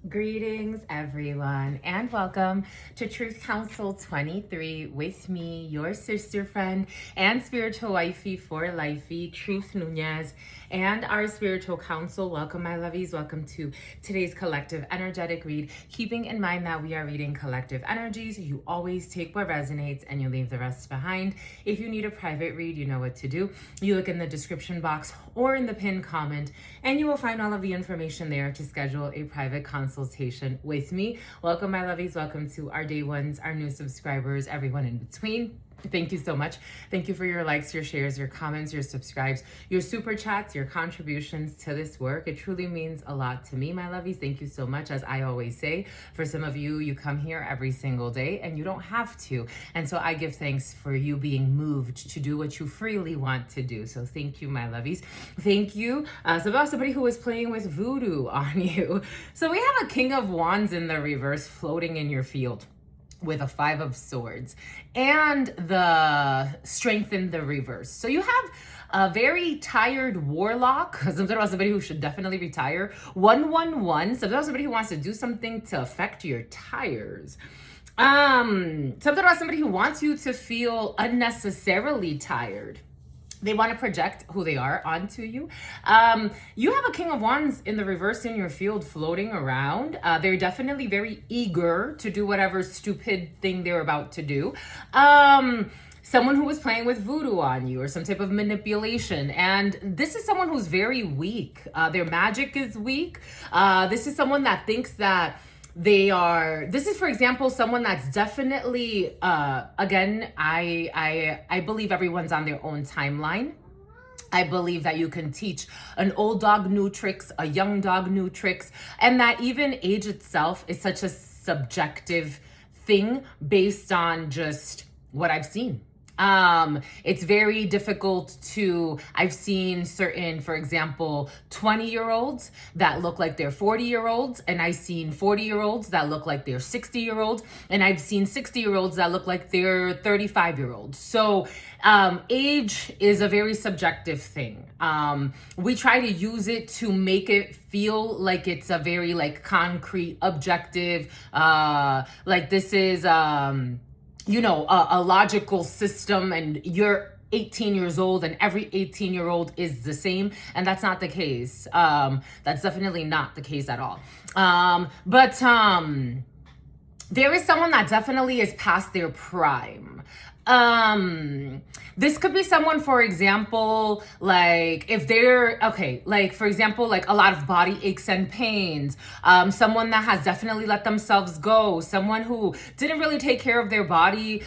Greetings, everyone, and welcome to Truth Council 23 with me, your sister friend and spiritual wifey for lifey, Truth Nuñez, and our spiritual council. Welcome, my lovies. Welcome to today's collective energetic read. Keeping in mind that we are reading collective energies, you always take what resonates and you leave the rest behind. If you need a private read, you know what to do. You look in the description box or in the pinned comment, and you will find all of the information there to schedule a private consultation with me. Welcome, my lovies. Welcome to our day ones, our new subscribers, everyone in between. Thank you so much. Thank you for your likes, your shares, your comments, your subscribes, your super chats, your contributions to this work. It truly means a lot to me, my lovies. Thank you so much. As I always say, for some of you, you come here every single day and you don't have to. And so I give thanks for you being moved to do what you freely want to do. So thank you, my lovies. Thank you. So about somebody who was playing with voodoo on you. So we have a King of Wands in the reverse floating in your field with a Five of Swords and the Strength in the reverse. So you have a very tired warlock, something about somebody who should definitely retire. 111, something about somebody who wants to do something to affect your tires. Something about somebody who wants you to feel unnecessarily tired. They want to project who they are onto you. You have a King of Wands in the reverse in your field floating around. They're definitely very eager to do whatever stupid thing they're about to do. Someone who was playing with voodoo on you or some type of manipulation. And this is someone who's very weak. Their magic is weak. This is someone that thinks that this is, for example, someone that's definitely, again, I believe everyone's on their own timeline. I believe that you can teach an old dog new tricks, a young dog new tricks, and that even age itself is such a subjective thing based on just what I've seen. It's very difficult I've seen certain, for example, 20-year-olds that look like they're 40-year-olds, and I've seen 40-year-olds that look like they're 60-year-olds, and I've seen 60-year-olds that look like they're 35-year-olds. So, age is a very subjective thing. We try to use it to make it feel like it's a very concrete, objective, like this is, a logical system, and you're 18 years old and every 18-year-old is the same, and that's not the case. That's definitely not the case at all. But there is someone that definitely is past their prime. This could be someone, for example, if they're, for example, a lot of body aches and pains, someone that has definitely let themselves go, someone who didn't really take care of their body,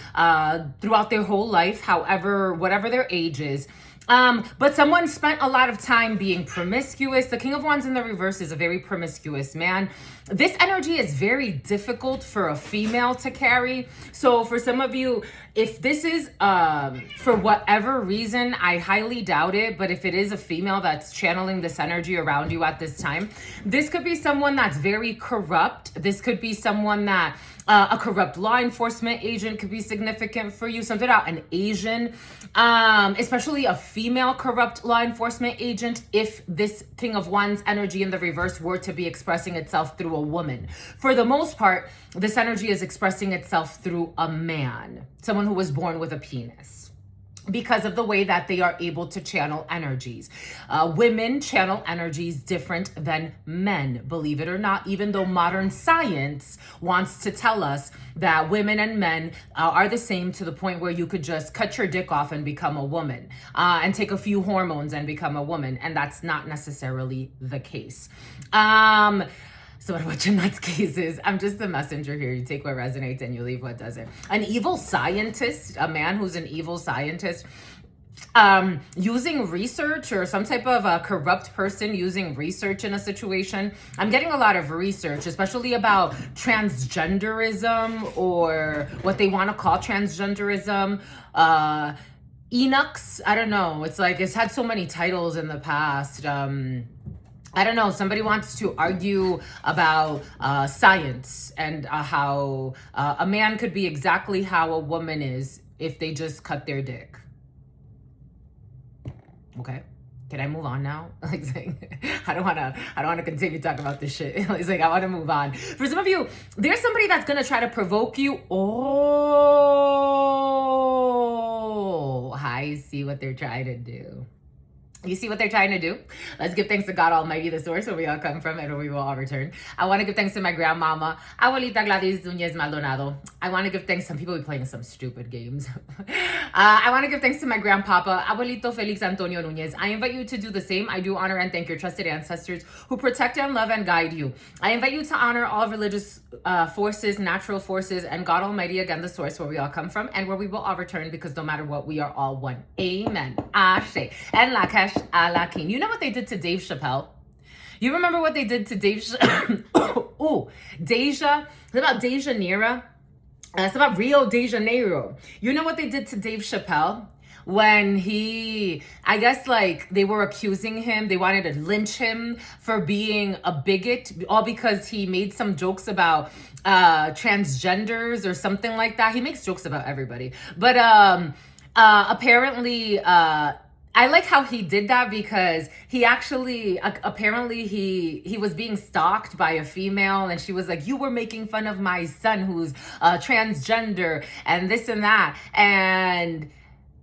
throughout their whole life, whatever their age is. But someone spent a lot of time being promiscuous. The King of Wands in the reverse is a very promiscuous man. This energy is very difficult for a female to carry. So for some of you, if this is, for whatever reason, I highly doubt it, but if it is a female that's channeling this energy around you at this time, this could be someone that's very corrupt. This could be someone that, a corrupt law enforcement agent could be significant for you. Something about an Asian, especially a female corrupt law enforcement agent, if this King of Wands energy in the reverse were to be expressing itself through a woman. For the most part, this energy is expressing itself through a man, someone who was born with a penis, because of the way that they are able to channel energies. Women channel energies different than men, believe it or not, even though modern science wants to tell us that women and men are the same, to the point where you could just cut your dick off and become a woman, and take a few hormones and become a woman. And that's not necessarily the case. So what your nuts case is, I'm just the messenger here. You take what resonates and you leave what doesn't. An evil scientist, a man who's an evil scientist, using research, or some type of a corrupt person using research in a situation. I'm getting a lot of research, especially about transgenderism, or what they want to call transgenderism. Eunuchs, I don't know. It's had so many titles in the past. I don't know, somebody wants to argue about science and how a man could be exactly how a woman is if they just cut their dick. Okay. can I move on now? Like, I don't wanna continue talking about this shit. It's like, I wanna move on. For some of you, there's somebody that's gonna try to provoke you. Oh, I see what they're trying to do. You see what they're trying to do? Let's give thanks to God Almighty, the source where we all come from and where we will all return. I want to give thanks to my grandmama, Abuelita Gladys Nuñez Maldonado. I want to give thanks. Some people be playing some stupid games. I want to give thanks to my grandpapa, Abuelito Felix Antonio Nuñez. I invite you to do the same. I do honor and thank your trusted ancestors who protect and love and guide you. I invite you to honor all religious forces, natural forces, and God Almighty, again, the source where we all come from and where we will all return, because no matter what, we are all one. Amen. Ashe. And Lakesh Alakin. You know what they did to Dave Chappelle? You remember what they did to Dave? Deja. It's about Deja Nera. It's about Rio de Janeiro. You know what they did to Dave Chappelle? When I guess like they were accusing him, they wanted to lynch him for being a bigot, all because he made some jokes about transgenders or something like that. He makes jokes about everybody. But apparently, I like how he did that, because he actually, apparently he was being stalked by a female, and she was like, you were making fun of my son who's transgender and this and that, and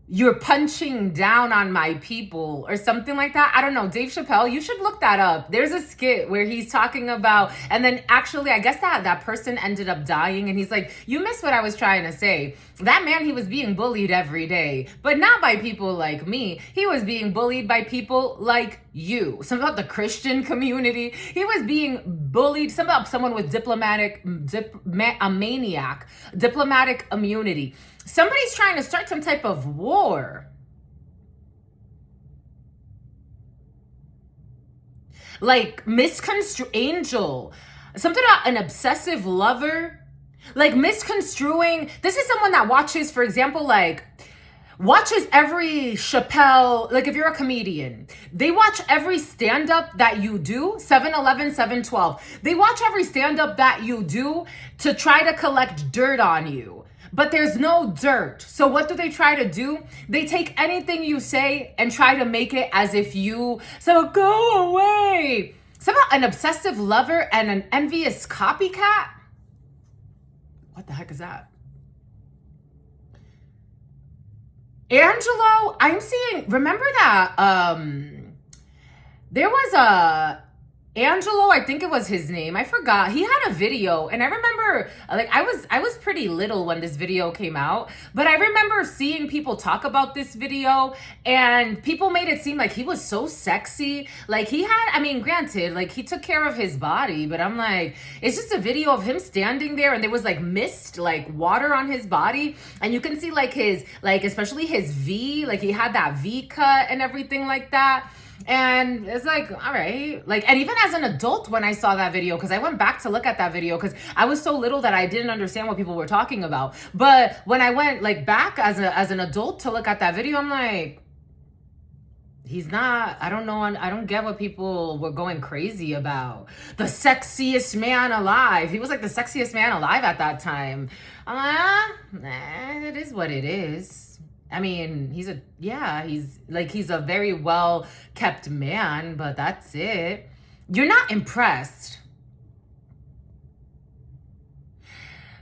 you're punching down on my people or something like that. I don't know. Dave Chappelle, you should look that up. There's a skit where he's talking about, and then actually, I guess that person ended up dying, and he's like, you missed what I was trying to say. That man, he was being bullied every day, but not by people like me. He was being bullied by people like you. Something about the Christian community. He was being bullied. Something about someone with diplomatic immunity. Somebody's trying to start some type of war. Like misconstrue Angel. Something about an obsessive lover. Like misconstruing. This is someone that watches, for example, like watches every Chappelle, like if you're a comedian, they watch every stand-up that you do, 7-11, 7-12. They watch every stand-up that you do to try to collect dirt on you. But there's no dirt. So what do they try to do? They take anything you say and try to make it as if you, so go away. Somehow an obsessive lover and an envious copycat? What the heck is that? Angelo, I'm seeing, remember that, there was a, Angelo, I think it was his name. I forgot. He had a video, and I remember, like, I was pretty little when this video came out, but I remember seeing people talk about this video, and people made it seem like he was so sexy. Like, he had, I mean, granted, like, he took care of his body, but I'm like, it's just a video of him standing there, and there was, like, mist, like, water on his body, and you can see, like, his, like, especially his V, like, he had that V cut and everything like that. And it's like, all right. Like, and even as an adult, when I saw that video, because I went back to look at that video, because I was so little that I didn't understand what people were talking about. But when I went like back as an adult to look at that video, I'm like, he's not, I don't know, I don't get what people were going crazy about. The sexiest man alive. He was like the sexiest man alive at that time. I'm like, it is what it is. I mean, he's a very well kept man, but that's it. You're not impressed.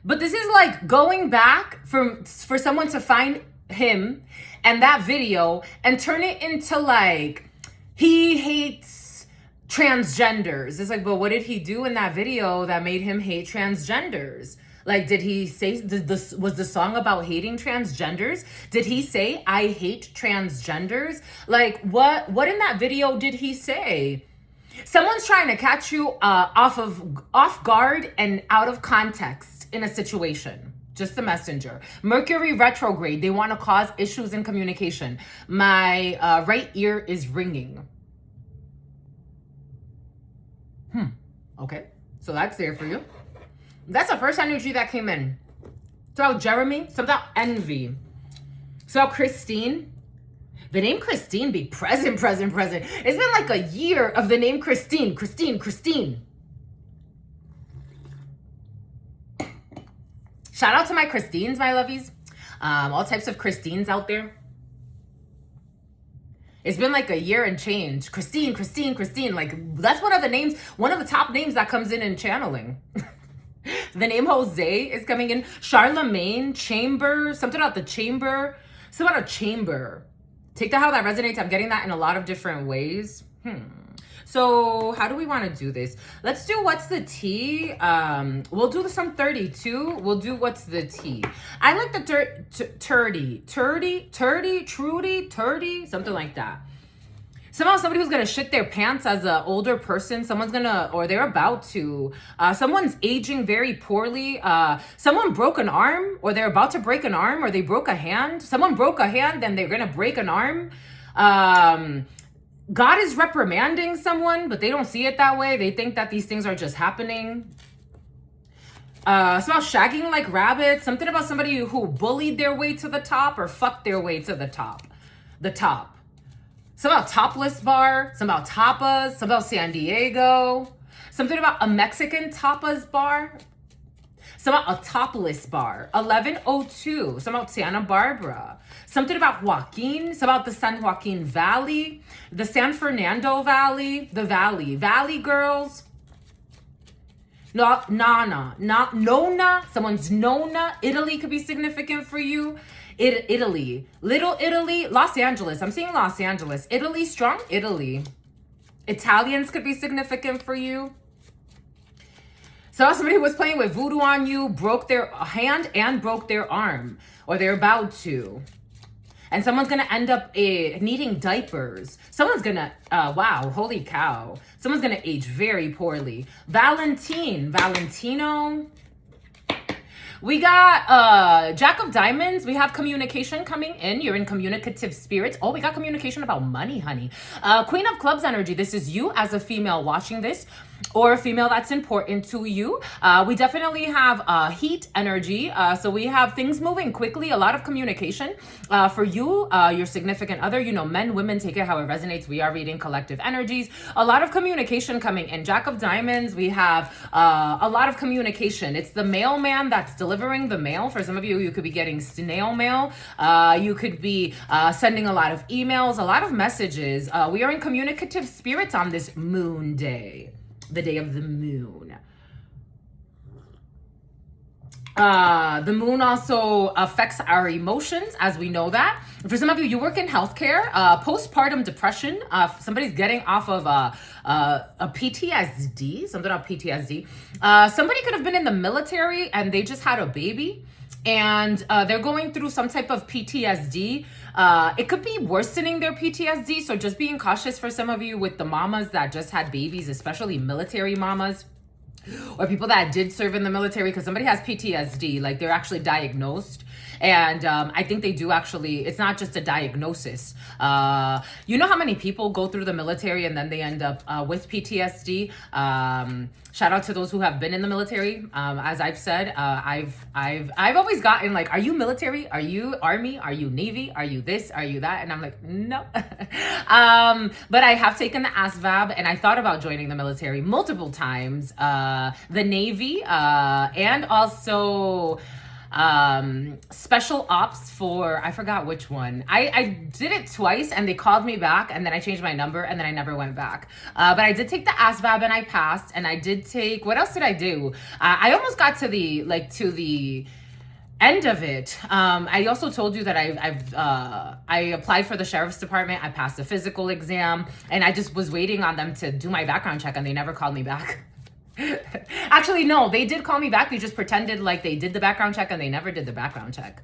But this is like going back for someone to find him and that video and turn it into like, he hates transgenders. It's like, but what did he do in that video that made him hate transgenders? Like, did he say, was the song about hating transgenders? Did he say, I hate transgenders? Like, what in that video did he say? Someone's trying to catch you off guard and out of context in a situation. Just the messenger. Mercury retrograde. They want to cause issues in communication. My right ear is ringing. Okay. So that's there for you. That's the first energy that came in. So Jeremy, something about envy. So Christine, the name Christine be present. It's been like a year of the name Christine. Shout out to my Christines, my lovies. All types of Christines out there. It's been like a year and change. Christine. Like, that's one of the top names that comes in channeling. The name Jose is coming in. Charlemagne, chamber, something about the chamber. Something about a chamber. Take that how that resonates. I'm getting that in a lot of different ways. So how do we want to do this? Let's do what's the tea. We'll do some 32. We'll do what's the tea. I like the turdy, something like that. Somehow somebody who's gonna shit their pants as an older person, or they're about to. Someone's aging very poorly. Someone broke an arm, or they're about to break an arm, or they broke a hand. Someone broke a hand, then they're gonna break an arm. God is reprimanding someone, but they don't see it that way. They think that these things are just happening. It's about shagging like rabbits. Something about somebody who bullied their way to the top or fucked their way to the top. The top. Some about topless bar. Some about tapas. Some about San Diego. Something about a Mexican tapas bar. Some about a topless bar. 1102. Some about Santa Barbara. Something about Joaquin. Some about the San Joaquin Valley. The San Fernando Valley. The Valley. Valley girls. Nona. Someone's Nona. Italy could be significant for you. Italy. Little Italy. Los Angeles. I'm seeing Los Angeles. Italy. Strong Italy. Italians could be significant for you. So somebody who was playing with voodoo on you, broke their hand and broke their arm, or they're about to. And someone's going to end up needing diapers. Someone's going to, wow, holy cow. Someone's going to age very poorly. Valentino. We got Jack of Diamonds. We have communication coming in. You're in communicative spirits. Oh, we got communication about money, honey. Queen of Clubs energy. This is you as a female watching this, or a female that's important to you. We definitely have heat energy. So we have things moving quickly, a lot of communication. For you, your significant other, men, women, take it how it resonates. We are reading collective energies. A lot of communication coming in. Jack of Diamonds, we have a lot of communication. It's the mailman that's delivering the mail. For some of you, you could be getting snail mail. You could be sending a lot of emails, a lot of messages. We are in communicative spirits on this moon day. The day of the moon. The moon also affects our emotions, as we know that. For some of you, you work in healthcare, postpartum depression. Somebody's getting off of a PTSD, something about PTSD. Somebody could have been in the military and they just had a baby, and they're going through some type of PTSD. It could be worsening their PTSD, so just being cautious for some of you with the mamas that just had babies, especially military mamas, or people that did serve in the military, because somebody has PTSD, like they're actually diagnosed. And I think they do actually, it's not just a diagnosis. You know how many people go through the military and then they end up with PTSD? Shout out to those who have been in the military. As I've said, I've always gotten like, are you military? Are you Army? Are you Navy? Are you this? Are you that? And I'm like, no. But I have taken the ASVAB and I thought about joining the military multiple times. The Navy, and also special ops for, I forgot which one. I did it twice and they called me back, and then I changed my number and then I never went back. But I did take the ASVAB and I passed, and I did take, what else did I do? I almost got to the end of it. I also told you that I applied for the sheriff's department. I passed the physical exam, and I just was waiting on them to do my background check, and they never called me back. Actually, no, they did call me back. They just pretended like they did the background check and they never did the background check.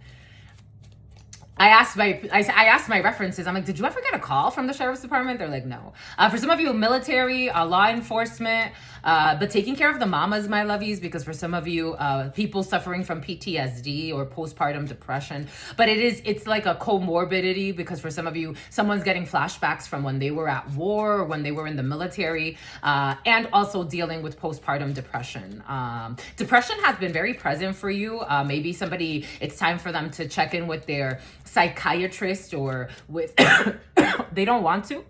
I asked my references. I'm like, did you ever get a call from the sheriff's department? They're like, no. For some of you, military, law enforcement, but taking care of the mamas, my lovies, because for some of you, people suffering from PTSD or postpartum depression, but it's like a comorbidity, because for some of you, someone's getting flashbacks from when they were at war or when they were in the military, and also dealing with postpartum depression. Depression has been very present for you. Maybe somebody, it's time for them to check in with their psychiatrist, or with they don't want to,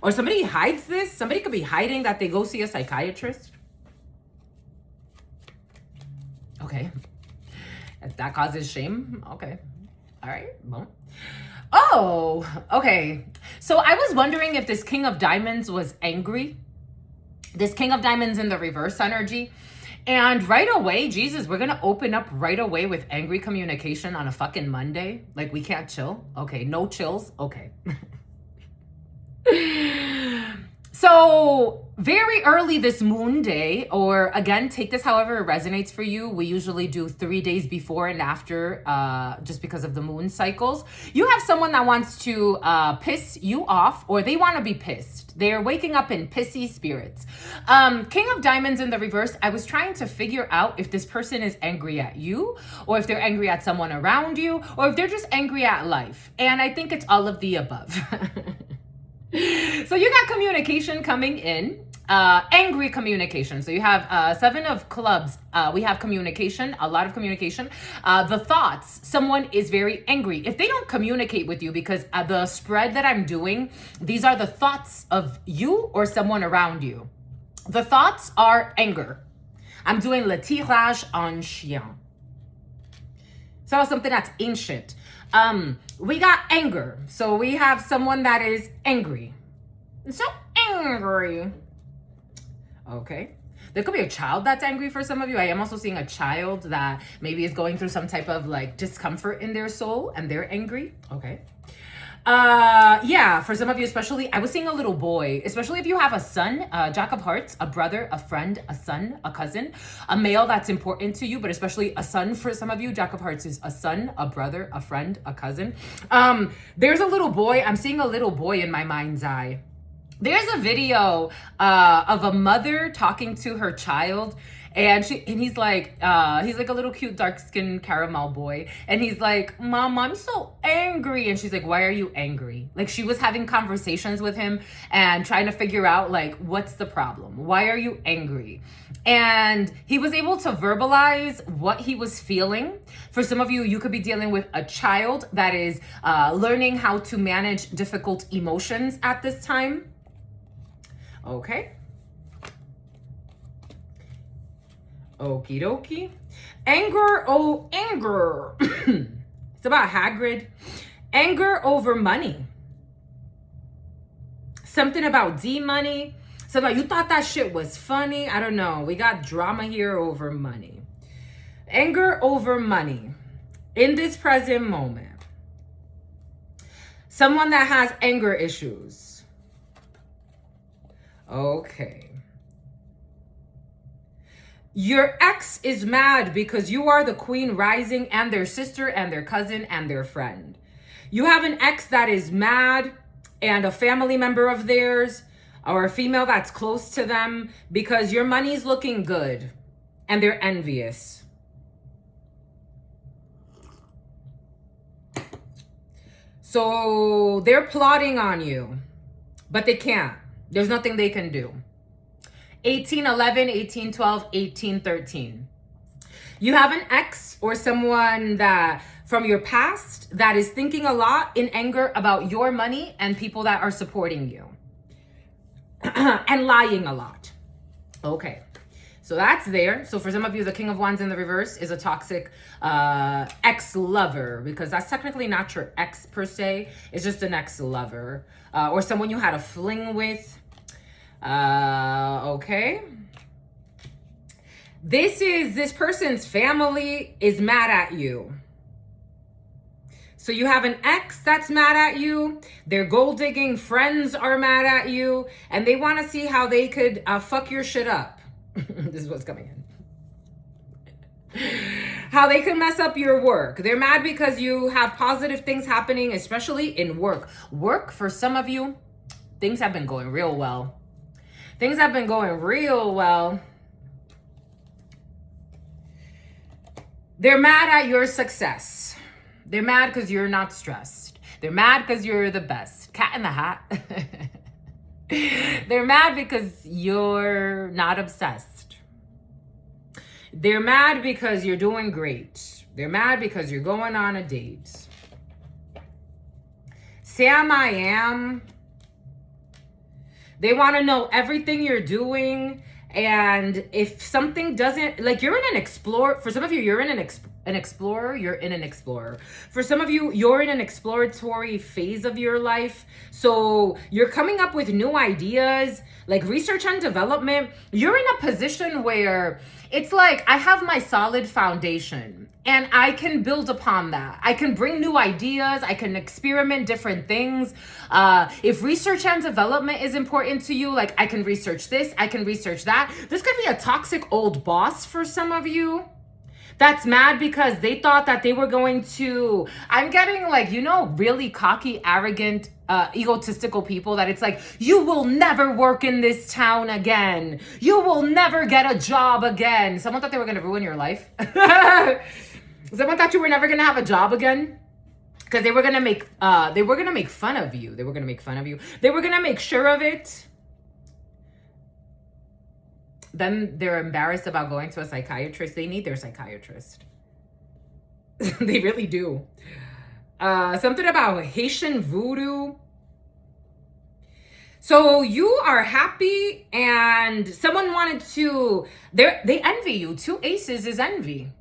or somebody hides this. Somebody could be hiding that they go see a psychiatrist. Okay, if that causes shame, okay, all right, well, Oh, okay. So I was wondering if this King of Diamonds was angry. This King of Diamonds in the reverse energy. And right away, Jesus, we're going to open up right away with angry communication on a fucking Monday. Like, we can't chill. Okay, no chills. Okay. So very early this moon day, or again, take this however it resonates for you. We usually do 3 days before and after, just because of the moon cycles. You have someone that wants to piss you off, or they want to be pissed. They're waking up in pissy spirits. King of Diamonds in the reverse, I was trying to figure out if this person is angry at you, or if they're angry at someone around you, or if they're just angry at life. And I think it's all of the above. So you got communication coming in, angry communication. So you have 7 of clubs. We have communication, a lot of communication. The thoughts, someone is very angry. If they don't communicate with you, because the spread that I'm doing, these are the thoughts of you or someone around you. The thoughts are anger. I'm doing le tirage en chien. So something that's ancient. We got anger. So we have someone that is angry. So angry. Okay. There could be a child that's angry for some of you. I am also seeing a child that maybe is going through some type of like discomfort in their soul and they're angry. Okay. Yeah, for some of you, especially, I was seeing a little boy, especially if you have a son, Jack of Hearts, a brother, a friend, a son, a cousin, a male that's important to you, but especially a son for some of you. Jack of Hearts is a son, a brother, a friend, a cousin. There's a little boy. I'm seeing a little boy in my mind's eye. There's a video of a mother talking to her child, and he's like a little cute dark-skinned caramel boy, and he's like, "Mom, I'm so angry." And she's like, "Why are you angry?" Like, she was having conversations with him and trying to figure out like, what's the problem? Why are you angry? And he was able to verbalize what he was feeling. For some of you, you could be dealing with a child that is learning how to manage difficult emotions at this time. Okay. Okie dokie. Anger, oh, anger. It's about Hagrid. Anger over money. Something about D-money. So about you thought that shit was funny. I don't know. We got drama here over money. Anger over money. In this present moment. Someone that has anger issues. Okay. Your ex is mad because you are the queen rising and their sister and their cousin and their friend. You have an ex that is mad and a family member of theirs or a female that's close to them because your money's looking good and they're envious. So they're plotting on you, but they can't. There's nothing they can do. 1811, 1812, 1813. You have an ex or someone that from your past that is thinking a lot in anger about your money and people that are supporting you. And lying a lot. Okay. So that's there. So for some of you, the King of Wands in the reverse is a toxic ex-lover, because that's technically not your ex per se. It's just an ex-lover or someone you had a fling with. Okay. This person's family is mad at you. So you have an ex that's mad at you. Their gold digging friends are mad at you, and they want to see how they could fuck your shit up. This is what's coming in. How they could mess up your work. They're mad because you have positive things happening, especially in work. Work, for some of you, things have been going real well. Things have been going real well. They're mad at your success. They're mad because you're not stressed. They're mad because you're the best. Cat in the hat. They're mad because you're not obsessed. They're mad because you're doing great. They're mad because you're going on a date. Sam I am. They want to know everything you're doing. And if something doesn't, like, you're in an explore, for some of you, you're in an an explorer, you're in an explorer. For some of you, you're in an exploratory phase of your life. So you're coming up with new ideas, like research and development. You're in a position where it's like, I have my solid foundation and I can build upon that. I can bring new ideas. I can experiment different things. If research and development is important to you, like I can research this, I can research that. This could be a toxic old boss for some of you that's mad because they thought that they were going to, I'm getting like, you know, really cocky, arrogant, egotistical people that it's like, you will never work in this town again. You will never get a job again. Someone thought they were going to ruin your life. Someone thought you were never going to have a job again. Because they were going to make fun of you. They were going to make fun of you. They were going to make sure of it. Then they're embarrassed about going to a psychiatrist. They need their psychiatrist. They really do. Something about Haitian voodoo. So you are happy and someone wanted to, they envy you. 2 aces is envy.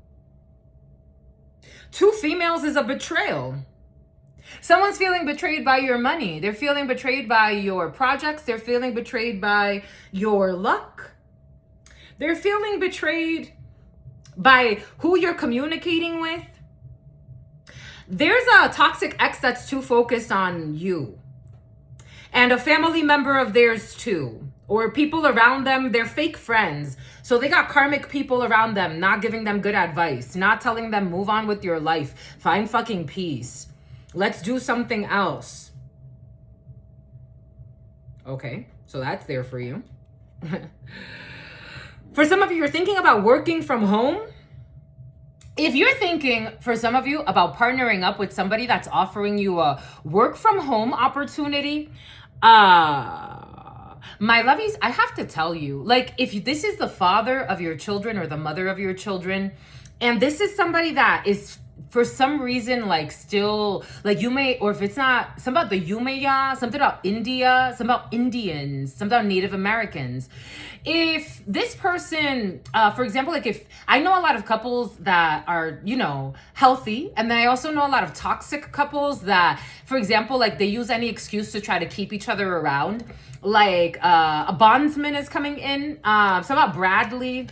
2 females is a betrayal. Someone's feeling betrayed by your money. They're feeling betrayed by your projects. They're feeling betrayed by your luck. They're feeling betrayed by who you're communicating with. There's a toxic ex that's too focused on you. And a family member of theirs too. Or people around them, they're fake friends. So they got karmic people around them, not giving them good advice, not telling them move on with your life, find fucking peace. Let's do something else. Okay, so that's there for you. For some of you, you're thinking about working from home. If you're thinking, for some of you, about partnering up with somebody that's offering you a work from home opportunity, my lovies, I have to tell you, like, if this is the father of your children or the mother of your children, and this is somebody that is for some reason, like still, like you may, or if it's not, something about the Yumeya, something about India, something about Indians, something about Native Americans. If this person, for example, like if, I know a lot of couples that are, you know, healthy, and then I also know a lot of toxic couples that, for example, like they use any excuse to try to keep each other around. Like a bondsman is coming in, something about Bradley.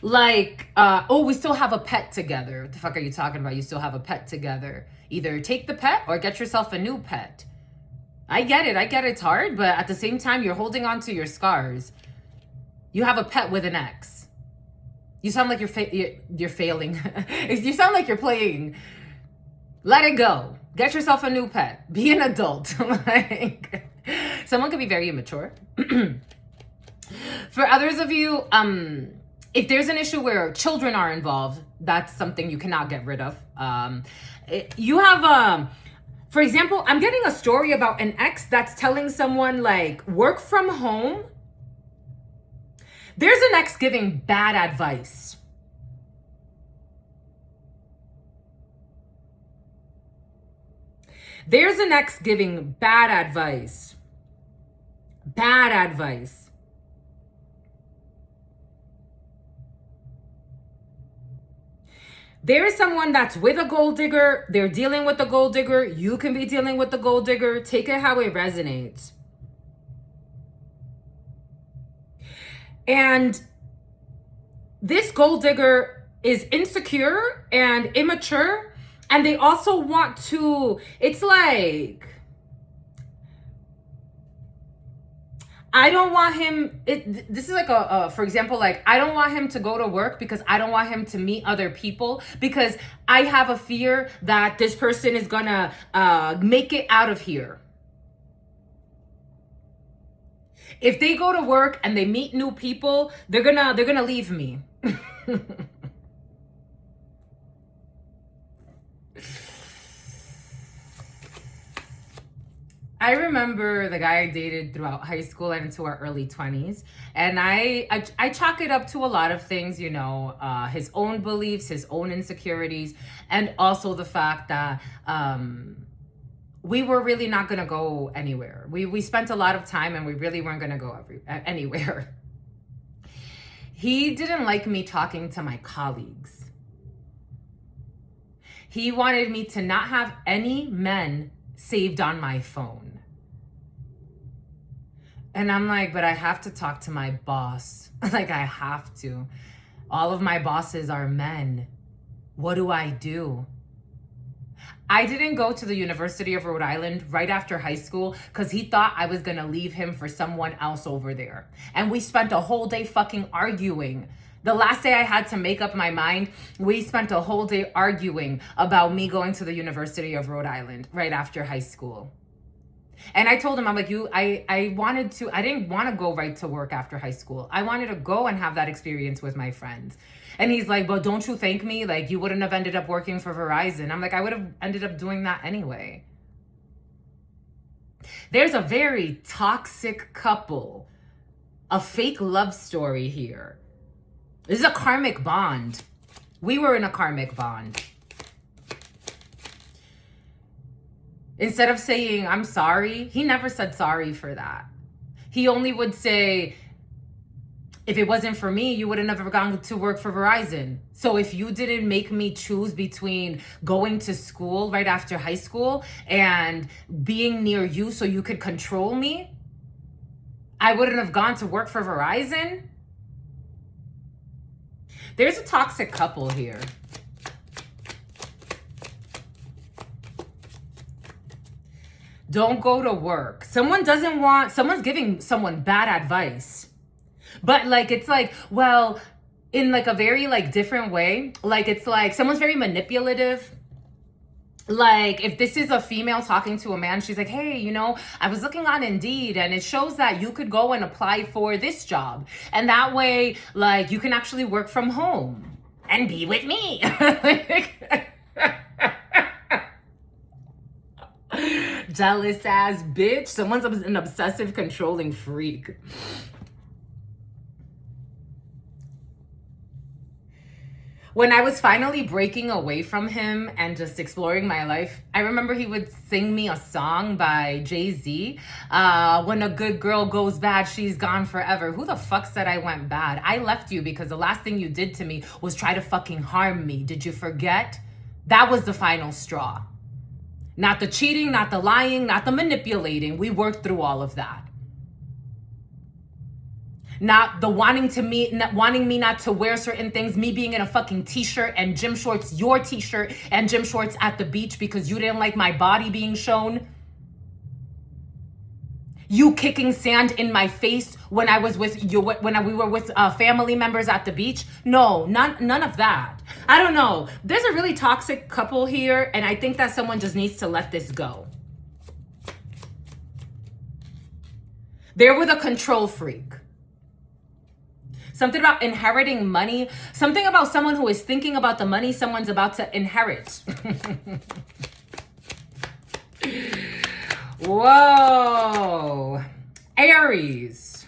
Like, oh, we still have a pet together. What the fuck are you talking about? You still have a pet together. Either take the pet or get yourself a new pet. I get it. It's hard, but at the same time, you're holding on to your scars. You have a pet with an ex. You sound like you're failing. You sound like you're playing. Let it go. Get yourself a new pet. Be an adult. Like, someone could be very immature. For others of you, if there's an issue where children are involved, that's something you cannot get rid of. You have, for example, I'm getting a story about an ex that's telling someone like, work from home. There's an ex giving bad advice. There's an ex giving bad advice. Bad advice. There is someone that's with a gold digger. They're dealing with the gold digger. You can be dealing with the gold digger. Take it how it resonates. And this gold digger is insecure and immature. And they also want to, it's like, I don't want him, this is like for example, like, I don't want him to go to work because I don't want him to meet other people because I have a fear that this person is gonna make it out of here. If they go to work and they meet new people, they're gonna leave me. I remember the guy I dated throughout high school and into our early 20s. And I chalk it up to a lot of things, you know, his own beliefs, his own insecurities, and also the fact that we were really not going to go anywhere. We spent a lot of time and we really weren't going to go anywhere. He didn't like me talking to my colleagues. He wanted me to not have any men saved on my phone. And I'm like, but I have to talk to my boss. Like, I have to. All of my bosses are men. What do I do? I didn't go to the University of Rhode Island right after high school because he thought I was going to leave him for someone else over there. And we spent a whole day fucking arguing. The last day I had to make up my mind, we spent a whole day arguing about me going to the University of Rhode Island right after high school. And I told him, I'm like, I didn't want to go right to work after high school. I wanted to go and have that experience with my friends. And he's like, but don't you thank me? Like, you wouldn't have ended up working for Verizon. I'm like, I would have ended up doing that anyway. There's a very toxic couple, a fake love story here. This is a karmic bond. We were in a karmic bond. Instead of saying, I'm sorry, he never said sorry for that. He only would say, if it wasn't for me, you would have never gone to work for Verizon. So if you didn't make me choose between going to school right after high school and being near you so you could control me, I wouldn't have gone to work for Verizon. There's a toxic couple here. Don't go to work. Someone's giving someone bad advice. But like, it's like, well, in like a very like different way. Like, it's like someone's very manipulative. Like, if this is a female talking to a man, she's like, hey, you know, I was looking on Indeed and it shows that you could go and apply for this job. And that way, like, you can actually work from home and be with me. Jealous ass bitch. Someone's an obsessive controlling freak. When I was finally breaking away from him and just exploring my life, I remember he would sing me a song by Jay-Z. When a good girl goes bad, she's gone forever. Who the fuck said I went bad? I left you because the last thing you did to me was try to fucking harm me. Did you forget? That was the final straw. Not the cheating, not the lying, not the manipulating. We worked through all of that. Not the wanting me not to wear certain things, me being in a fucking t-shirt and gym shorts, your t-shirt and gym shorts at the beach because you didn't like my body being shown. You kicking sand in my face when I was with you, when we were with family members at the beach. No, none of that. I don't know. There's a really toxic couple here, and I think that someone just needs to let this go. They're with a control freak. Something about inheriting money. Something about someone who is thinking about the money someone's about to inherit. Whoa. Aries.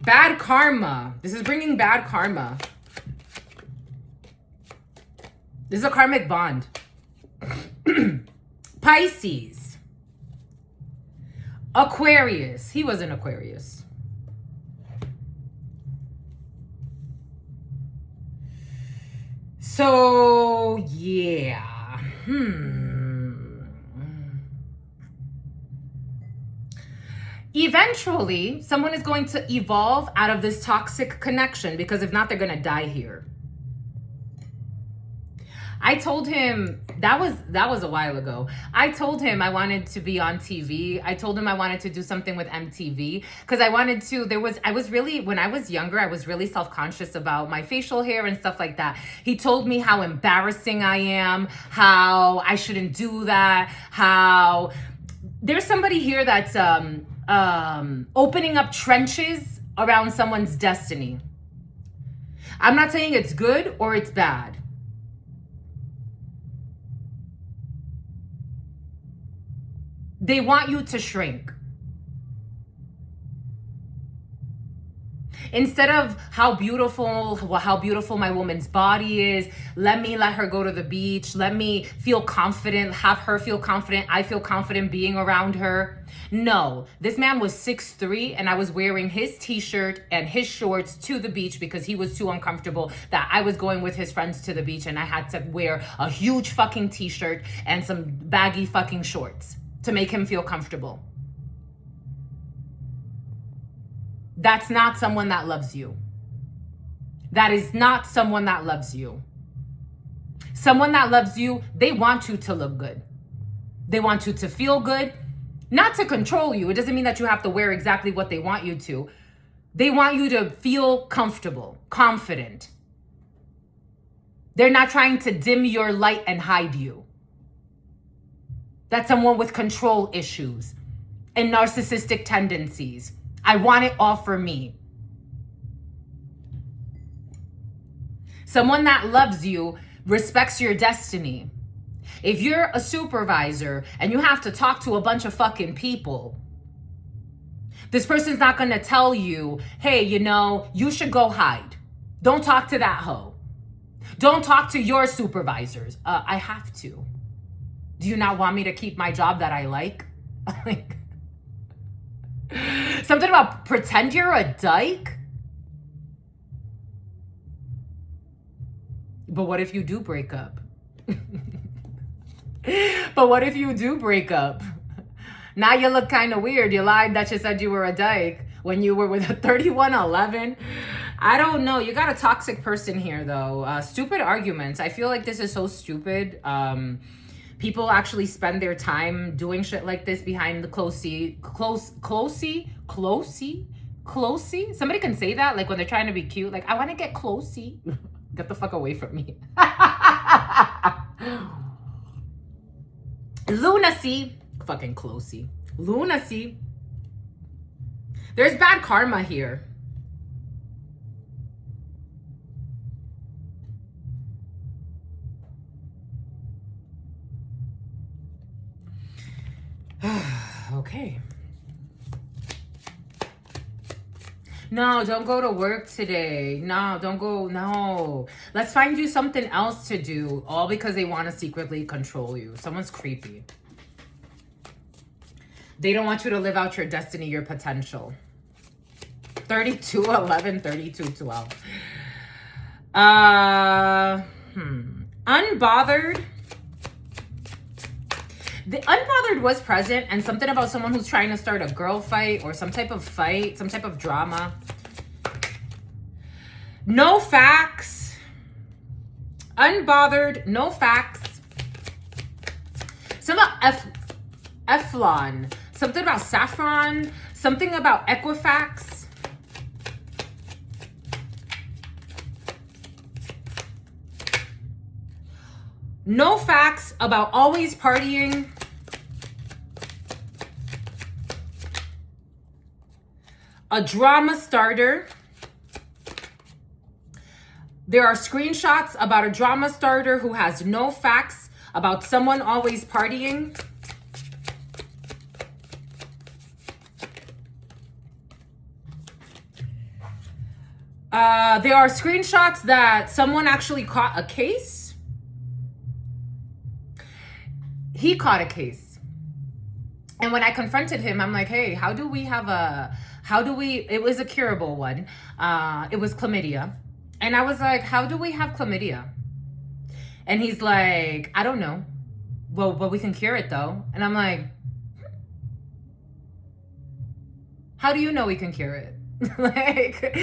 Bad karma. This is bringing bad karma. This is a karmic bond. Pisces. Aquarius. He was an Aquarius. So, yeah. Eventually, someone is going to evolve out of this toxic connection because if not, they're going to die here. I told him, that was a while ago. I told him I wanted to be on TV. I told him I wanted to do something with MTV because I wanted to, when I was younger, I was really self-conscious about my facial hair and stuff like that. He told me how embarrassing I am, how I shouldn't do that, how there's somebody here that's opening up trenches around someone's destiny. I'm not saying it's good or it's bad. They want you to shrink. Instead of how beautiful my woman's body is, let her go to the beach. Let me feel confident, have her feel confident. I feel confident being around her. No, this man was 6'3", and I was wearing his t-shirt and his shorts to the beach because he was too uncomfortable that I was going with his friends to the beach and I had to wear a huge fucking t-shirt and some baggy fucking shorts to make him feel comfortable. That's not someone that loves you. That is not someone that loves you. Someone that loves you, they want you to look good. They want you to feel good, not to control you. It doesn't mean that you have to wear exactly what they want you to. They want you to feel comfortable, confident. They're not trying to dim your light and hide you. That's someone with control issues and narcissistic tendencies. I want it all for me. Someone that loves you respects your destiny. If you're a supervisor and you have to talk to a bunch of fucking people, this person's not going to tell you, hey, you should go hide. Don't talk to that hoe. Don't talk to your supervisors. I have to. Do you not want me to keep my job that I like? Something about pretend you're a dyke? But what if you do break up? But what if you do break up? Now you look kind of weird. You lied that you said you were a dyke when you were with a 3111. I don't know. You got a toxic person here, though. Stupid arguments. I feel like this is so stupid. People actually spend their time doing shit like this behind the closey. Somebody can say that, like when they're trying to be cute. Like, I want to get closey. Get the fuck away from me. Lunacy. Fucking closey. Lunacy. There's bad karma here. Okay. No, don't go to work today. No, don't go. No. Let's find you something else to do. All because they want to secretly control you. Someone's creepy. They don't want you to live out your destiny, your potential. 3211, 3212. Unbothered. The unbothered was present, and something about someone who's trying to start a girl fight or some type of fight, some type of drama. No facts. Unbothered, no facts. Something about Efflon. Something about saffron. Something about Equifax. No facts about always partying. A drama starter. There are screenshots about a drama starter who has no facts about someone always partying. There are screenshots that someone actually caught a case. He caught a case. And when I confronted him, I'm like, hey, it was a curable one. It was chlamydia. And I was like, how do we have chlamydia? And he's like, I don't know. Well, but we can cure it though. And I'm like, how do you know we can cure it? Like,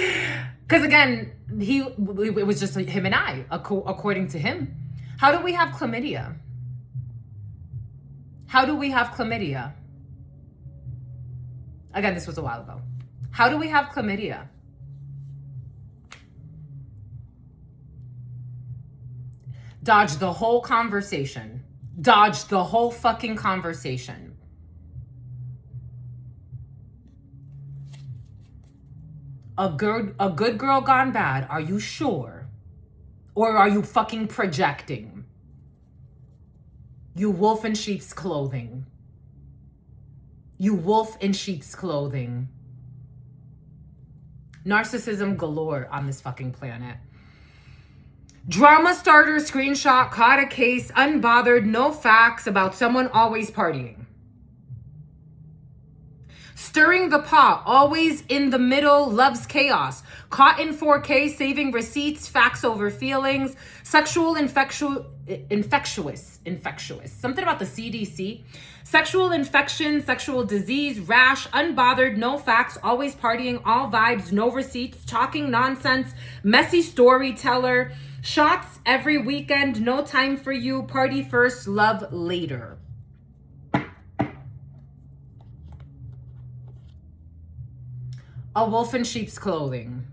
because again, it was just him and I, according to him. How do we have chlamydia? How do we have chlamydia? Again, this was a while ago. How do we have chlamydia? Dodge the whole conversation. Dodge the whole fucking conversation. A good girl gone bad. Are you sure? Or are you fucking projecting? You wolf in sheep's clothing. You wolf in sheep's clothing. Narcissism galore on this fucking planet. Drama starter screenshot, caught a case, unbothered, no facts about someone always partying. Stirring the pot, always in the middle, loves chaos. Caught in 4K, saving receipts, facts over feelings. Sexual infectious. Something about the CDC. Sexual infection, sexual disease, rash, unbothered, no facts, always partying, all vibes, no receipts, talking nonsense, messy storyteller, shots every weekend, no time for you, party first, love later. A wolf in sheep's clothing.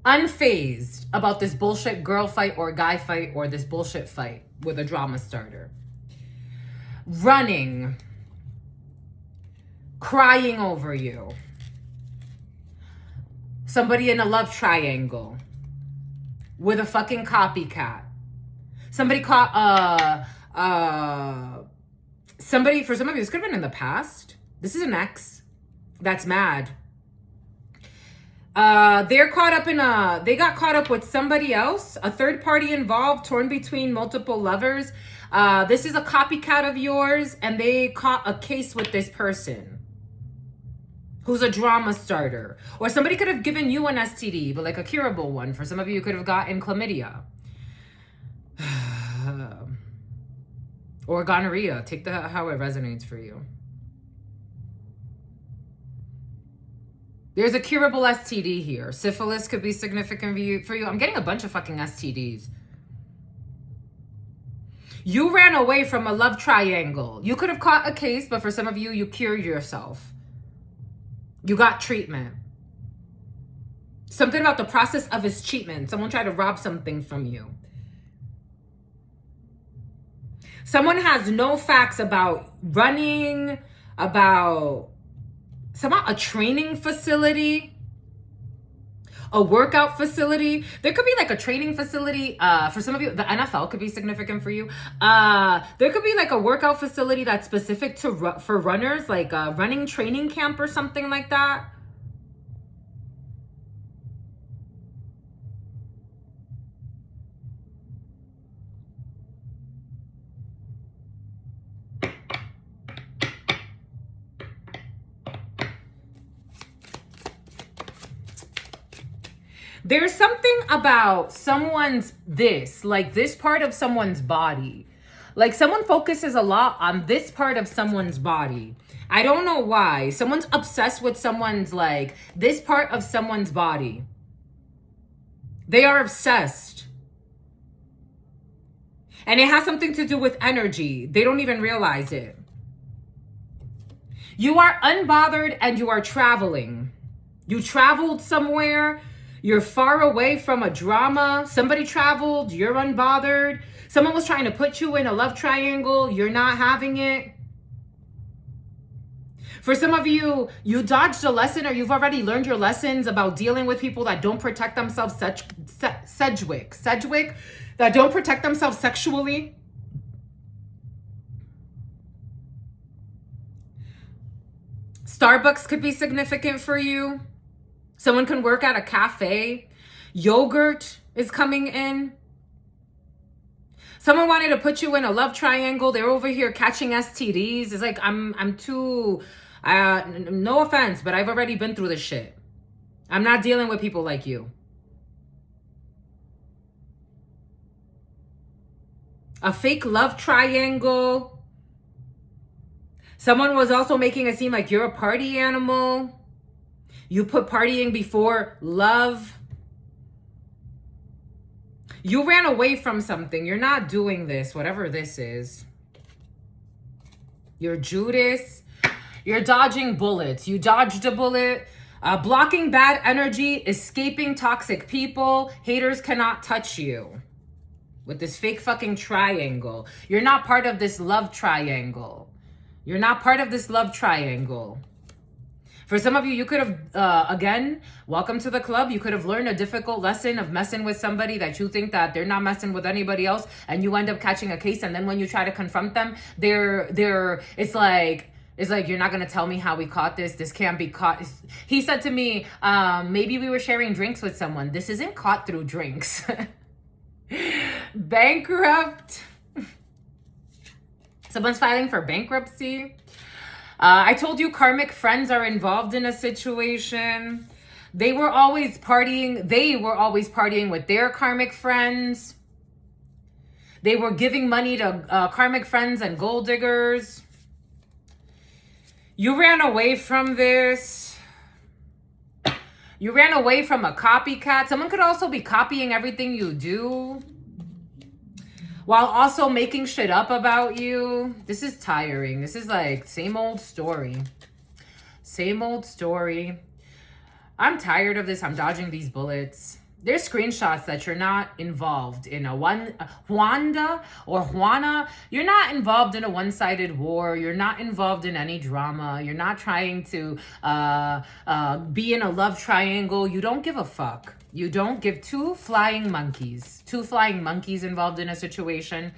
Unfazed about this bullshit girl fight or guy fight or this bullshit fight with a drama starter. Running. Crying over you. Somebody in a love triangle with a fucking copycat. Somebody caught, somebody, for some of you, this could have been in the past. This is an ex that's mad. They got caught up with somebody else, a third party involved, torn between multiple lovers. This is a copycat of yours, and they caught a case with this person who's a drama starter. Or somebody could have given you an STD, but like a curable one. For some of you, you could have gotten chlamydia. Or gonorrhea. Take that how it resonates for you. There's a curable STD here. Syphilis could be significant for you. I'm getting a bunch of fucking STDs. You ran away from a love triangle. You could have caught a case, but for some of you, you cured yourself. You got treatment. Something about the process of his treatment. Someone tried to rob something from you. Someone has no facts about running, about a training facility, a workout facility. There could be like a training facility. For some of you, the NFL could be significant for you. There could be like a workout facility that's specific for runners, like a running training camp or something like that. There's something about this part of someone's body. Like someone focuses a lot on this part of someone's body. I don't know why. Someone's obsessed with someone's this part of someone's body. They are obsessed. And it has something to do with energy. They don't even realize it. You are unbothered and you are traveling. You traveled somewhere. You're far away from a drama. Somebody traveled. You're unbothered. Someone was trying to put you in a love triangle. You're not having it. For some of you, you dodged a lesson or you've already learned your lessons about dealing with people that don't protect themselves. Sedgwick, that don't protect themselves sexually. Starbucks could be significant for you. Someone can work at a cafe. Yogurt is coming in. Someone wanted to put you in a love triangle. They're over here catching STDs. It's like, I'm too, no offense, but I've already been through this shit. I'm not dealing with people like you. A fake love triangle. Someone was also making it seem like you're a party animal. You put partying before love. You ran away from something. You're not doing this, whatever this is. You're Judas. You're dodging bullets. You dodged a bullet. Blocking bad energy. Escaping toxic people. Haters cannot touch you. With this fake fucking triangle. You're not part of this love triangle. You're not part of this love triangle. For some of you, you could have, again, welcome to the club. You could have learned a difficult lesson of messing with somebody that you think that they're not messing with anybody else, and you end up catching a case, and then when you try to confront them, it's like, you're not going to tell me how we caught this. This can't be caught. He said to me, maybe we were sharing drinks with someone. This isn't caught through drinks. Bankrupt. Someone's filing for bankruptcy. I told you karmic friends are involved in a situation. They were always partying with their karmic friends. They were giving money to karmic friends and gold diggers. You ran away from this. You ran away from a copycat. Someone could also be copying everything you do, while also making shit up about you. This is tiring. This is like same old story. Same old story. I'm tired of this. I'm dodging these bullets. There's screenshots that you're not involved in a Juana. You're not involved in a one-sided war. You're not involved in any drama. You're not trying to be in a love triangle. You don't give a fuck. You don't give two flying monkeys involved in a situation.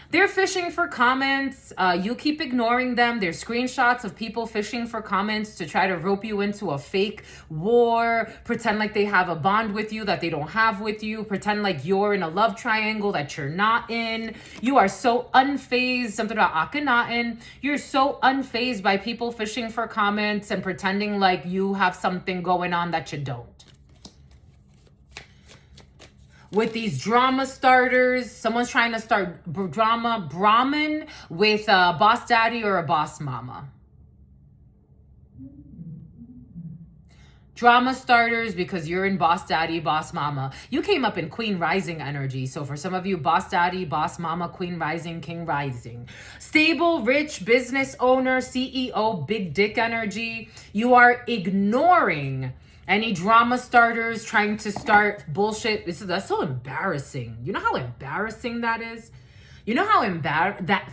They're fishing for comments. You keep ignoring them. There's screenshots of people fishing for comments to try to rope you into a fake war. Pretend like they have a bond with you that they don't have with you. Pretend like you're in a love triangle that you're not in. You are so unfazed. Something about Akhenaten. You're so unfazed by people fishing for comments and pretending like you have something going on that you don't. With these drama starters, someone's trying to start drama Brahmin with a boss daddy or a boss mama. Drama starters because you're in boss daddy, boss mama. You came up in queen rising energy. So for some of you, boss daddy, boss mama, queen rising, king rising. Stable, rich, business owner, CEO, big dick energy. You are ignoring any drama starters trying to start bullshit. That's so embarrassing. You know how embarrassing that is? You know how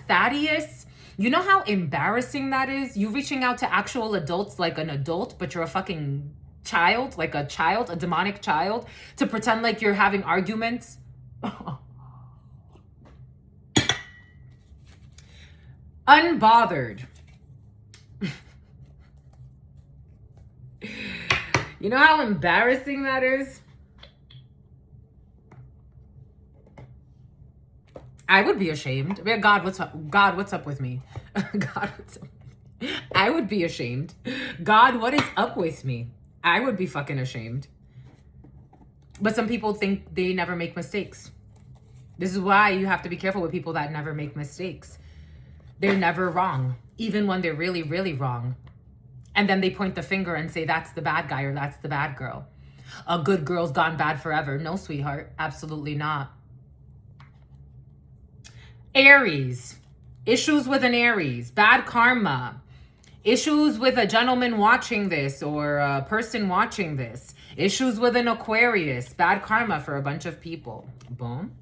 Thaddeus, you know how embarrassing that is? You reaching out to actual adults like an adult, but you're a fucking child, like a child, a demonic child, to pretend like you're having arguments. Unbothered. You know how embarrassing that is? I would be ashamed. God, what's up? God, what's up with me? God, what's up? I would be ashamed. God, what is up with me? I would be fucking ashamed. But some people think they never make mistakes. This is why you have to be careful with people that never make mistakes. They're never wrong, even when they're really, really wrong. And then they point the finger and say, that's the bad guy or that's the bad girl. A good girl's gone bad forever. No, sweetheart. Absolutely not. Aries. Issues with an Aries. Bad karma. Issues with a gentleman watching this or a person watching this. Issues with an Aquarius. Bad karma for a bunch of people. Boom.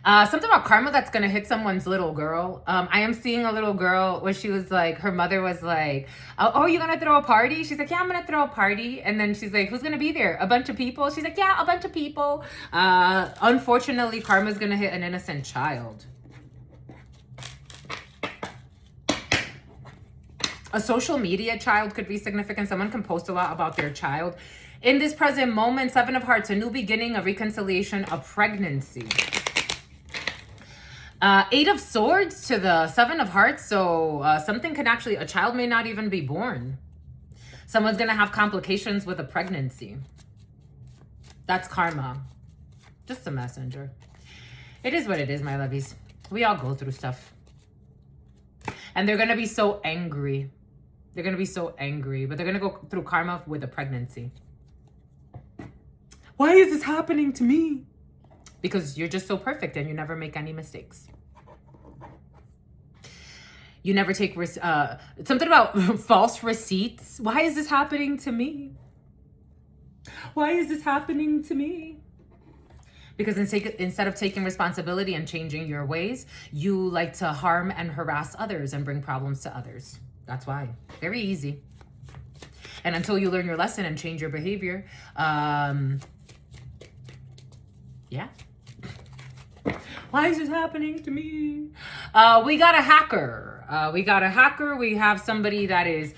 Something about karma that's going to hit someone's little girl. I am seeing a little girl where she was like, her mother was like, oh, you going to throw a party? She's like, yeah, I'm going to throw a party. And then she's like, who's going to be there? A bunch of people? She's like, yeah, a bunch of people. Unfortunately, karma's going to hit an innocent child. A social media child could be significant. Someone can post a lot about their child. In this present moment, Seven of Hearts, a new beginning, a reconciliation, a pregnancy. Eight of Swords to the Seven of Hearts. So something can actually, a child may not even be born. Someone's going to have complications with a pregnancy. That's karma. Just a messenger. It is what it is, my lovies. We all go through stuff. And they're going to be so angry. They're going to be so angry. But they're going to go through karma with a pregnancy. Why is this happening to me? Because you're just so perfect and you never make any mistakes. You never take something about false receipts. Why is this happening to me? Why is this happening to me? Because instead of taking responsibility and changing your ways, you like to harm and harass others and bring problems to others. That's why. Very easy. And until you learn your lesson and change your behavior, yeah. Why is this happening to me? We got a hacker. We have somebody that is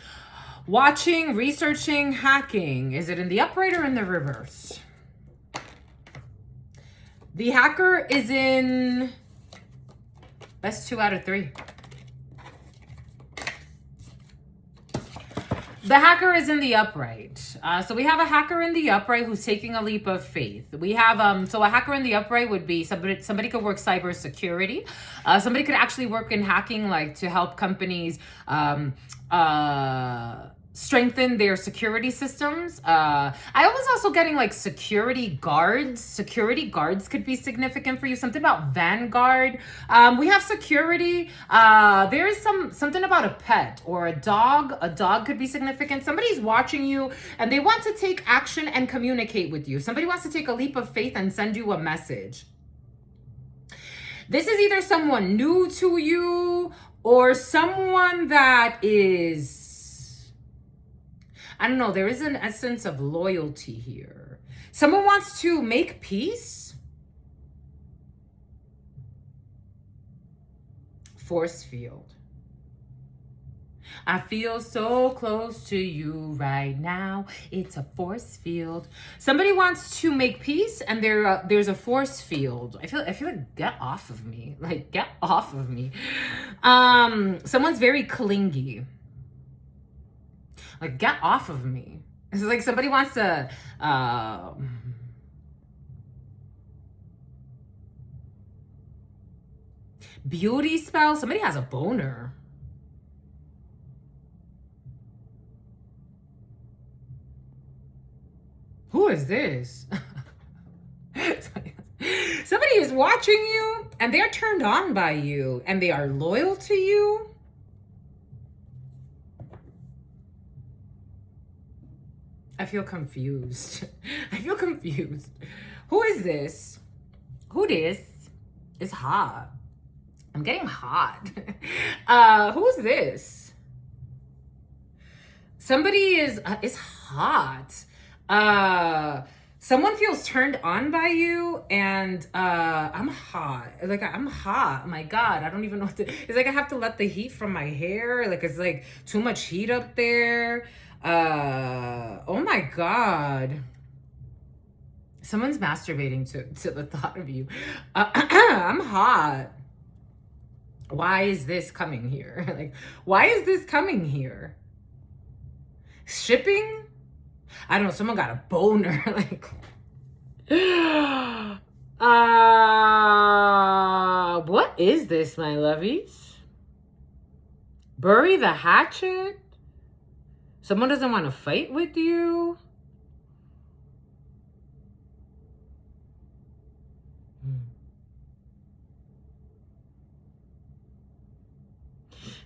watching, researching, hacking. Is it in the upright or in the reverse? The hacker is in... Best 2 out of 3. The hacker is in the upright. So we have a hacker in the upright who's taking a leap of faith. We have, so a hacker in the upright would be somebody could work cybersecurity. Somebody could actually work in hacking, like to help companies strengthen their security systems. I was also getting like security guards. Security guards could be significant for you. Something about Vanguard. We have security. There is something about a pet or a dog. A dog could be significant. Somebody's watching you and they want to take action and communicate with you. Somebody wants to take a leap of faith and send you a message. This is either someone new to you or someone that is, I don't know, there is an essence of loyalty here. Someone wants to make peace. Force field. I feel so close to you right now. It's a force field. Somebody wants to make peace and there's a force field. I feel like get off of me. Like get off of me. Someone's very clingy. Like, get off of me. It's like somebody wants to, beauty spell. Somebody has a boner. Who is this? Somebody is watching you and they're turned on by you and they are loyal to you. I feel confused. I feel confused. Who is this? Who this? It's hot. I'm getting hot. Who's this? Somebody is hot. Someone feels turned on by you and I'm hot. Like I'm hot. Oh my God. I don't even know what to, it's like I have to let the heat from my hair. Like it's like too much heat up there. Oh my God. Someone's masturbating to the thought of you. I'm hot. Why is this coming here? Like, why is this coming here? Shipping? I don't know. Someone got a boner. Like, what is this, my lovies? Bury the hatchet? Someone doesn't want to fight with you?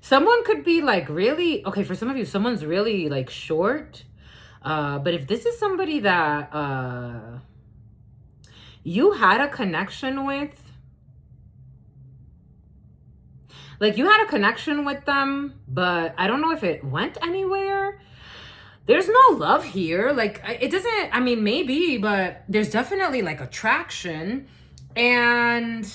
Someone could be like really, okay, for some of you, someone's really like short. But if this is somebody that you had a connection with, like you had a connection with them, but I don't know if it went anywhere. There's no love here. Like it doesn't, I mean, maybe, but there's definitely like attraction and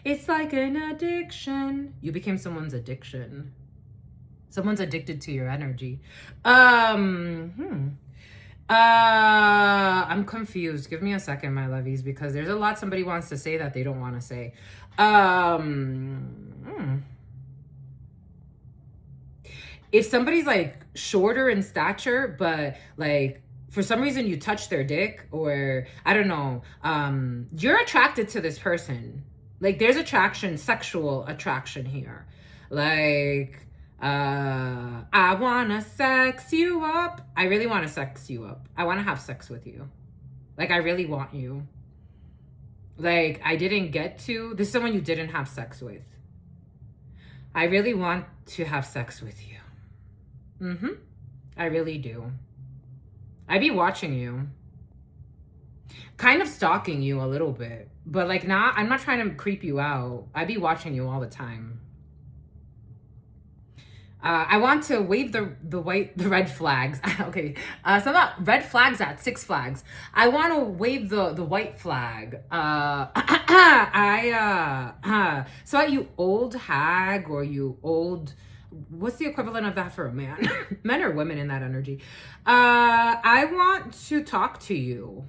it's like an addiction. You became someone's addiction. Someone's addicted to your energy. I'm confused. Give me a second, my lovies, because there's a lot somebody wants to say that they don't want to say. If somebody's like shorter in stature, but like for some reason you touch their dick or I don't know, you're attracted to this person. Like there's attraction, sexual attraction here. Like, I wanna sex you up. I really wanna sex you up. I wanna have sex with you. Like, I really want you. Like, I didn't get to. This is someone you didn't have sex with. I really want to have sex with you. I really do. I be watching you. Kind of stalking you a little bit. But like I'm not trying to creep you out. I be watching you all the time. I want to wave the red flags. Okay, so about red flags at Six Flags. I want to wave the white flag. So at you old hag, or you old, what's the equivalent of that for a man? Men or women in that energy. I want to talk to you.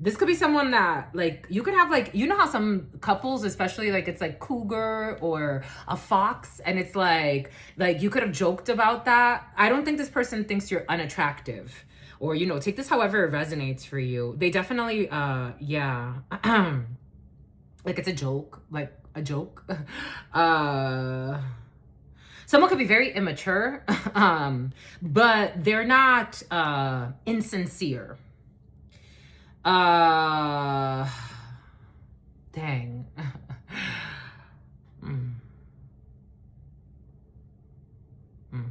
This could be someone that, like, you could have, like, you know how some couples, especially, like, it's like cougar or a fox, and it's like you could have joked about that. I don't think this person thinks you're unattractive, or, you know, take this however it resonates for you. They definitely yeah. Like, it's a joke, like a joke. Someone could be very immature, but they're not insincere. Dang. Mm. Mm.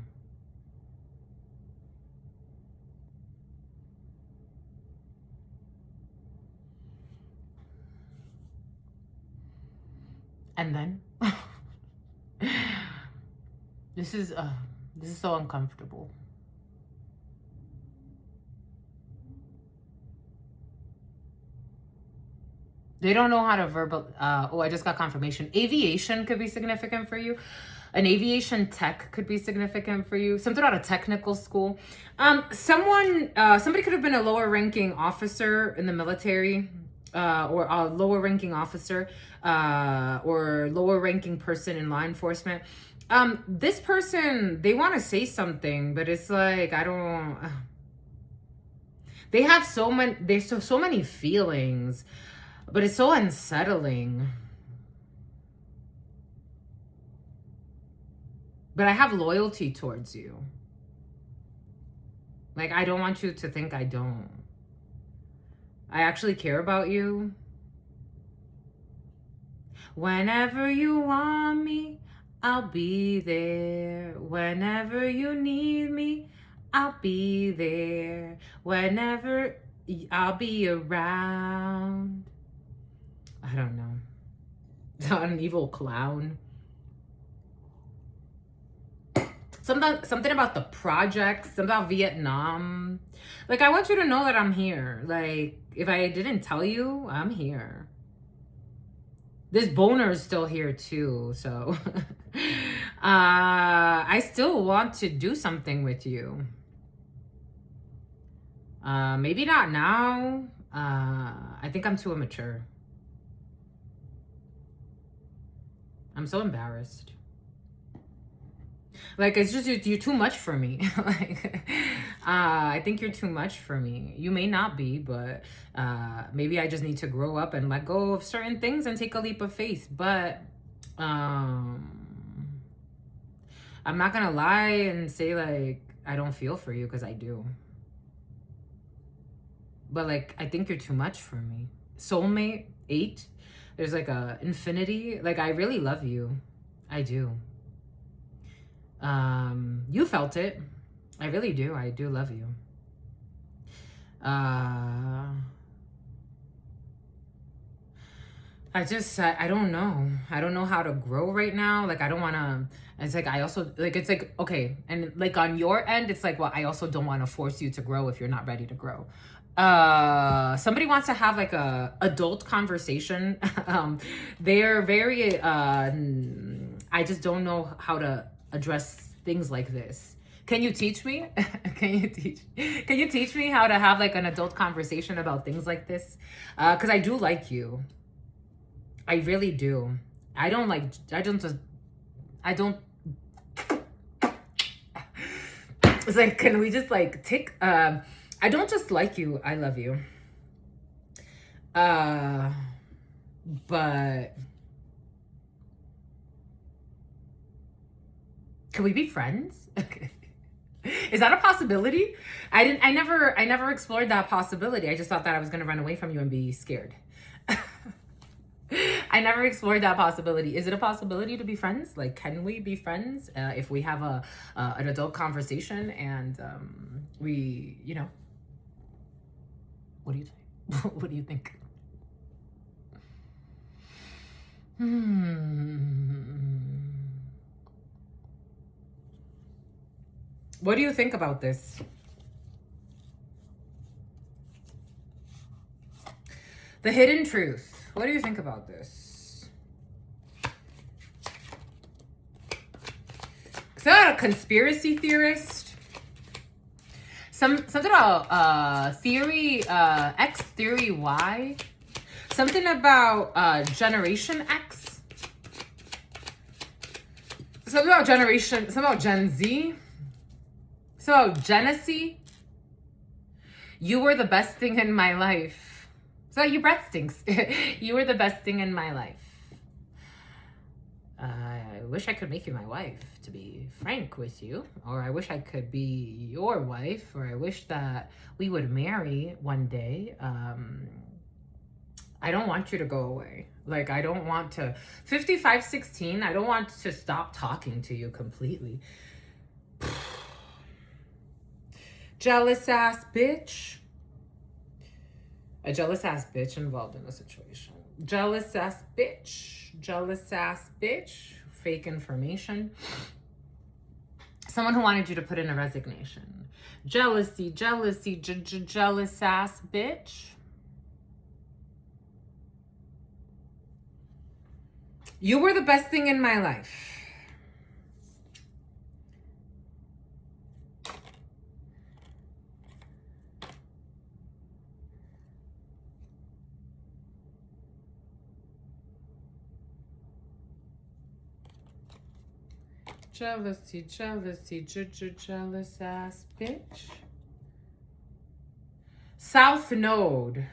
And then this is so uncomfortable. They don't know how to verbal. Oh, I just got confirmation. Aviation could be significant for you. An aviation tech could be significant for you. Something out of technical school. Somebody could have been a lower ranking officer in the military, or a lower ranking officer, or lower ranking person in law enforcement. This person, they want to say something, but it's like, I don't. They have so many feelings. But it's so unsettling. But I have loyalty towards you. Like, I don't want you to think I don't. I actually care about you. Whenever you want me, I'll be there. Whenever you need me, I'll be there. Whenever I'll be around. I don't know. Not an evil clown. Something about the projects, something about Vietnam. Like, I want you to know that I'm here. Like, if I didn't tell you, I'm here. This boner is still here too, so I still want to do something with you. Maybe not now. I think I'm too immature. I'm so embarrassed. Like, it's just, you're too much for me. Like, I think you're too much for me. You may not be, but maybe I just need to grow up and let go of certain things and take a leap of faith. But I'm not gonna lie and say, like, I don't feel for you, because I do. But, like, I think you're too much for me. Soulmate, 8. There's, like, a infinity. Like, I really love you. I do. You felt it. I really do. I do love you. I don't know. I don't know how to grow right now. Like, I don't want to, it's like, I also, like, it's like, okay. And, like, on your end, it's like, well, I also don't want to force you to grow if you're not ready to grow. Somebody wants to have, like, a adult conversation. They're very, I just don't know how to address things like this. Can you teach me? Can you teach me how to have, like, an adult conversation about things like this? Because I do like you. I really do. I don't. It's like, can we just, like, take, I don't just like you, I love you. But can we be friends? Okay. Is that a possibility? I never explored that possibility. I just thought that I was gonna run away from you and be scared. I never explored that possibility. Is it a possibility to be friends? Like, can we be friends if we have an adult conversation and we, you know? What do you think? What do you think? What do you think about this? The hidden truth. What do you think about this? Is that a conspiracy theorist? Something about theory X, theory Y. Something about Generation X. Something about something about Gen Z. Something about Genesee. You were the best thing in my life. So your breath stinks. You were the best thing in my life. I wish I could make you my wife, to be frank with you. Or I wish I could be your wife. Or I wish that we would marry one day. I don't want you to go away. Like, I don't want to... 5516, I don't want to stop talking to you completely. Jealous ass bitch. A jealous ass bitch involved in a situation. Jealous ass bitch. Jealous ass bitch. Fake information. Someone who wanted you to put in a resignation. Jealousy, jealousy, jealous ass bitch. You were the best thing in my life. Jealousy, jealousy, jealous ass bitch. South Node.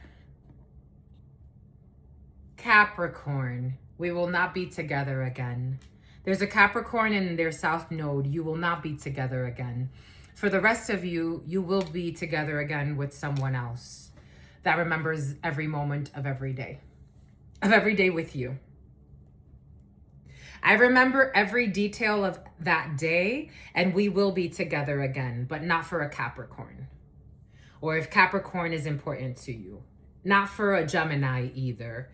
Capricorn. We will not be together again. There's a Capricorn in their South Node. You will not be together again. For the rest of you, you will be together again with someone else that remembers every moment of every day. Of every day with you. I remember every detail of that day, and we will be together again, but not for a Capricorn. Or if Capricorn is important to you. Not for a Gemini either.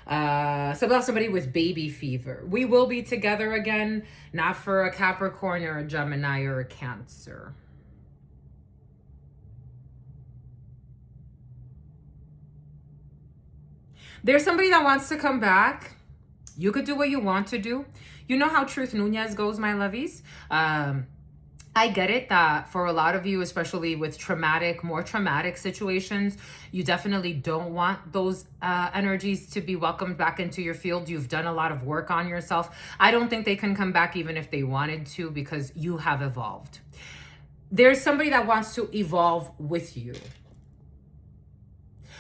So about somebody with baby fever. We will be together again, not for a Capricorn or a Gemini or a Cancer. There's somebody that wants to come back. You could do what you want to do. You know how Truth Nuñez goes, my lovies. I get it that for a lot of you, especially with more traumatic situations, you definitely don't want those energies to be welcomed back into your field. You've done a lot of work on yourself. I don't think they can come back even if they wanted to, because you have evolved. There's somebody that wants to evolve with you.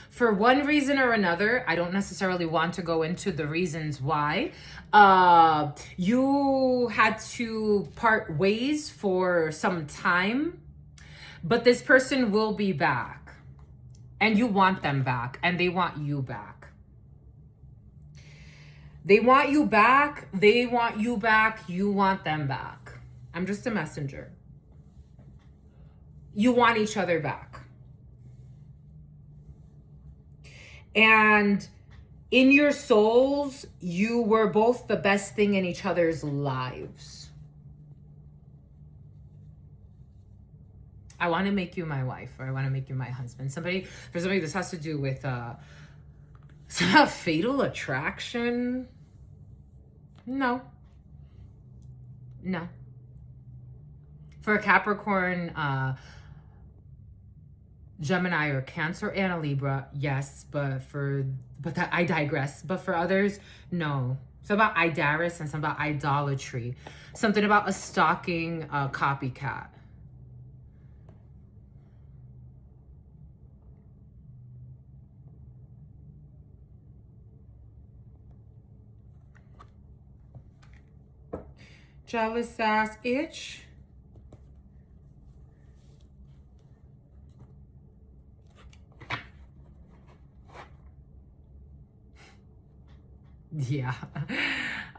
For one reason or another, I don't necessarily want to go into the reasons why. You had to part ways for some time, but this person will be back. And you want them back, and they want you back. They want you back, they want you back, you want them back. I'm just a messenger. You want each other back. And in your souls, you were both the best thing in each other's lives. I want to make you my wife, or I want to make you my husband. For somebody, this has to do with some fatal attraction. No. For a Capricorn, Gemini or Cancer and a Libra, yes, but that I digress. But for others, no. It's about idaris and something about idolatry. Something about a stalking copycat. Jealous ass itch. Yeah.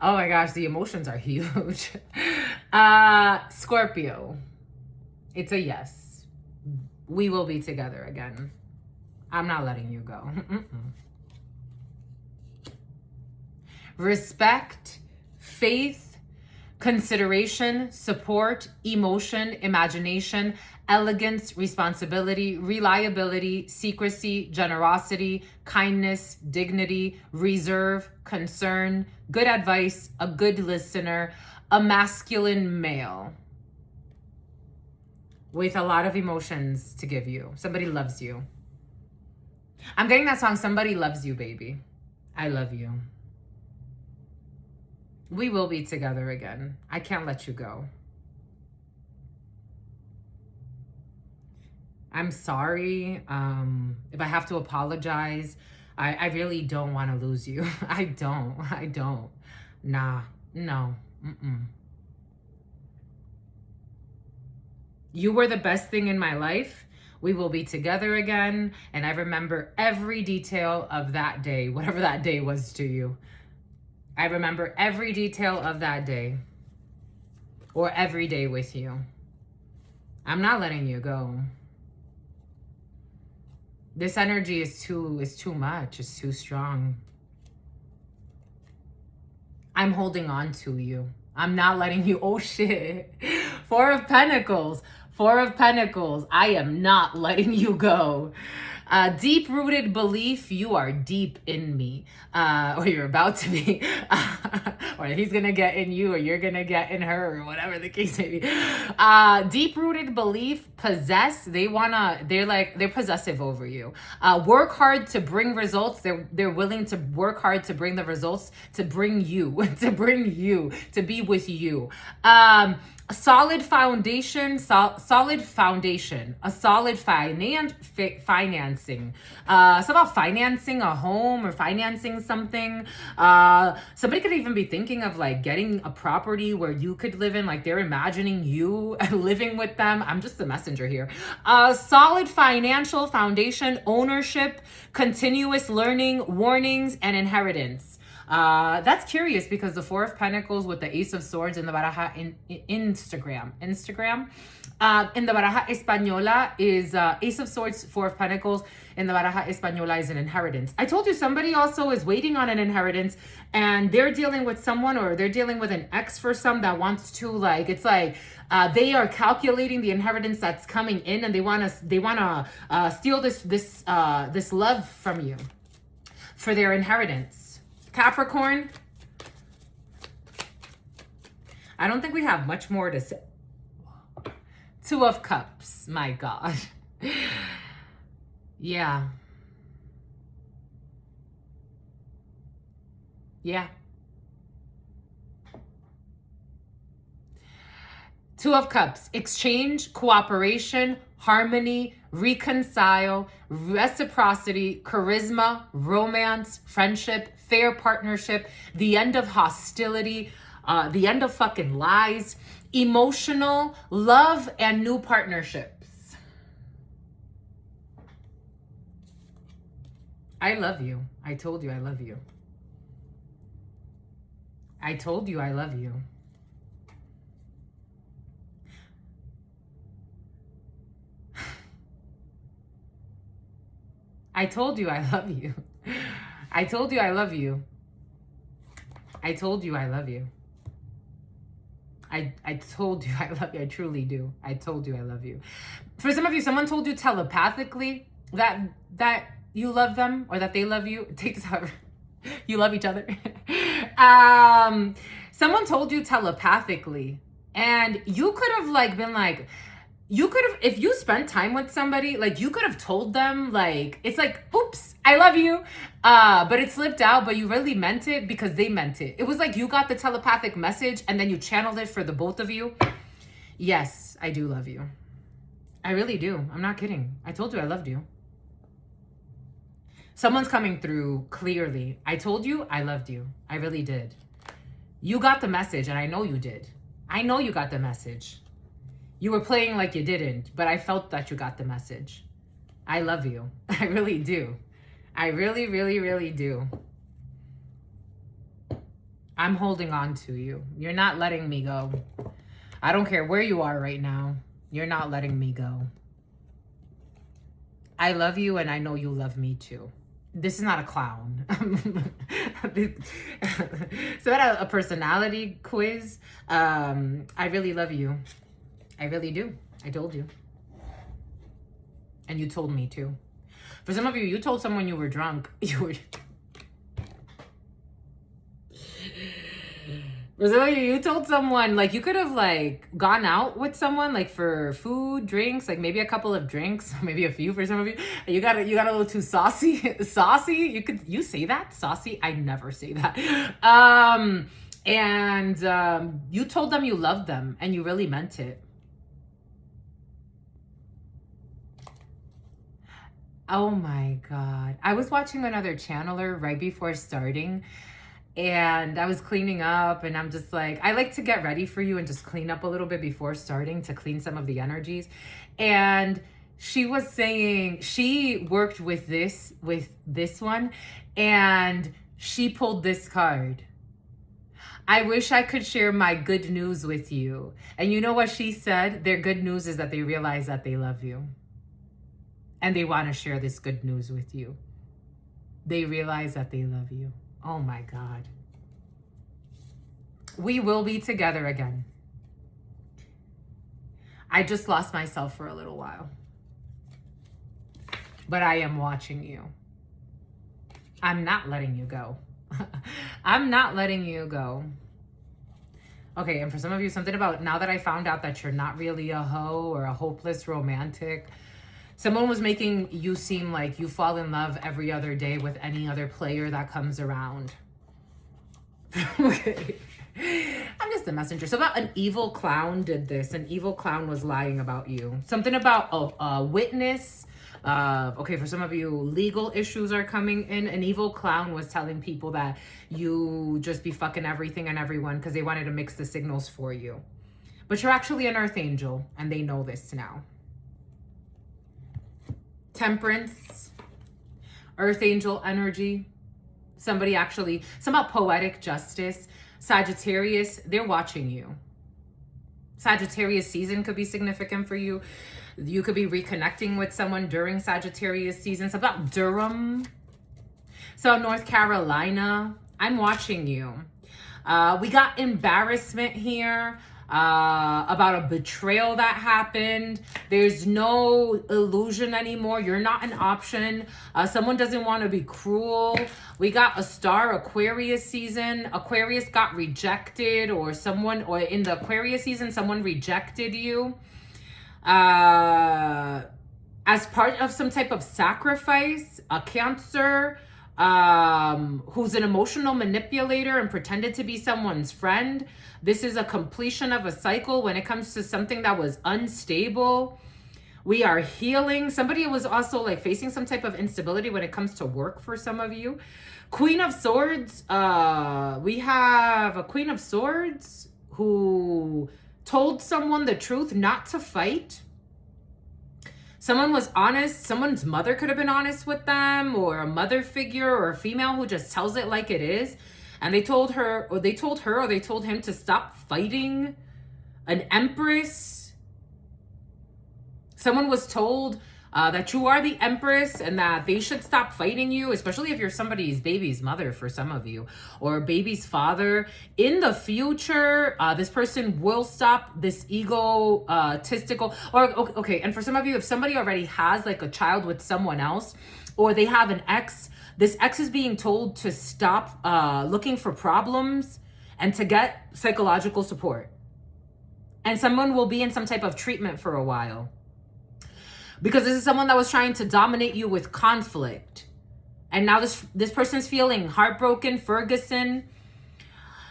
Oh my gosh, the emotions are huge. Scorpio. It's a yes. We will be together again. I'm not letting you go. Respect, faith, consideration, support, emotion, imagination, elegance, responsibility, reliability, secrecy, generosity, kindness, dignity, reserve, concern, good advice, a good listener, a masculine male with a lot of emotions to give you. Somebody loves you. I'm getting that song, Somebody Loves You, Baby. I love you. We will be together again. I can't let you go. I'm sorry if I have to apologize. I really don't want to lose you. I don't. Nah, no. You were the best thing in my life. We will be together again. And I remember every detail of that day, whatever that day was to you. I remember every detail of that day or every day with you. I'm not letting you go. This energy is too much. It's too strong. I'm holding on to you. I'm not letting you. Oh shit. Four of Pentacles. I am not letting you go. Deep-rooted belief, you are deep in me, or you're about to be, or he's gonna get in you, or you're gonna get in her, or whatever the case may be. Deep-rooted belief, possess, they're possessive over you. Work hard to bring results. They're willing to work hard to bring the results, to bring you, to be with you. A solid foundation, a solid financing. It's about financing a home or financing something. Somebody could even be thinking of like getting a property where you could live in, like they're imagining you living with them. I'm just the messenger here. Solid financial foundation, ownership, continuous learning, warnings, and inheritance. That's curious because the Four of Pentacles with the Ace of Swords in the Baraja in Instagram. In the Baraja Española is Ace of Swords, Four of Pentacles. In the Baraja Española is an inheritance. I told you somebody also is waiting on an inheritance and they're dealing with someone, or they're dealing with an ex for some that wants to they are calculating the inheritance that's coming in, and they want to steal this love from you for their inheritance. Capricorn, I don't think we have much more to say. Two of Cups, my God. Yeah. Two of Cups, exchange, cooperation, harmony, reconcile, reciprocity, charisma, romance, friendship, fair partnership, the end of hostility, the end of fucking lies, emotional, love, and new partnerships. I love you. I told you I love you. I told you I love you. I told you I love you. I told you I love you. I told you I love you. I told you I love you. I truly do. I told you I love you. For some of you, someone told you telepathically that you love them, or that they love you. It takes however you love each other. Someone told you telepathically, and you could have been like, you could have, if you spent time with somebody, you could have told them, it's oops, I love you. But it slipped out, but you really meant it because they meant it. It was like you got the telepathic message and then you channeled it for the both of you. Yes, I do love you. I really do. I'm not kidding. I told you I loved you. Someone's coming through clearly. I told you I loved you. I really did. You got the message, and I know you did. I know you got the message. You were playing like you didn't, but I felt that you got the message. I love you. I really do. I really, really, really do. I'm holding on to you. You're not letting me go. I don't care where you are right now. You're not letting me go. I love you, and I know you love me too. this is not a clown. So at a personality quiz, I really love you. I really do. I told you. And you told me too. For some of you, you told someone you were drunk. For some of you, you told someone, like, you could have, like, gone out with someone, like, for food, drinks, like, maybe a couple of drinks, maybe a few for some of you. You got a little too saucy. Saucy? You say that? Saucy? I never say that. You told them you loved them, and you really meant it. Oh my God. I was watching another channeler right before starting, and I was cleaning up, and I'm just like, I like to get ready for you and just clean up a little bit before starting to clean some of the energies. And she was saying she worked with this one, and she pulled this card. I wish I could share my good news with you. And you know what she said? Their good news is that they realize that they love you. And they want to share this good news with you. They realize that they love you. Oh my God. We will be together again. I just lost myself for a little while. But I am watching you. I'm not letting you go. I'm not letting you go. Okay, and for some of you, something about now that I found out that you're not really a hoe or a hopeless romantic, someone was making you seem like you fall in love every other day with any other player that comes around. Okay. I'm just a messenger. So about an evil clown did this. An evil clown was lying about you. Something about a witness. Okay, for some of you, legal issues are coming in. An evil clown was telling people that you just be fucking everything and everyone because they wanted to mix the signals for you. But you're actually an earth angel, and they know this now. Temperance, earth angel energy, somebody actually, some about poetic justice. Sagittarius, they're watching you. Sagittarius season could be significant for you. You could be reconnecting with someone during Sagittarius season. It's about Durham. So North Carolina, I'm watching you. We got embarrassment here. About a betrayal that happened. There's no illusion anymore. You're not an option. Someone doesn't want to be cruel. We got a star, Aquarius season. Aquarius got rejected, or in the Aquarius season, someone rejected you. As part of some type of sacrifice, a Cancer, who's an emotional manipulator and pretended to be someone's friend. This is a completion of a cycle when it comes to something that was unstable. We are healing. Somebody was also like facing some type of instability when it comes to work for some of you. Queen of Swords. We have a Queen of Swords who told someone the truth not to fight. Someone was honest. Someone's mother could have been honest with them, or a mother figure, or a female who just tells it like it is. And they told her, or they told him to stop fighting. An Empress. Someone was told that you are the Empress and that they should stop fighting you, especially if you're somebody's baby's mother for some of you, or baby's father. In the future, this person will stop this egotistical, or okay, and for some of you, if somebody already has like a child with someone else, or they have an ex, this ex is being told to stop looking for problems and to get psychological support. And someone will be in some type of treatment for a while. Because this is someone that was trying to dominate you with conflict. And now this person's feeling heartbroken, Ferguson,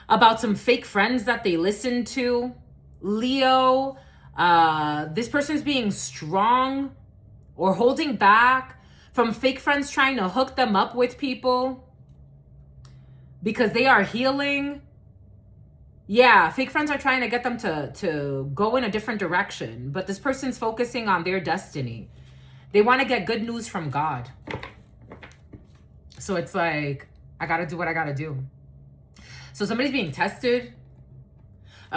about some fake friends that they listened to. Leo, this person's being strong or holding back from fake friends trying to hook them up with people because they are healing. Yeah, fake friends are trying to get them to go in a different direction, but this person's focusing on their destiny. They want to get good news from God. So it's like, I got to do what I got to do. So somebody's being tested.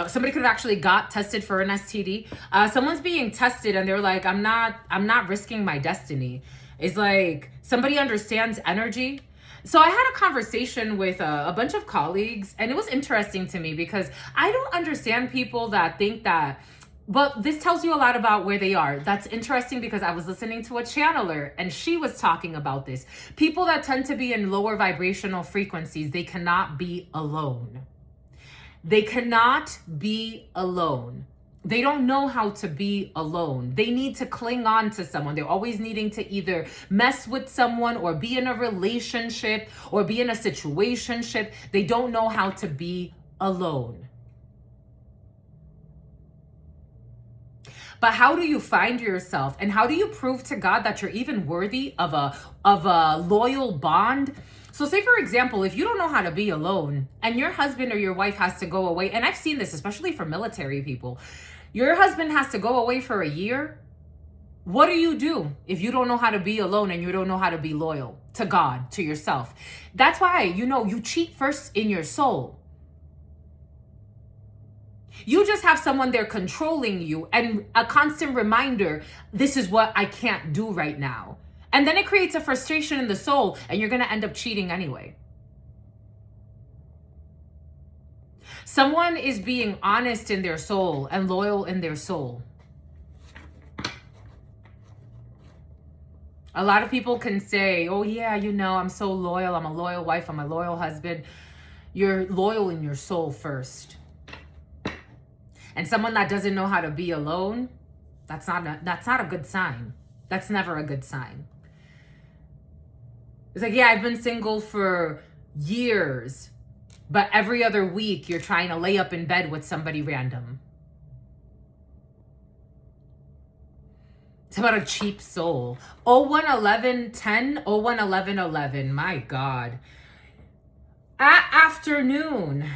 Somebody could have actually got tested for an STD. Someone's being tested and they're like, I'm not risking my destiny. It's like somebody understands energy. So I had a conversation with a bunch of colleagues, and it was interesting to me because I don't understand people that think that, but this tells you a lot about where they are. That's interesting because I was listening to a channeler and she was talking about this. People that tend to be in lower vibrational frequencies, they cannot be alone. They cannot be alone. They don't know how to be alone. They need to cling on to someone. They're always needing to either mess with someone or be in a relationship or be in a situationship. They don't know how to be alone. But how do you find yourself, and how do you prove to God that you're even worthy of a loyal bond? So say, for example, if you don't know how to be alone and your husband or your wife has to go away, and I've seen this, especially for military people, your husband has to go away for a year. What do if you don't know how to be alone and you don't know how to be loyal to God, to yourself? That's why, you cheat first in your soul. You just have someone there controlling you and a constant reminder, this is what I can't do right now. And then it creates a frustration in the soul and you're going to end up cheating anyway. Someone is being honest in their soul and loyal in their soul. A lot of people can say, oh yeah, I'm so loyal. I'm a loyal wife. I'm a loyal husband. You're loyal in your soul first. And someone that doesn't know how to be alone, that's not a good sign. That's never a good sign. It's like, yeah, I've been single for years, but every other week you're trying to lay up in bed with somebody random. It's about a cheap soul. 011110, 011111. My God. At afternoon.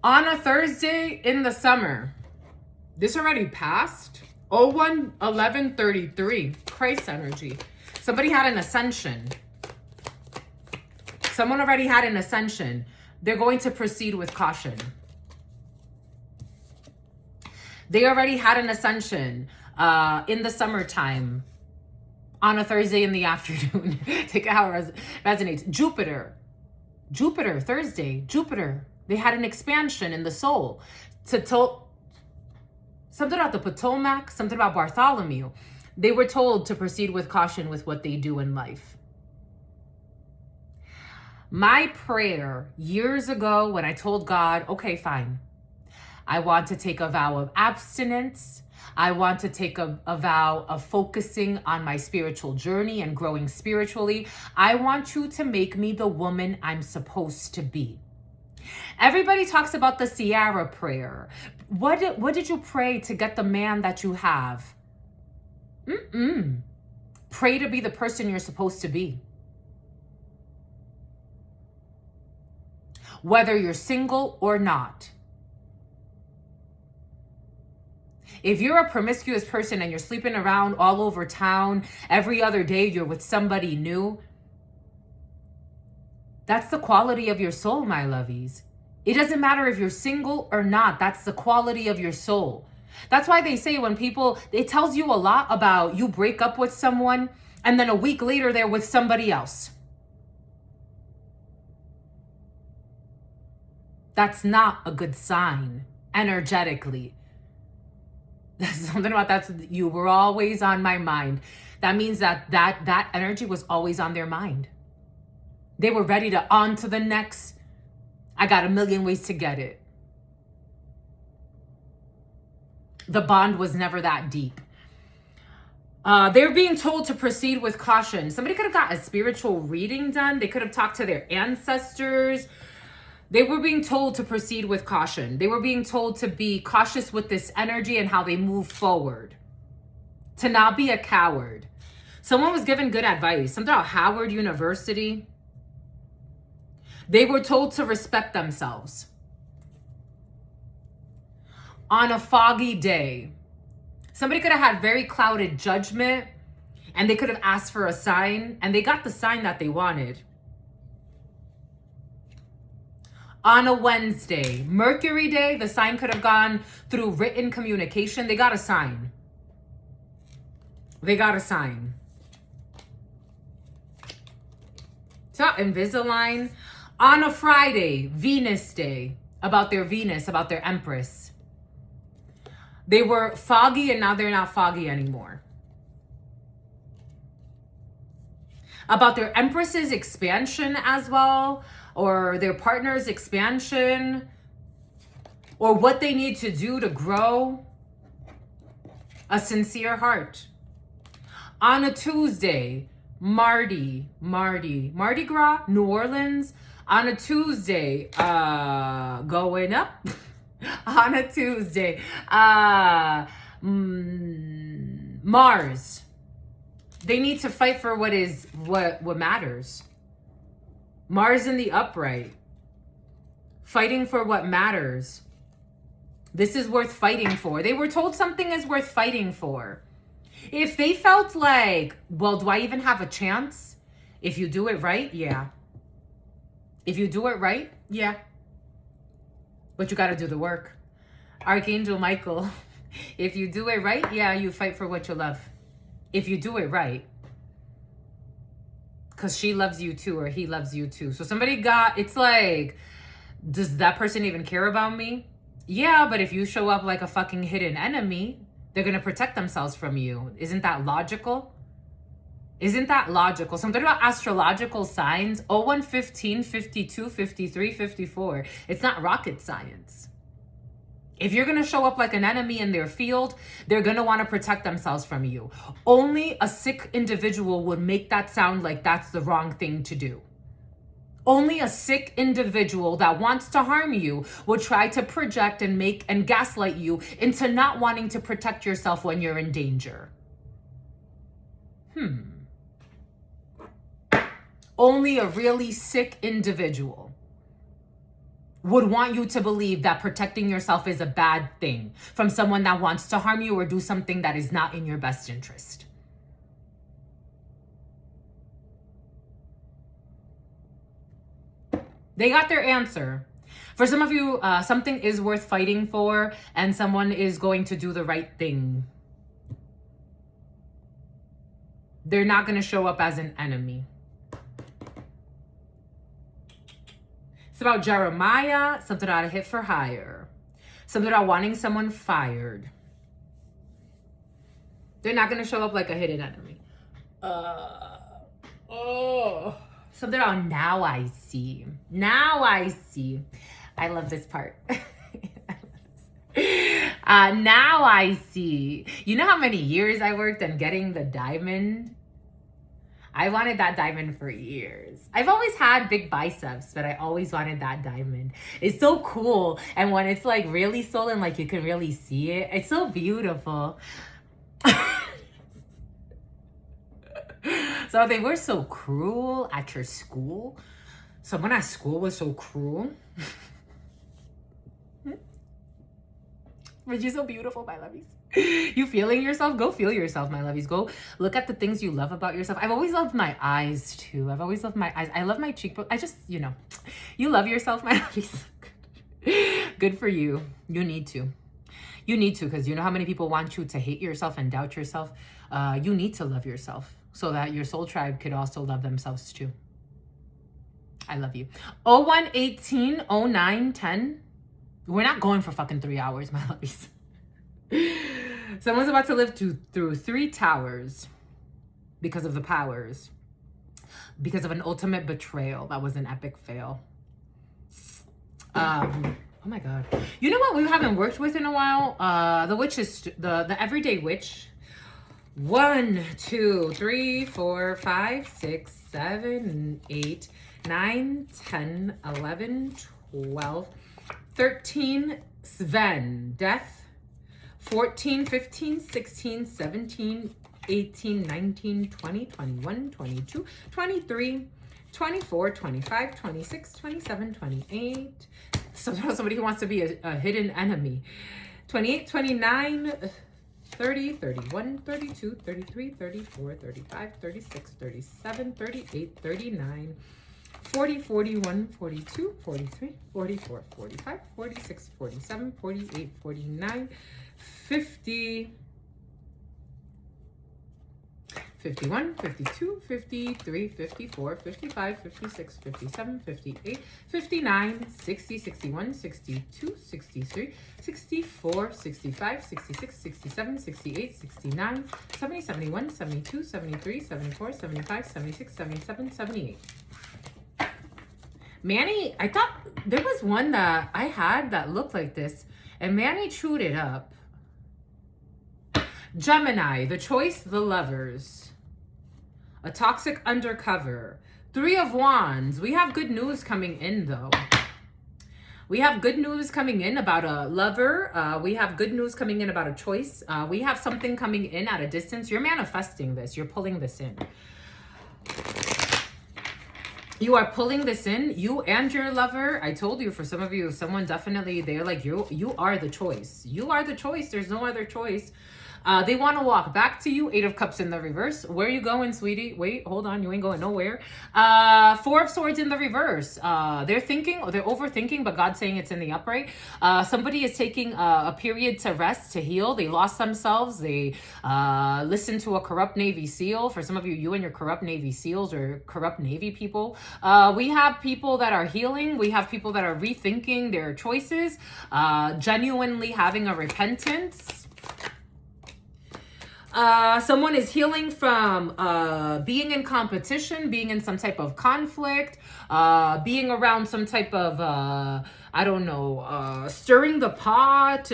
On a Thursday in the summer. This already passed. 011133. Christ energy. Somebody had an ascension. Someone already had an ascension. They're going to proceed with caution. They already had an ascension in the summertime on a Thursday in the afternoon. Take it how it resonates. Jupiter, Thursday, Jupiter. They had an expansion in the soul. Something about the Potomac, something about Bartholomew. They were told to proceed with caution with what they do in life. My prayer years ago when I told God, okay, fine. I want to take a vow of abstinence. I want to take a vow of focusing on my spiritual journey and growing spiritually. I want you to make me the woman I'm supposed to be. Everybody talks about the Ciara prayer. What did you pray to get the man that you have? Pray to be the person you're supposed to be. Whether you're single or not. If you're a promiscuous person and you're sleeping around all over town, every other day you're with somebody new, that's the quality of your soul, my lovies. It doesn't matter if you're single or not. That's the quality of your soul. That's why they say when people, it tells you a lot about you break up with someone and then a week later they're with somebody else. That's not a good sign energetically. There's something about that. You were always on my mind. That means that energy was always on their mind. They were ready to on to the next. I got a million ways to get it. The bond was never that deep. They were being told to proceed with caution. Somebody could have got a spiritual reading done. They could have talked to their ancestors. They were being told to proceed with caution. They were being told to be cautious with this energy and how they move forward. To not be a coward. Someone was given good advice. Something about Howard University. They were told to respect themselves. On a foggy day. Somebody could have had very clouded judgment and they could have asked for a sign and they got the sign that they wanted. on a Wednesday. Mercury day, the sign could have gone through written communication. They got a sign. They got a sign. So Invisalign. On a Friday, Venus day, about their Venus, about their Empress. They were foggy and now they're not foggy anymore. About their Empress's expansion as well, or their partner's expansion, or what they need to do to grow. A sincere heart. On a Tuesday, Mardi Gras, New Orleans. On a Tuesday, going up. On a Tuesday, Mars. They need to fight for what matters. Mars in the upright. Fighting for what matters. This is worth fighting for. They were told something is worth fighting for. If they felt like, well, do I even have a chance? If you do it right, yeah. If you do it right, yeah. But you got to do the work. Archangel Michael, if you do it right, yeah, you fight for what you love. If you do it right. Because she loves you too, or he loves you too. So it's like, does that person even care about me? Yeah, but if you show up like a fucking hidden enemy, they're going to protect themselves from you. Isn't that logical? Isn't that logical? Something about astrological signs. 01, 15, 52, 53, 54. It's not rocket science. If you're going to show up like an enemy in their field, they're going to want to protect themselves from you. Only a sick individual would make that sound like that's the wrong thing to do. Only a sick individual that wants to harm you will try to project and gaslight you into not wanting to protect yourself when you're in danger. Only a really sick individual would want you to believe that protecting yourself is a bad thing from someone that wants to harm you or do something that is not in your best interest. They got their answer. For some of you, something is worth fighting for, and someone is going to do the right thing. They're not going to show up as an enemy. It's about Jeremiah, something about a hit for hire. Something about wanting someone fired. They're not going to show up like a hidden enemy. Something about now I see. Now I see. I love this part. Now I see. You know how many years I worked on getting the diamond? I wanted that diamond for years. I've always had big biceps, but I always wanted that diamond. It's so cool. And when it's like really swollen, like you can really see it. It's so beautiful. So they were so cruel at your school. Someone at school was so cruel. But you're so beautiful, my lovies. You feeling yourself? Go feel yourself, my lovies. Go look at the things you love about yourself. I've always loved my eyes, too. I've always loved my eyes. I love my cheekbone. I just, you love yourself, my lovies. Good for you. You need to. You need to, because you know how many people want you to hate yourself and doubt yourself? You need to love yourself so that your soul tribe could also love themselves, too. I love you. 01, 18, 09, 10. We're not going for fucking 3 hours, my lovies. Someone's about to live through 3 towers because of the powers. Because of an ultimate betrayal. That was an epic fail. Oh my God. You know what we haven't worked with in a while? The witches, the everyday witch. 1, 2, 3, 4, 5, 6, 7, 8, 9, 10, 11, 12, 13, Sven, death. 14, 15, 16, 17, 18, 19, 20, 21, 22, 23, 24, 25, 26, 27, 28. Somebody who wants to be a hidden enemy. 28, 29, 30, 31, 32, 33, 34, 35, 36, 37, 38, 39, 40, 41, 42, 43, 44, 45, 46, 47, 48, 49, 50, 51, 52, 53, 54, 55, 56, 57, 58, 59, 60, 61, 62, 63, 64, 65, 66, 67, 68, 69, 70, 71, 72, 73, 74, 75, 76, 77, 78. Manny, I thought there was one that I had that looked like this, and Manny chewed it up. Gemini, the choice, the lovers. A toxic undercover. 3 of Wands. We have good news coming in, though. We have good news coming in about a lover. We have good news coming in about a choice. We have something coming in at a distance. You're manifesting this. You're pulling this in. You are pulling this in. You and your lover. I told you, for some of you, someone definitely, they're like, you are the choice. You are the choice. There's no other choice. They want to walk back to you. 8 of Cups in the reverse. Where are you going, sweetie? Wait, hold on. You ain't going nowhere. 4 of Swords in the reverse. They're thinking, or they're overthinking, but God's saying it's in the upright. Somebody is taking a period to rest, to heal. They lost themselves. They listened to a corrupt Navy SEAL. For some of you, you and your corrupt Navy SEALs or corrupt Navy people. We have people that are healing. We have people that are rethinking their choices, genuinely having a repentance. Someone is healing from being in competition, being in some type of conflict, being around some type of, I don't know, stirring the pot,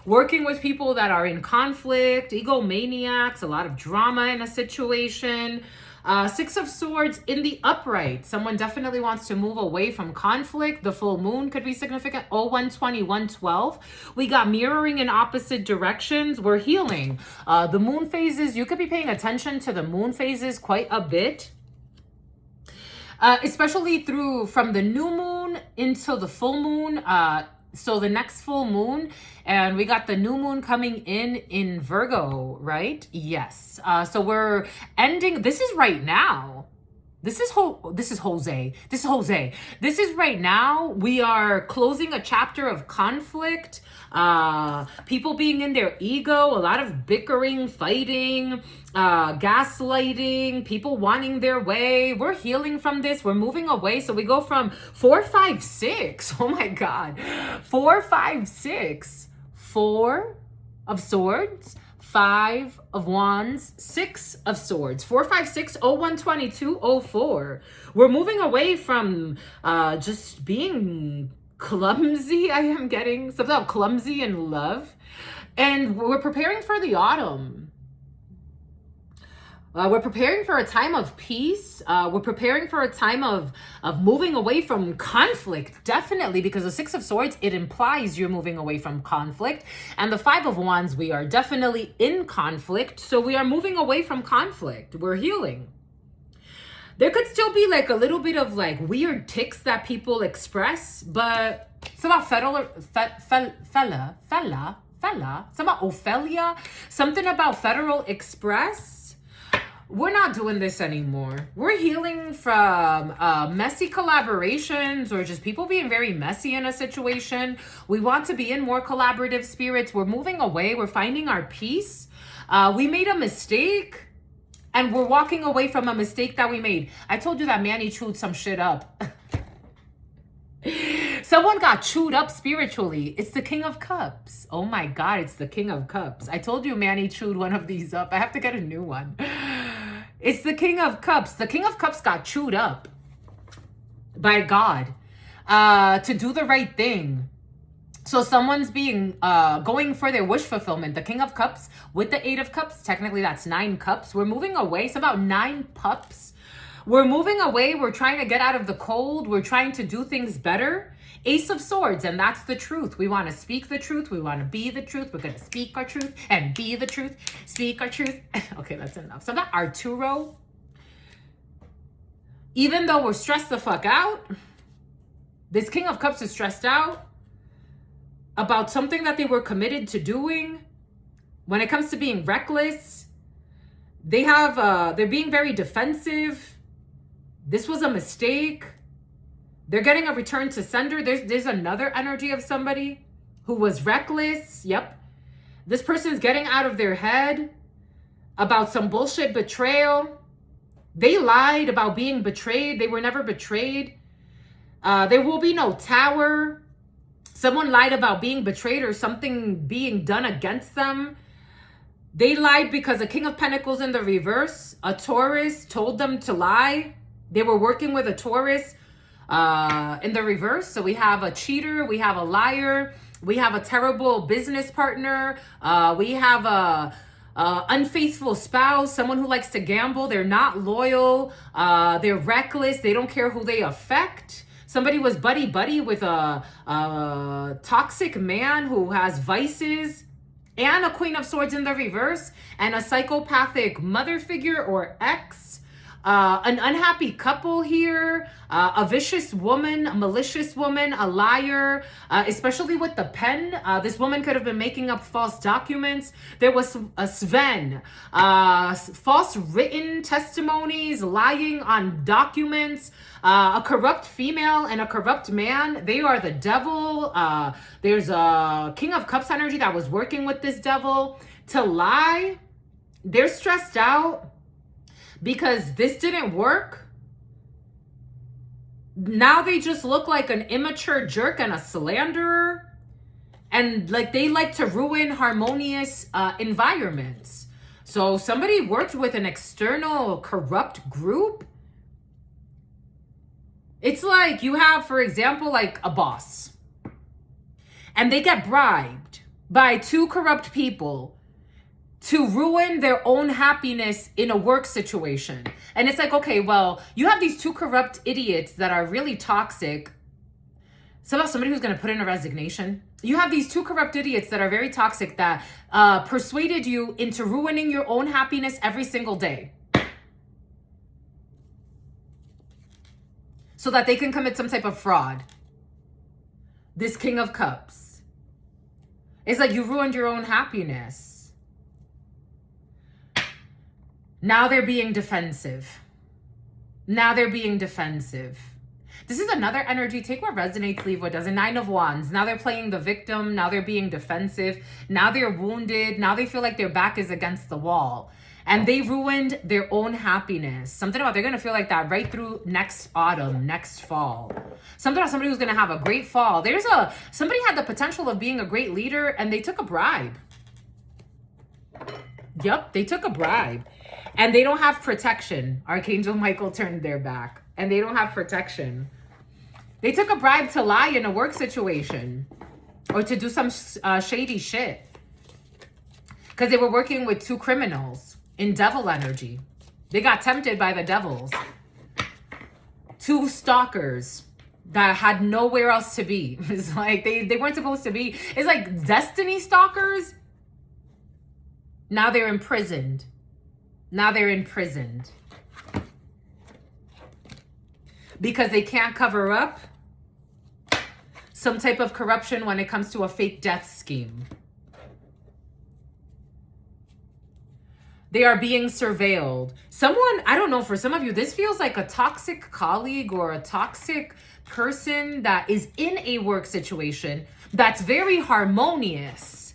working with people that are in conflict, egomaniacs, a lot of drama in a situation. 6 of Swords in the upright. Someone definitely wants to move away from conflict. The full moon could be significant. 120, 112. We got mirroring in opposite directions. We're healing. The moon phases, you could be paying attention to the moon phases quite a bit. Especially from the new moon into the full moon. So the next full moon, and we got the new moon coming in Virgo, right? Yes. So we're ending. This is right now. This is Jose. This is right now. We are closing a chapter of conflict. People being in their ego, a lot of bickering, fighting, gaslighting, people wanting their way. We're healing from this. We're moving away. So we go from 4, 5, 6. Oh my God. 4, 5, 6. 4 of Swords. 5 of Wands, 6 of Swords, 4, 5, 6, 122, 04. We're moving away from just being clumsy. I am getting something about clumsy in love. And we're preparing for the autumn. We're preparing for a time of peace. We're preparing for a time of moving away from conflict, definitely, because the 6 of Swords, it implies you're moving away from conflict. And the 5 of Wands, we are definitely in conflict. So we are moving away from conflict. We're healing. There could still be like a little bit of like weird tics that people express, but it's about fella, it's about Ophelia, something about Federal Express. We're not doing this anymore. We're healing from messy collaborations or just people being very messy in a situation. We want to be in more collaborative spirits. We're moving away. We're finding our peace. We made a mistake and we're walking away from a mistake that we made. I told you that Manny chewed some shit up. Someone got chewed up spiritually. It's the King of Cups. Oh my God, it's the King of Cups. I told you Manny chewed one of these up. I have to get a new one. It's the King of Cups. The King of Cups got chewed up by God to do the right thing. So someone's going for their wish fulfillment. The King of Cups with the 8 of Cups. Technically, that's 9 cups. We're moving away. It's about 9 pups. We're moving away. We're trying to get out of the cold. We're trying to do things better. Ace of Swords, and that's the truth. We want to speak the truth. We want to be the truth. We're going to speak our truth and be the truth. Speak our truth. Okay, that's enough. So that Arturo, even though we're stressed the fuck out, this King of Cups is stressed out about something that they were committed to doing. When it comes to being reckless, they're being very defensive. This was a mistake. They're getting a return to sender. There's another energy of somebody who was reckless. Yep. This person's getting out of their head about some bullshit betrayal. They lied about being betrayed. They were never betrayed. There will be no tower. Someone lied about being betrayed or something being done against them. They lied because a King of Pentacles in the reverse, a Taurus, told them to lie. They were working with a Taurus in the reverse. So we have a cheater, we have a liar, we have a terrible business partner, we have a unfaithful spouse, someone who likes to gamble. They're not loyal, they're reckless, they don't care who they affect. Somebody was buddy-buddy with a toxic man who has vices, and a Queen of Swords in the reverse, and a psychopathic mother figure or ex, an unhappy couple here, a vicious woman, a malicious woman, a liar, especially with the pen. This woman could have been making up false documents. There was a Sven, false written testimonies, lying on documents, a corrupt female and a corrupt man. They are the devil. There's a King of Cups energy that was working with this devil to lie. They're stressed out because this didn't work. Now they just look like an immature jerk and a slanderer. And like they like to ruin harmonious environments. So somebody worked with an external corrupt group. It's like you have, for example, like a boss. And they get bribed by two corrupt people to ruin their own happiness in a work situation. And it's like, okay, well, you have these two corrupt idiots that are really toxic. Somebody who's going to put in a resignation. You have these two corrupt idiots that are very toxic that persuaded you into ruining your own happiness every single day, so that they can commit some type of fraud. This King of Cups. It's like you ruined your own happiness. Now they're being defensive. Now they're being defensive. This is another energy. Take what resonates, leave what doesn't. Nine of Wands. Now they're playing the victim. Now they're being defensive. Now they're wounded. Now they feel like their back is against the wall. And they ruined their own happiness. Something about they're going to feel like that right through next autumn, next fall. Something about somebody who's going to have a great fall. Somebody had the potential of being a great leader and they took a bribe. Yep, they took a bribe. And they don't have protection. Archangel Michael turned their back. And they don't have protection. They took a bribe to lie in a work situation. Or to do some shady shit. Because they were working with two criminals in devil energy. They got tempted by the devils. Two stalkers that had nowhere else to be. It's like they weren't supposed to be. It's like destiny stalkers. Now they're imprisoned. Now they're imprisoned. Because they can't cover up some type of corruption when it comes to a fake death scheme. They are being surveilled. Someone, I don't know, for some of you, this feels like a toxic colleague or a toxic person that is in a work situation that's very harmonious.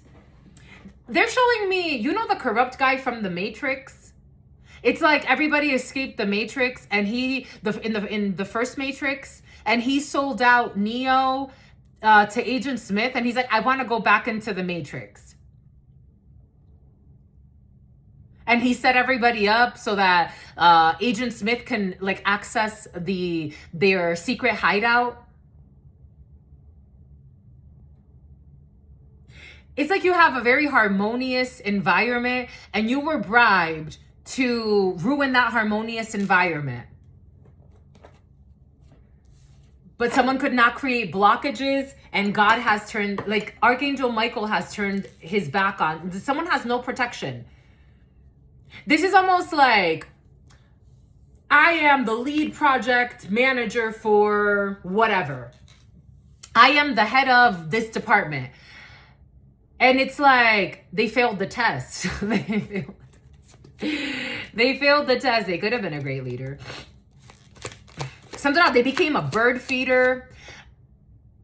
They're showing me, you know the corrupt guy from The Matrix? It's like everybody escaped the Matrix and in the first Matrix, and he sold out Neo to Agent Smith, and he's like, I want to go back into the Matrix. And he set everybody up so that Agent Smith can like access their secret hideout. It's like you have a very harmonious environment and you were bribed to ruin that harmonious environment. But someone could not create blockages, and God has turned, like Archangel Michael has turned his back on. Someone has no protection. This is almost like, I am the lead project manager for whatever. I am the head of this department. And it's like, they failed the test. They failed the test. They could have been a great leader. Something else, they became a bird feeder.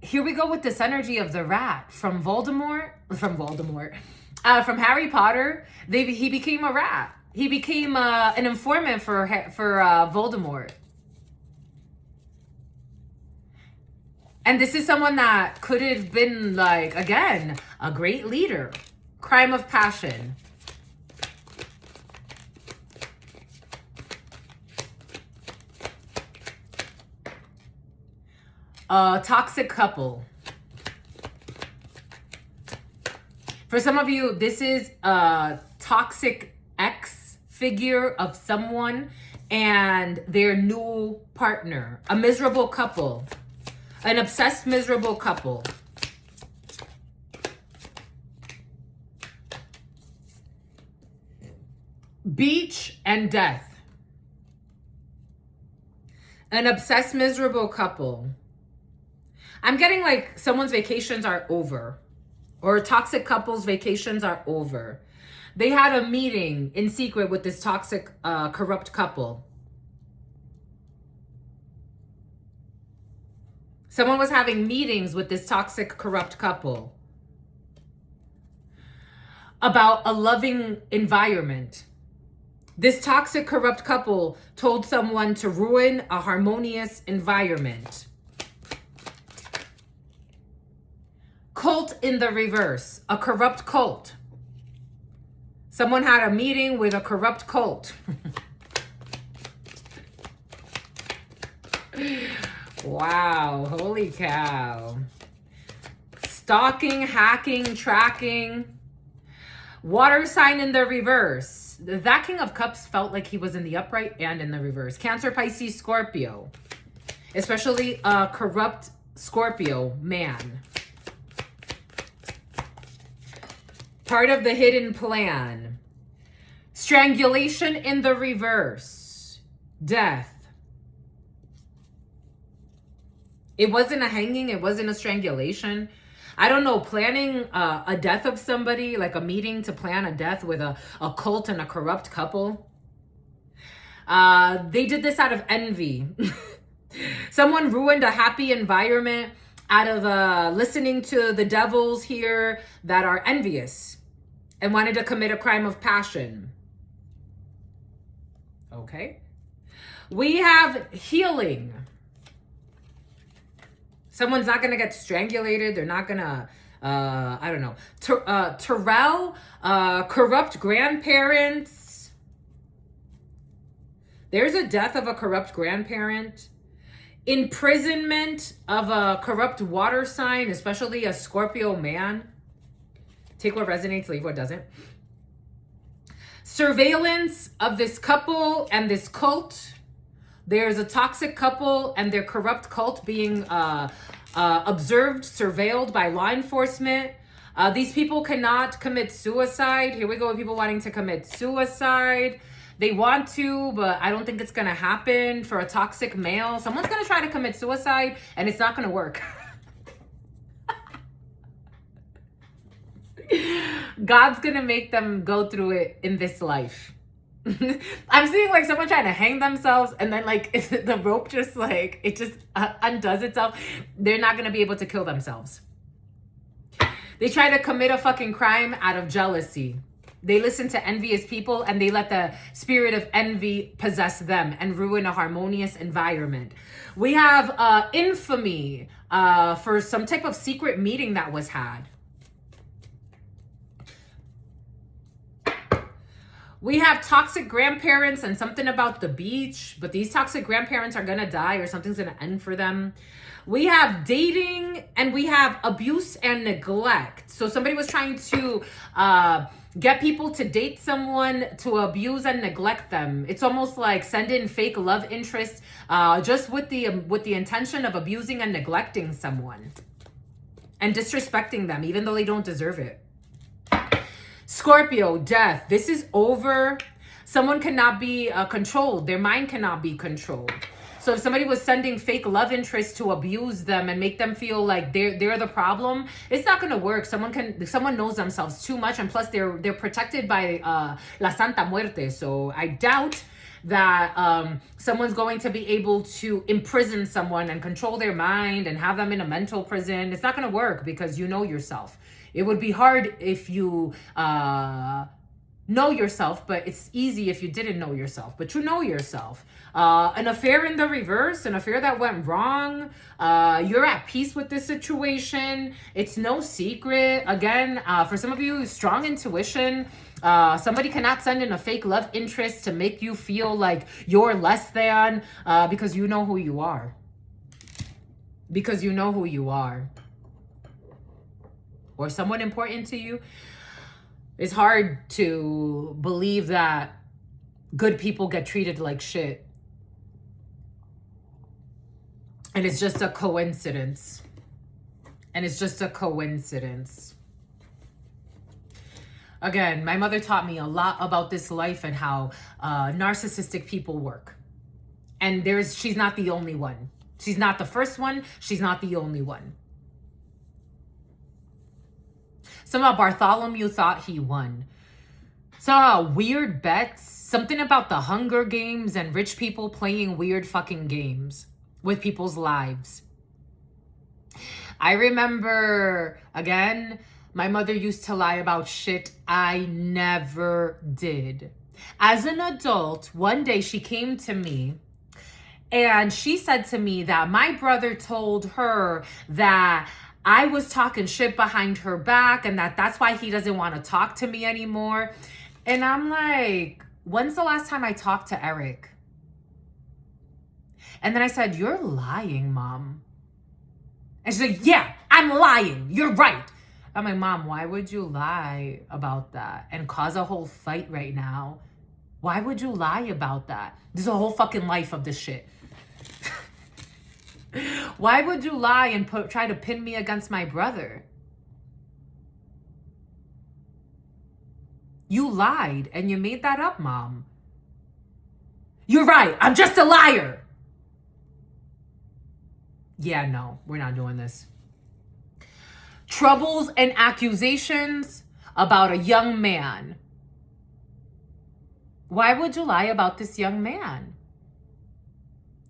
Here we go with this energy of the rat from Voldemort, from Harry Potter. He became a rat. He became an informant for Voldemort. And this is someone that could have been, like, again, a great leader. Crime of passion. A toxic couple. For some of you, this is a toxic ex figure of someone and their new partner. A miserable couple. An obsessed, miserable couple. Beach and death. An obsessed, miserable couple. I'm getting like someone's vacations are over. Or a toxic couple's vacations are over. They had a meeting in secret with this toxic, corrupt couple. Someone was having meetings with this toxic, corrupt couple about a loving environment. This toxic, corrupt couple told someone to ruin a harmonious environment. Cult in the reverse, a corrupt cult. Someone had a meeting with a corrupt cult. Wow, holy cow. Stalking, hacking, tracking. Water sign in the reverse. That King of Cups felt like he was in the upright and in the reverse. Cancer, Pisces, Scorpio. Especially a corrupt Scorpio man. Part of the hidden plan. Strangulation in the reverse. Death. It wasn't a hanging. It wasn't a strangulation. I don't know, planning a death of somebody, like a meeting to plan a death with a cult and a corrupt couple. They did this out of envy. Someone ruined a happy environment out of listening to the devils here that are envious and wanted to commit a crime of passion. Okay. We have healing. Someone's not going to get strangulated. They're not going to, I don't know. Terrell, corrupt grandparents. There's a death of a corrupt grandparent. Imprisonment of a corrupt water sign, especially a Scorpio man. Take what resonates, leave what doesn't. Surveillance of this couple and this cult. There's a toxic couple and their corrupt cult being observed, surveilled by law enforcement. These people cannot commit suicide. Here we go with people wanting to commit suicide. They want to, but I don't think it's going to happen for a toxic male. Someone's going to try to commit suicide and it's not going to work. God's going to make them go through it in this life. I'm seeing like someone trying to hang themselves and then like the rope just like, it just undoes itself. They're not going to be able to kill themselves. They try to commit a fucking crime out of jealousy. They listen to envious people and they let the spirit of envy possess them and ruin a harmonious environment. We have infamy for some type of secret meeting that was had. We have toxic grandparents and something about the beach, but these toxic grandparents are going to die or something's going to end for them. We have dating and we have abuse and neglect. So somebody was trying to get people to date someone to abuse and neglect them. It's almost like send in fake love interest just with the intention of abusing and neglecting someone and disrespecting them even though they don't deserve it. Scorpio, death. This is over. Someone cannot be controlled. Their mind cannot be controlled. So if somebody was sending fake love interest to abuse them and make them feel like they're the problem, it's not going to work. Someone knows themselves too much, and plus they're protected by La Santa Muerte. So I doubt that someone's going to be able to imprison someone and control their mind and have them in a mental prison. It's not going to work because you know yourself. It would be hard if you know yourself, but it's easy if you didn't know yourself, but you know yourself. An affair in the reverse, an affair that went wrong, you're at peace with this situation. It's no secret. Again, for some of you, strong intuition. Somebody cannot send in a fake love interest to make you feel like you're less than, because you know who you are. Because you know who you are. Or someone important to you. It's hard to believe that good people get treated like shit. And it's just a coincidence. And it's just a coincidence. Again, my mother taught me a lot about this life and how narcissistic people work. And she's not the only one. She's not the first one. She's not the only one. Somehow Bartholomew thought he won. Somehow weird bets. Something about the Hunger Games and rich people playing weird fucking games with people's lives. I remember, again, my mother used to lie about shit I never did. As an adult, one day she came to me and she said to me that my brother told her that I was talking shit behind her back and that's why he doesn't want to talk to me anymore. And I'm like, when's the last time I talked to Eric? And then I said, you're lying, Mom. And she's like, yeah, I'm lying. You're right. I'm like, Mom, why would you lie about that and cause a whole fight right now? Why would you lie about that? There's a whole fucking life of this shit. Why would you lie and try to pin me against my brother? You lied and you made that up, Mom. You're right. I'm just a liar. Yeah, no, we're not doing this. Troubles and accusations about a young man. Why would you lie about this young man?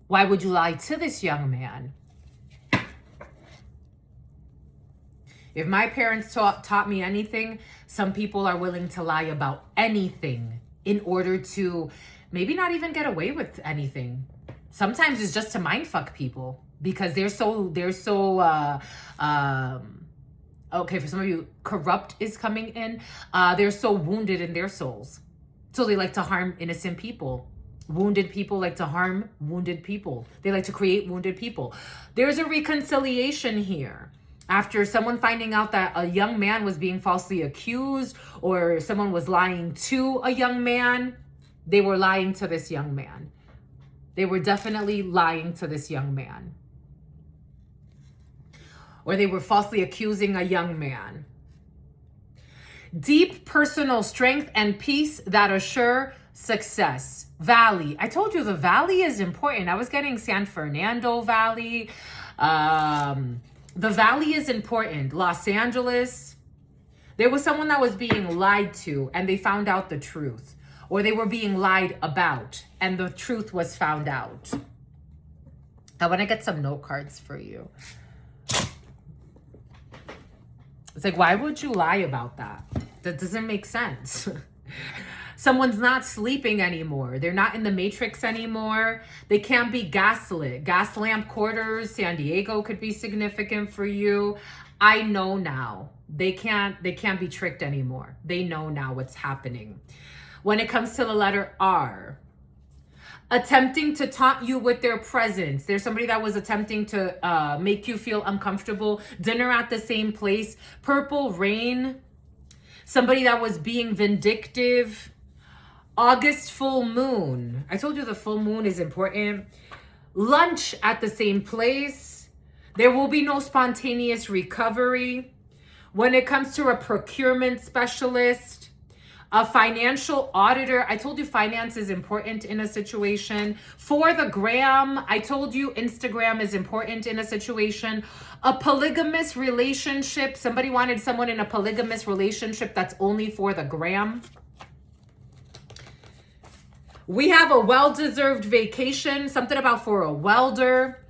Why would you lie to this young man? If my parents taught me anything, some people are willing to lie about anything in order to maybe not even get away with anything. Sometimes it's just to mindfuck people because they're so okay, for some of you, corrupt is coming in. They're so wounded in their souls. So they like to harm innocent people. Wounded people like to harm wounded people. They like to create wounded people. There's a reconciliation here. After someone finding out that a young man was being falsely accused or someone was lying to a young man, they were lying to this young man. They were definitely lying to this young man. Or they were falsely accusing a young man. Deep personal strength and peace that assure success. Valley. I told you the valley is important. I was getting San Fernando Valley. The valley is important. Los Angeles. There was someone that was being lied to and they found out the truth. Or they were being lied about and the truth was found out. I want to get some note cards for you. It's like, why would you lie about that? That doesn't make sense. Someone's not sleeping anymore. They're not in the matrix anymore. They can't be gaslit. Gas lamp quarters, San Diego could be significant for you. I know now. They can't be tricked anymore. They know now what's happening. When it comes to the letter R, attempting to taunt you with their presence. There's somebody that was attempting to make you feel uncomfortable. Dinner at the same place. Purple rain. Somebody that was being vindictive. August full moon. I told you the full moon is important. Lunch at the same place. There will be no spontaneous recovery. When it comes to a procurement specialist, a financial auditor. I told you finance is important in a situation. For the gram, I told you Instagram is important in a situation. A polygamous relationship. Somebody wanted someone in a polygamous relationship that's only for the gram. We have a well-deserved vacation, something about for a welder,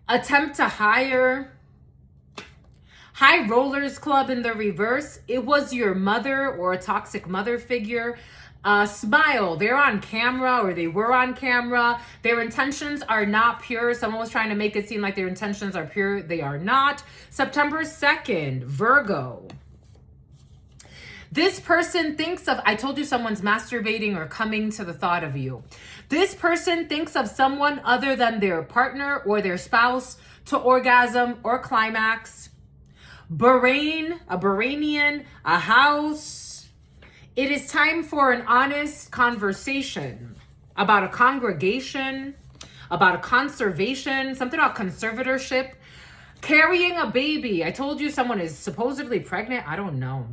attempt to hire, high rollers club in the reverse. It was your mother or a toxic mother figure. Smile, they're on camera or they were on camera. Their intentions are not pure. Someone was trying to make it seem like their intentions are pure. They are not. September 2nd, Virgo. This person thinks of, I told you someone's masturbating or coming to the thought of you. This person thinks of someone other than their partner or their spouse to orgasm or climax. Bahrain, a Bahrainian, a house. It is time for an honest conversation about a congregation, about a conservation, something about conservatorship. Carrying a baby. I told you someone is supposedly pregnant. I don't know.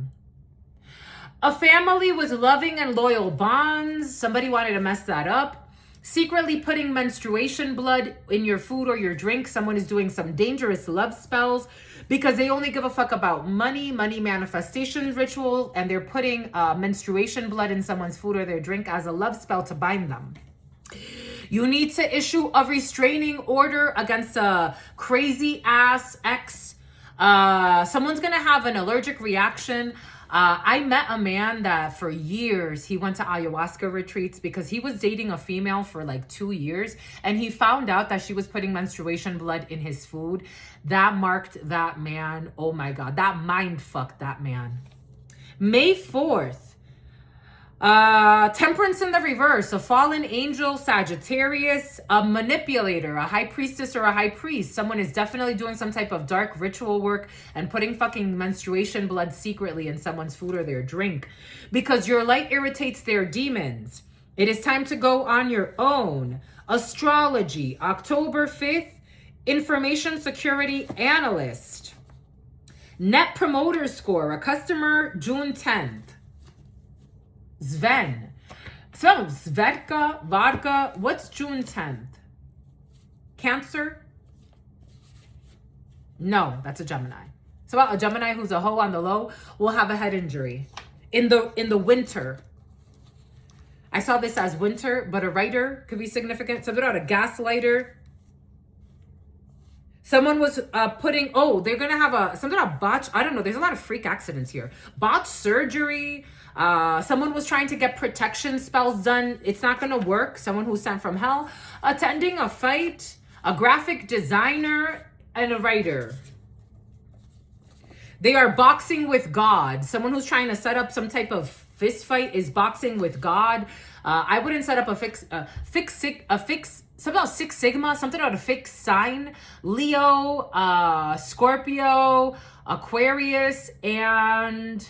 A family with loving and loyal bonds. Somebody wanted to mess that up. Secretly putting menstruation blood in your food or your drink. Someone is doing some dangerous love spells because they only give a fuck about money manifestation ritual, and they're putting menstruation blood in someone's food or their drink as a love spell to bind them. You need to issue a restraining order against a crazy ass ex. Someone's gonna have an allergic reaction. I met a man that for years, he went to ayahuasca retreats because he was dating a female for like 2 years, and he found out that she was putting menstruation blood in his food. That marked that man. Oh my God, that mind fucked that man. May 4th, Temperance in the reverse, a fallen angel, Sagittarius, a manipulator, a high priestess or a high priest. Someone is definitely doing some type of dark ritual work and putting fucking menstruation blood secretly in someone's food or their drink because your light irritates their demons. It is time to go on your own. Astrology, October 5th, information security analyst. Net promoter score, a customer, June 10th. Sven. So Svedka, vodka. What's June 10th? Cancer? No, that's a Gemini. It's about a Gemini who's a hoe on the low will have a head injury in the winter. I saw this as winter, but a writer could be significant. Something about a gaslighter. Someone was putting, they're going to have something about botch. I don't know. There's a lot of freak accidents here. Botch surgery. Someone was trying to get protection spells done. It's not going to work. Someone who's sent from hell. Attending a fight. A graphic designer and a writer. They are boxing with God. Someone who's trying to set up some type of fist fight is boxing with God. I wouldn't set up something about Six Sigma, something about a fixed sign. Leo, Scorpio, Aquarius, and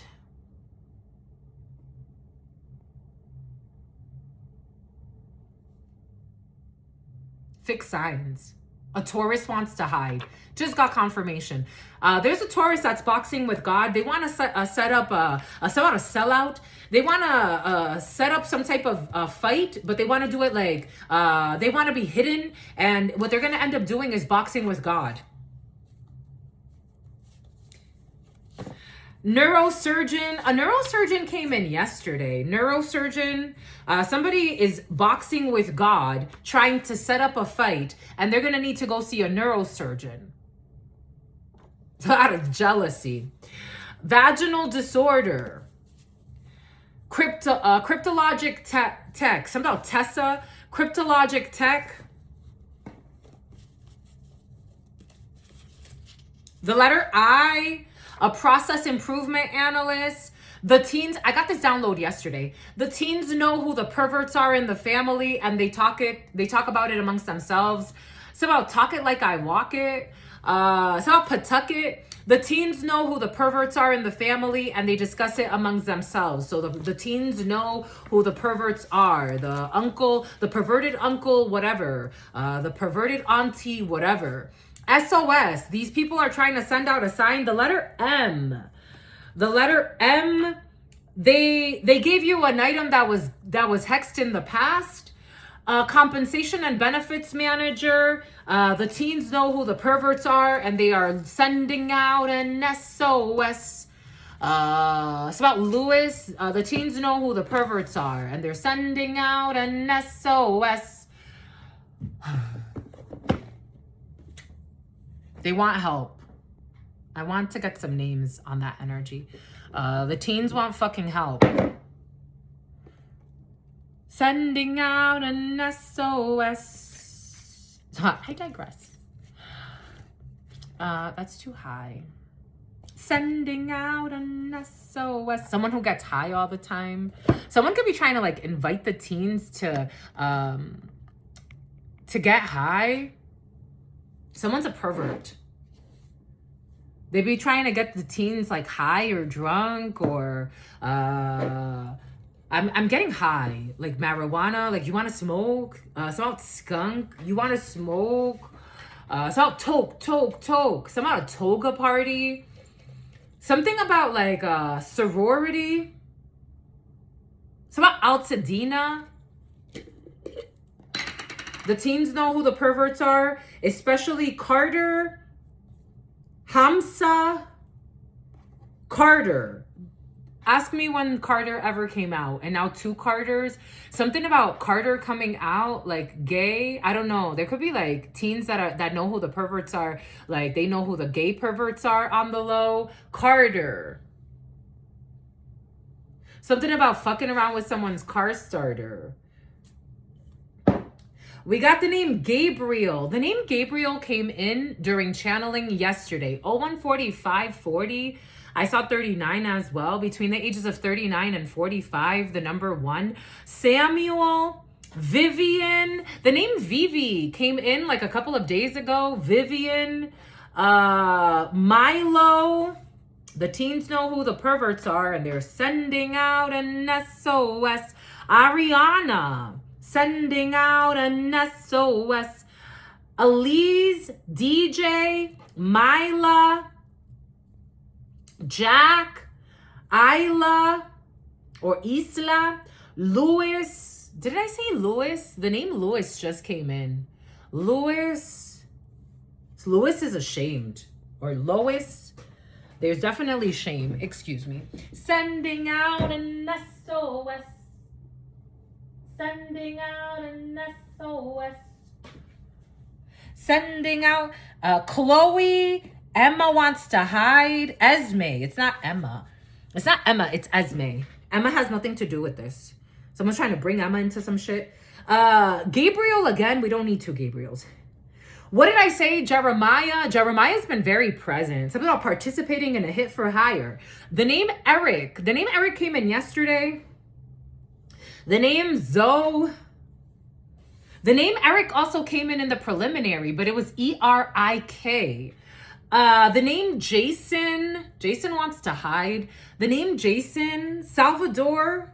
fixed signs. A Taurus wants to hide. Just got confirmation. There's a Taurus that's boxing with God. They want to set up a sellout. They want to set up some type of fight, but they want to do it like they want to be hidden. And what they're going to end up doing is boxing with God. Neurosurgeon. A neurosurgeon came in yesterday. Neurosurgeon. Somebody is boxing with God, trying to set up a fight, and they're going to need to go see a neurosurgeon. It's out of jealousy. Vaginal disorder. Cryptologic tech. Something about Tessa. Cryptologic tech. The letter I. A process improvement analyst. The teens, I got this download yesterday. The teens know who the perverts are in the family, and they talk about it amongst themselves. It's about talk it like I walk it. It's about Pawtucket. The teens know who the perverts are in the family, and they discuss it amongst themselves. So the teens know who the perverts are. The uncle, the perverted uncle, whatever. The perverted auntie, whatever. SOS. These people are trying to send out a sign. The letter M. The letter M. They gave you an item that was hexed in the past. Compensation and benefits manager. The teens know who the perverts are, and they are sending out an SOS. It's about Lewis. The teens know who the perverts are, and they're sending out an SOS. They want help. I want to get some names on that energy. The teens want fucking help. Sending out an SOS. I digress. That's too high. Sending out an SOS. Someone who gets high all the time. Someone could be trying to like invite the teens to get high. Someone's a pervert. They be trying to get the teens like high or drunk or I'm getting high, like marijuana, like you want to smoke, it's about skunk, you want to smoke, it's about toke, some about a toga party, something about like sorority, it's about Altadena. The teens know who the perverts are, especially Carter, Hamza, Carter. Ask me when Carter ever came out. And now 2 Carters. Something about Carter coming out, like gay. I don't know. There could be like teens that know who the perverts are. Like they know who the gay perverts are on the low. Carter. Something about fucking around with someone's car starter. We got the name Gabriel. The name Gabriel came in during channeling yesterday. 014540. I saw 39 as well. Between the ages of 39 and 45, the number 1. Samuel, Vivian. The name Vivi came in like a couple of days ago. Vivian, Milo. The teens know who the perverts are and they're sending out an SOS. Ariana, sending out an SOS. Elise, DJ, Mila, Jack, Isla, or Isla, Louis. Did I say Louis? The name Louis just came in. Louis is ashamed. Or Lois. There's definitely shame. Excuse me. Sending out an SOS. Sending out an SOS. Sending out Chloe. Emma wants to hide. Esme. It's not Emma. It's not Emma. It's Esme. Emma has nothing to do with this. Someone's trying to bring Emma into some shit. Gabriel again. We don't need 2 Gabriels. What did I say? Jeremiah. Jeremiah's been very present. Something about participating in a hit for hire. The name Eric. The name Eric came in yesterday. The name Zoe. The name Eric also came in the preliminary, but it was ERIK. The name Jason. Jason wants to hide. The name Jason. Salvador.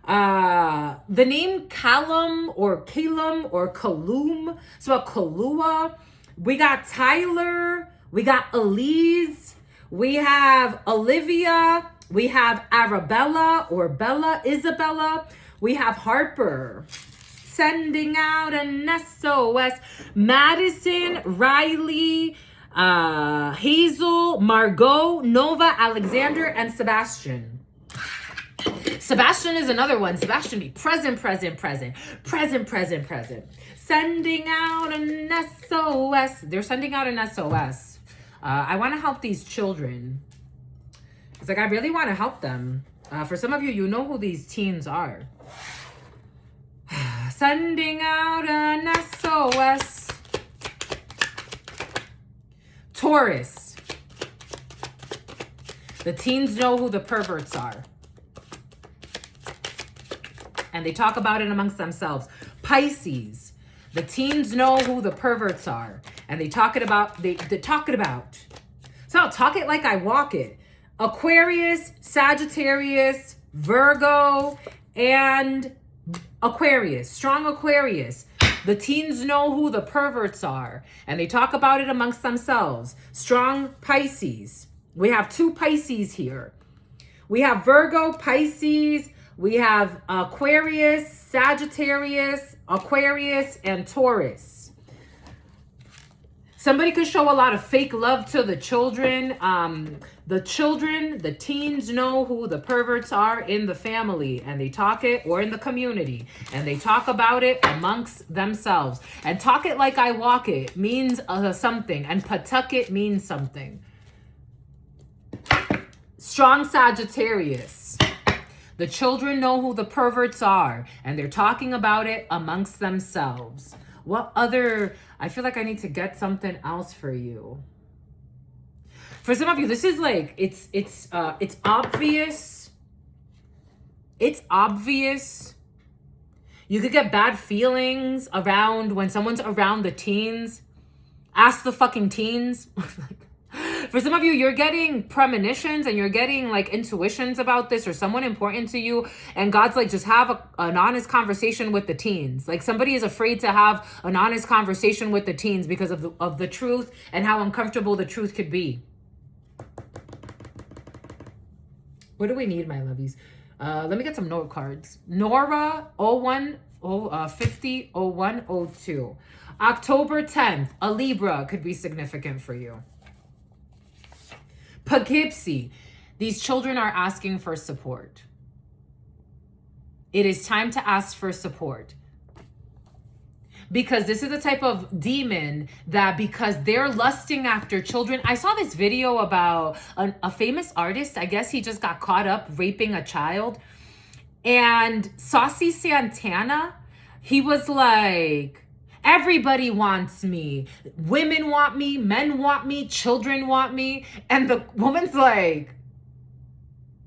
The name Callum or Calum or Kalum. So Kalua. We got Tyler. We got Elise. We have Olivia. We have Arabella or Bella, Isabella. We have Harper. Sending out an SOS. Madison, Riley, Hazel, Margot, Nova, Alexander, and Sebastian. Sebastian is another one. Sebastian be present. Sending out an SOS. They're sending out an SOS. I want to help these children. It's like I really want to help them. For some of you, you know who these teens are. Sending out an SOS. Taurus. The teens know who the perverts are. And they talk about it amongst themselves. Pisces. The teens know who the perverts are. And they talk it about. They talk it about. So I'll talk it like I walk it. Aquarius, Sagittarius, Virgo, and Aquarius. Strong Aquarius. The teens know who the perverts are. And they talk about it amongst themselves. Strong Pisces. We have 2 Pisces here. We have Virgo, Pisces. We have Aquarius, Sagittarius, Aquarius, and Taurus. Somebody could show a lot of fake love to the children. The teens know who the perverts are in the family, and they talk it, or in the community, and they talk about it amongst themselves. And talk it like I walk it means something, and patuk it means something. Strong Sagittarius. The children know who the perverts are, and they're talking about it amongst themselves. What other... I feel like I need to get something else for you. For some of you, this is like, it's obvious. It's obvious. You could get bad feelings around when someone's around the teens. Ask the fucking teens. For some of you, you're getting premonitions and you're getting like intuitions about this or someone important to you. And God's like, just have an honest conversation with the teens. Like somebody is afraid to have an honest conversation with the teens because of the truth and how uncomfortable the truth could be. What do we need, my lovies? Let me get some note cards. Nora 50 0102. October 10th, a Libra could be significant for you. Poughkeepsie, these children are asking for support. It is time to ask for support. Because this is the type of demon that, because they're lusting after children. I saw this video about a famous artist. I guess he just got caught up raping a child. And Saucy Santana, he was like... Everybody wants me. Women want me. Men want me. Children want me. And the woman's like,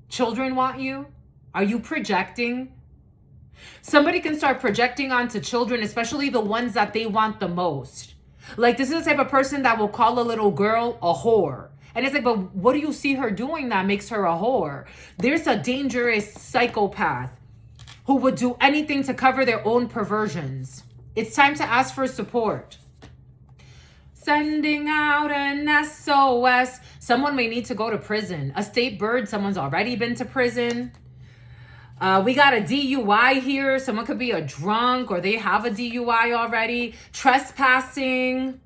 children want you? Are you projecting? Somebody can start projecting onto children, especially the ones that they want the most. Like, this is the type of person that will call a little girl a whore. And it's like, but what do you see her doing that makes her a whore? There's a dangerous psychopath who would do anything to cover their own perversions. It's time to ask for support. Sending out an SOS. Someone may need to go to prison. A state bird, someone's already been to prison. We got a DUI here. Someone could be a drunk or they have a DUI already. Trespassing.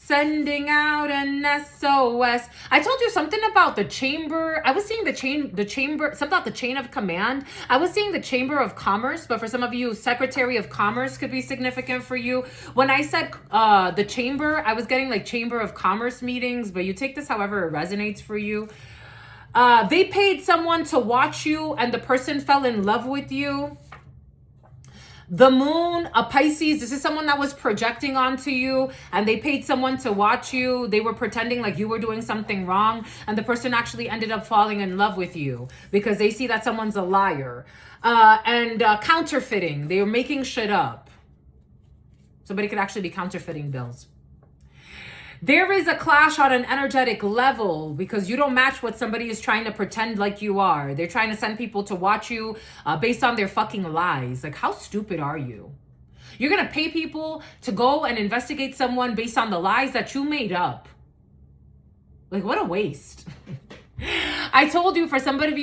Sending out an SOS. I told you something about the chamber. I was seeing the chamber, something about the chain of command. I was seeing the Chamber of Commerce, but for some of you, Secretary of Commerce could be significant for you. When I said the chamber, I was getting like Chamber of Commerce meetings, but you take this however it resonates for you. They paid someone to watch you and the person fell in love with you. The moon, a Pisces, this is someone that was projecting onto you and they paid someone to watch you. They were pretending like you were doing something wrong and the person actually ended up falling in love with you because they see that someone's a liar. And counterfeiting, they were making shit up. Somebody could actually be counterfeiting bills. There is a clash on an energetic level because you don't match what somebody is trying to pretend like you are. They're trying to send people to watch you based on their fucking lies. Like, how stupid are you? You're going to pay people to go and investigate someone based on the lies that you made up. Like, what a waste. I told you for somebody that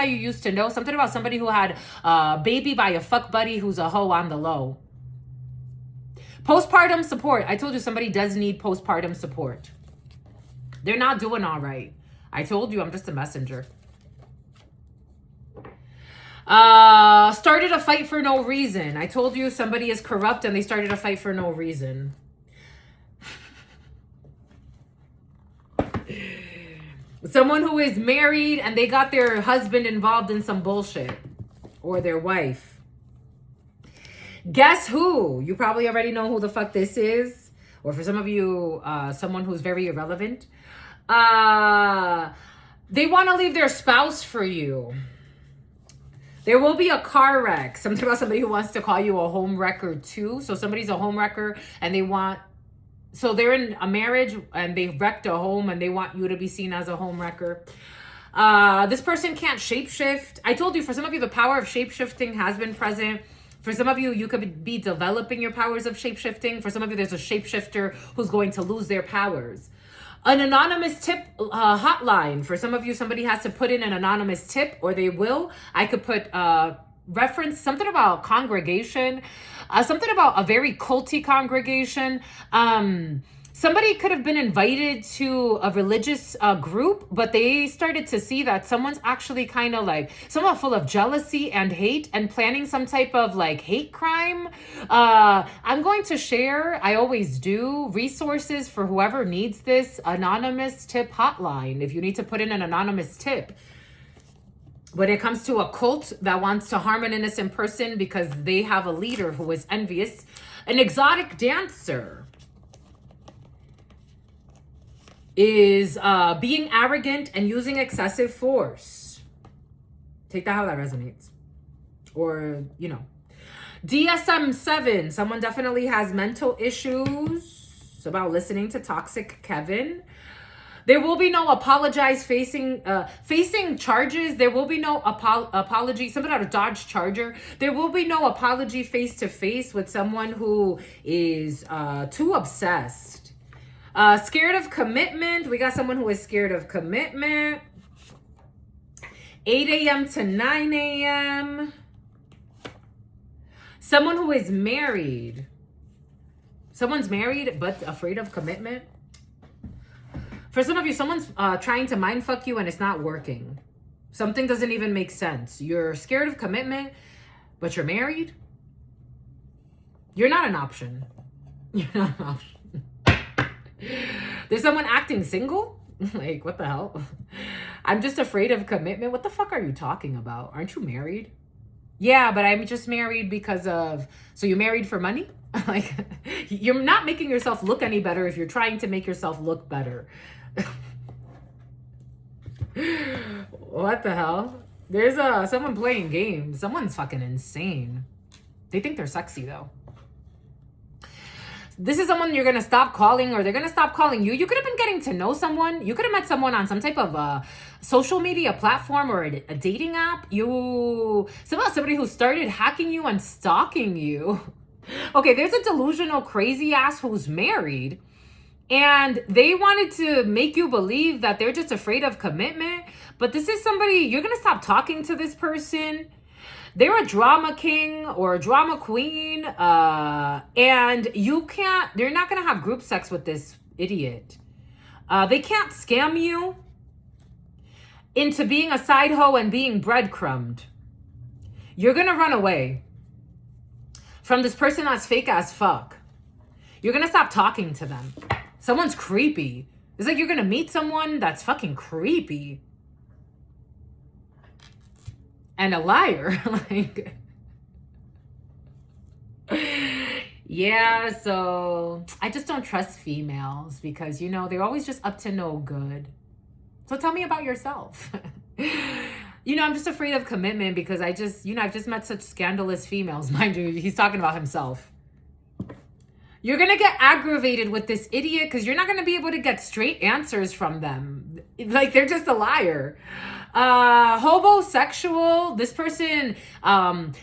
you used to know, something about somebody who had a baby by a fuck buddy who's a hoe on the low. Postpartum support. I told you somebody does need postpartum support. They're not doing all right. I told you I'm just a messenger. Started a fight for no reason. I told you somebody is corrupt and they started a fight for no reason. Someone who is married and they got their husband involved in some bullshit. Or their wife. Guess who? You probably already know who the fuck this is. Or for some of you, someone who's very irrelevant. They want to leave their spouse for you. There will be a car wreck. Something about somebody who wants to call you a home wrecker too. So somebody's a home wrecker and they want... So they're in a marriage and they wrecked a home and they want you to be seen as a home wrecker. This person can't shapeshift. I told you, for some of you, the power of shapeshifting has been present. For some of you, you could be developing your powers of shapeshifting. For some of you, there's a shapeshifter who's going to lose their powers. An anonymous tip hotline. For some of you, somebody has to put in an anonymous tip, or they will. I could put reference something about congregation, something about a very culty congregation. Somebody could have been invited to a religious group, but they started to see that someone's actually kind of like somewhat full of jealousy and hate and planning some type of like hate crime. I'm going to share, I always do, resources for whoever needs this anonymous tip hotline if you need to put in an anonymous tip. When it comes to a cult that wants to harm an innocent person because they have a leader who is envious, an exotic dancer is being arrogant and using excessive force. Take that how that resonates. Or, you know. DSM-7, someone definitely has mental issues. It's about listening to toxic Kevin. There will be no apologize facing charges. There will be no apology. Something out of Dodge Charger. There will be no apology face to face with someone who is too obsessed. Scared of commitment. We got someone who is scared of commitment. 8 a.m. to 9 a.m. Someone who is married. Someone's married but afraid of commitment. For some of you, someone's trying to mind fuck you and it's not working. Something doesn't even make sense. You're scared of commitment, but you're married. You're not an option. You're not an option. There's someone acting single? Like, what the hell? I'm just afraid of commitment. What the fuck are you talking about? Aren't you married? Yeah, but I'm just married because of... So you're married for money? Like, you're not making yourself look any better if you're trying to make yourself look better. What the hell? There's someone playing games. Someone's fucking insane. They think they're sexy, though. This is someone you're going to stop calling or they're going to stop calling you. You could have been getting to know someone. You could have met someone on some type of social media platform or a dating app. Somebody who started hacking you and stalking you. Okay, there's a delusional crazy ass who's married and they wanted to make you believe that they're just afraid of commitment. But this is somebody, you're going to stop talking to this person. They're a drama king or a drama queen, and they're not going to have group sex with this idiot. They can't scam you into being a side hoe and being breadcrumbed. You're going to run away from this person that's fake as fuck. You're going to stop talking to them. Someone's creepy. It's like you're going to meet someone that's fucking creepy. And a liar. Like, yeah, so I just don't trust females because, you know, they're always just up to no good. So tell me about yourself. You know, I'm just afraid of commitment because I've just met such scandalous females. Mind you, he's talking about himself. You're going to get aggravated with this idiot because you're not going to be able to get straight answers from them. Like, they're just a liar. Hobosexual, this person,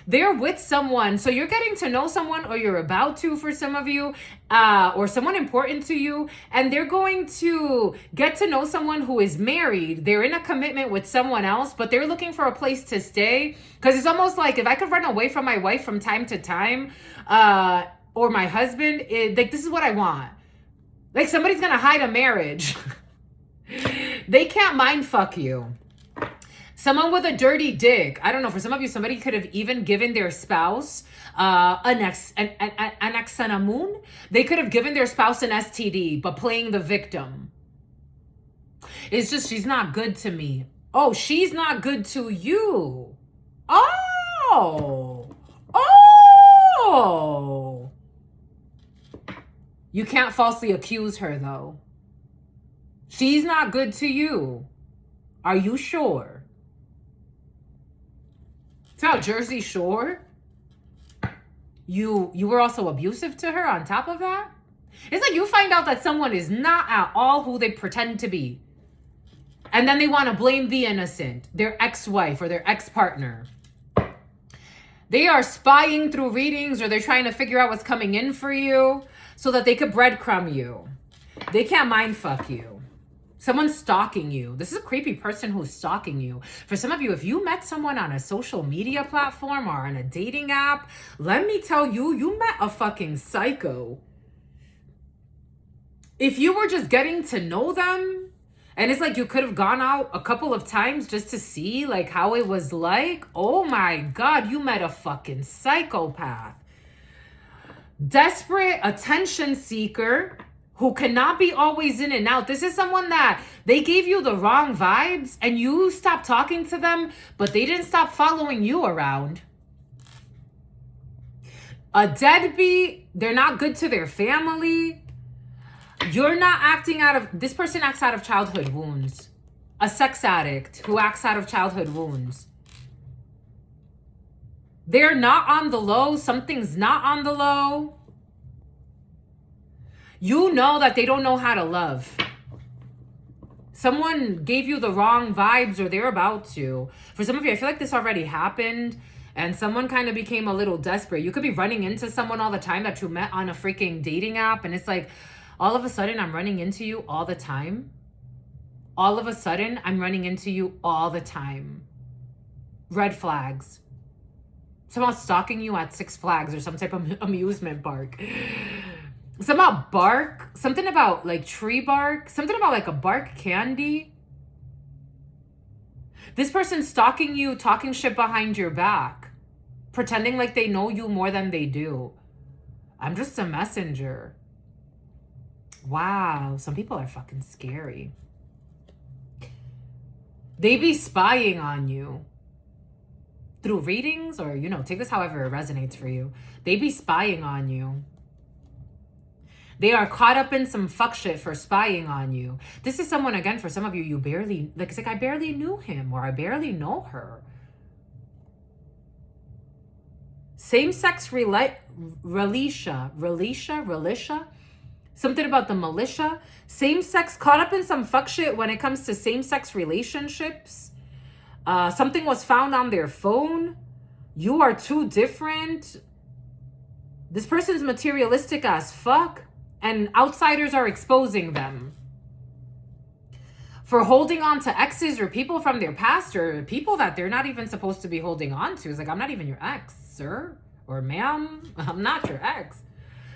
they're with someone. So you're getting to know someone, or you're about to for some of you, or someone important to you. And they're going to get to know someone who is married. They're in a commitment with someone else, but they're looking for a place to stay. Because it's almost like if I could run away from my wife from time to time, or my husband, like, this is what I want. Like, somebody's gonna hide a marriage. They can't mind fuck you. Someone with a dirty dick. I don't know. For some of you, somebody could have even given their spouse an exanamun. They could have given their spouse an STD, but playing the victim. It's just, she's not good to me. Oh, she's not good to you. Oh. You can't falsely accuse her, though. She's not good to you. Are you sure? It's about Jersey Shore. You were also abusive to her on top of that? It's like you find out that someone is not at all who they pretend to be. And then they want to blame the innocent, their ex-wife or their ex-partner. They are spying through readings, or they're trying to figure out what's coming in for you so that they could breadcrumb you. They can't mind fuck you. Someone's stalking you. This is a creepy person who's stalking you. For some of you, if you met someone on a social media platform or on a dating app, let me tell you, you met a fucking psycho. If you were just getting to know them, and it's like you could have gone out a couple of times just to see like how it was like, oh my God, you met a fucking psychopath. Desperate attention seeker who cannot be always in and out. This is someone that they gave you the wrong vibes and you stopped talking to them, but they didn't stop following you around. A deadbeat, they're not good to their family. You're not acting out of, this person acts out of childhood wounds. A sex addict who acts out of childhood wounds. They're not on the low. Something's not on the low. You know that they don't know how to love. Someone gave you the wrong vibes or they're about to. For some of you, I feel like this already happened and someone kind of became a little desperate. You could be running into someone all the time that you met on a freaking dating app and it's like, all of a sudden I'm running into you all the time. All of a sudden I'm running into you all the time. Red flags. Someone stalking you at Six Flags or some type of amusement park. Somehow bark, something about like tree bark, something about like a bark candy. This person's stalking you, talking shit behind your back, pretending like they know you more than they do. I'm just a messenger. Wow, some people are fucking scary. They be spying on you through readings or, you know, take this however it resonates for you. They be spying on you. They are caught up in some fuck shit for spying on you. This is someone, again, for some of you, you barely, like, it's like, I barely knew him or I barely know her. Same-sex militia. Something about the militia. Same-sex, caught up in some fuck shit when it comes to same-sex relationships. Something was found on their phone. You are too different. This person's materialistic as fuck. And outsiders are exposing them for holding on to exes or people from their past or people that they're not even supposed to be holding on to. It's like, I'm not even your ex, sir or ma'am. I'm not your ex.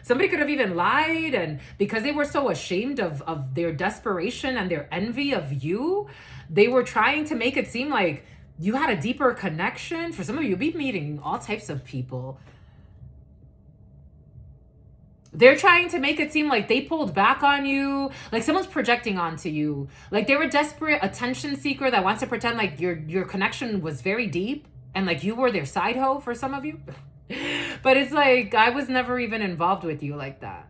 Somebody could have even lied. And because they were so ashamed of their desperation and their envy of you, they were trying to make it seem like you had a deeper connection. For some of you, you'll be meeting all types of people. They're trying to make it seem like they pulled back on you, like someone's projecting onto you. Like they were a desperate attention seeker that wants to pretend like your connection was very deep and like you were their side hoe for some of you. But it's like, I was never even involved with you like that.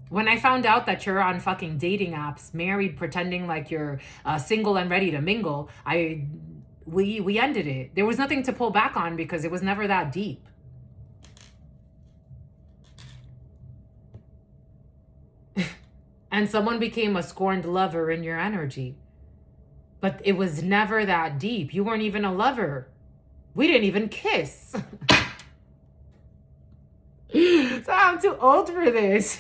When I found out that you're on fucking dating apps, married, pretending like you're single and ready to mingle, we ended it. There was nothing to pull back on because it was never that deep. And someone became a scorned lover in your energy. But it was never that deep. You weren't even a lover. We didn't even kiss. So I'm too old for this.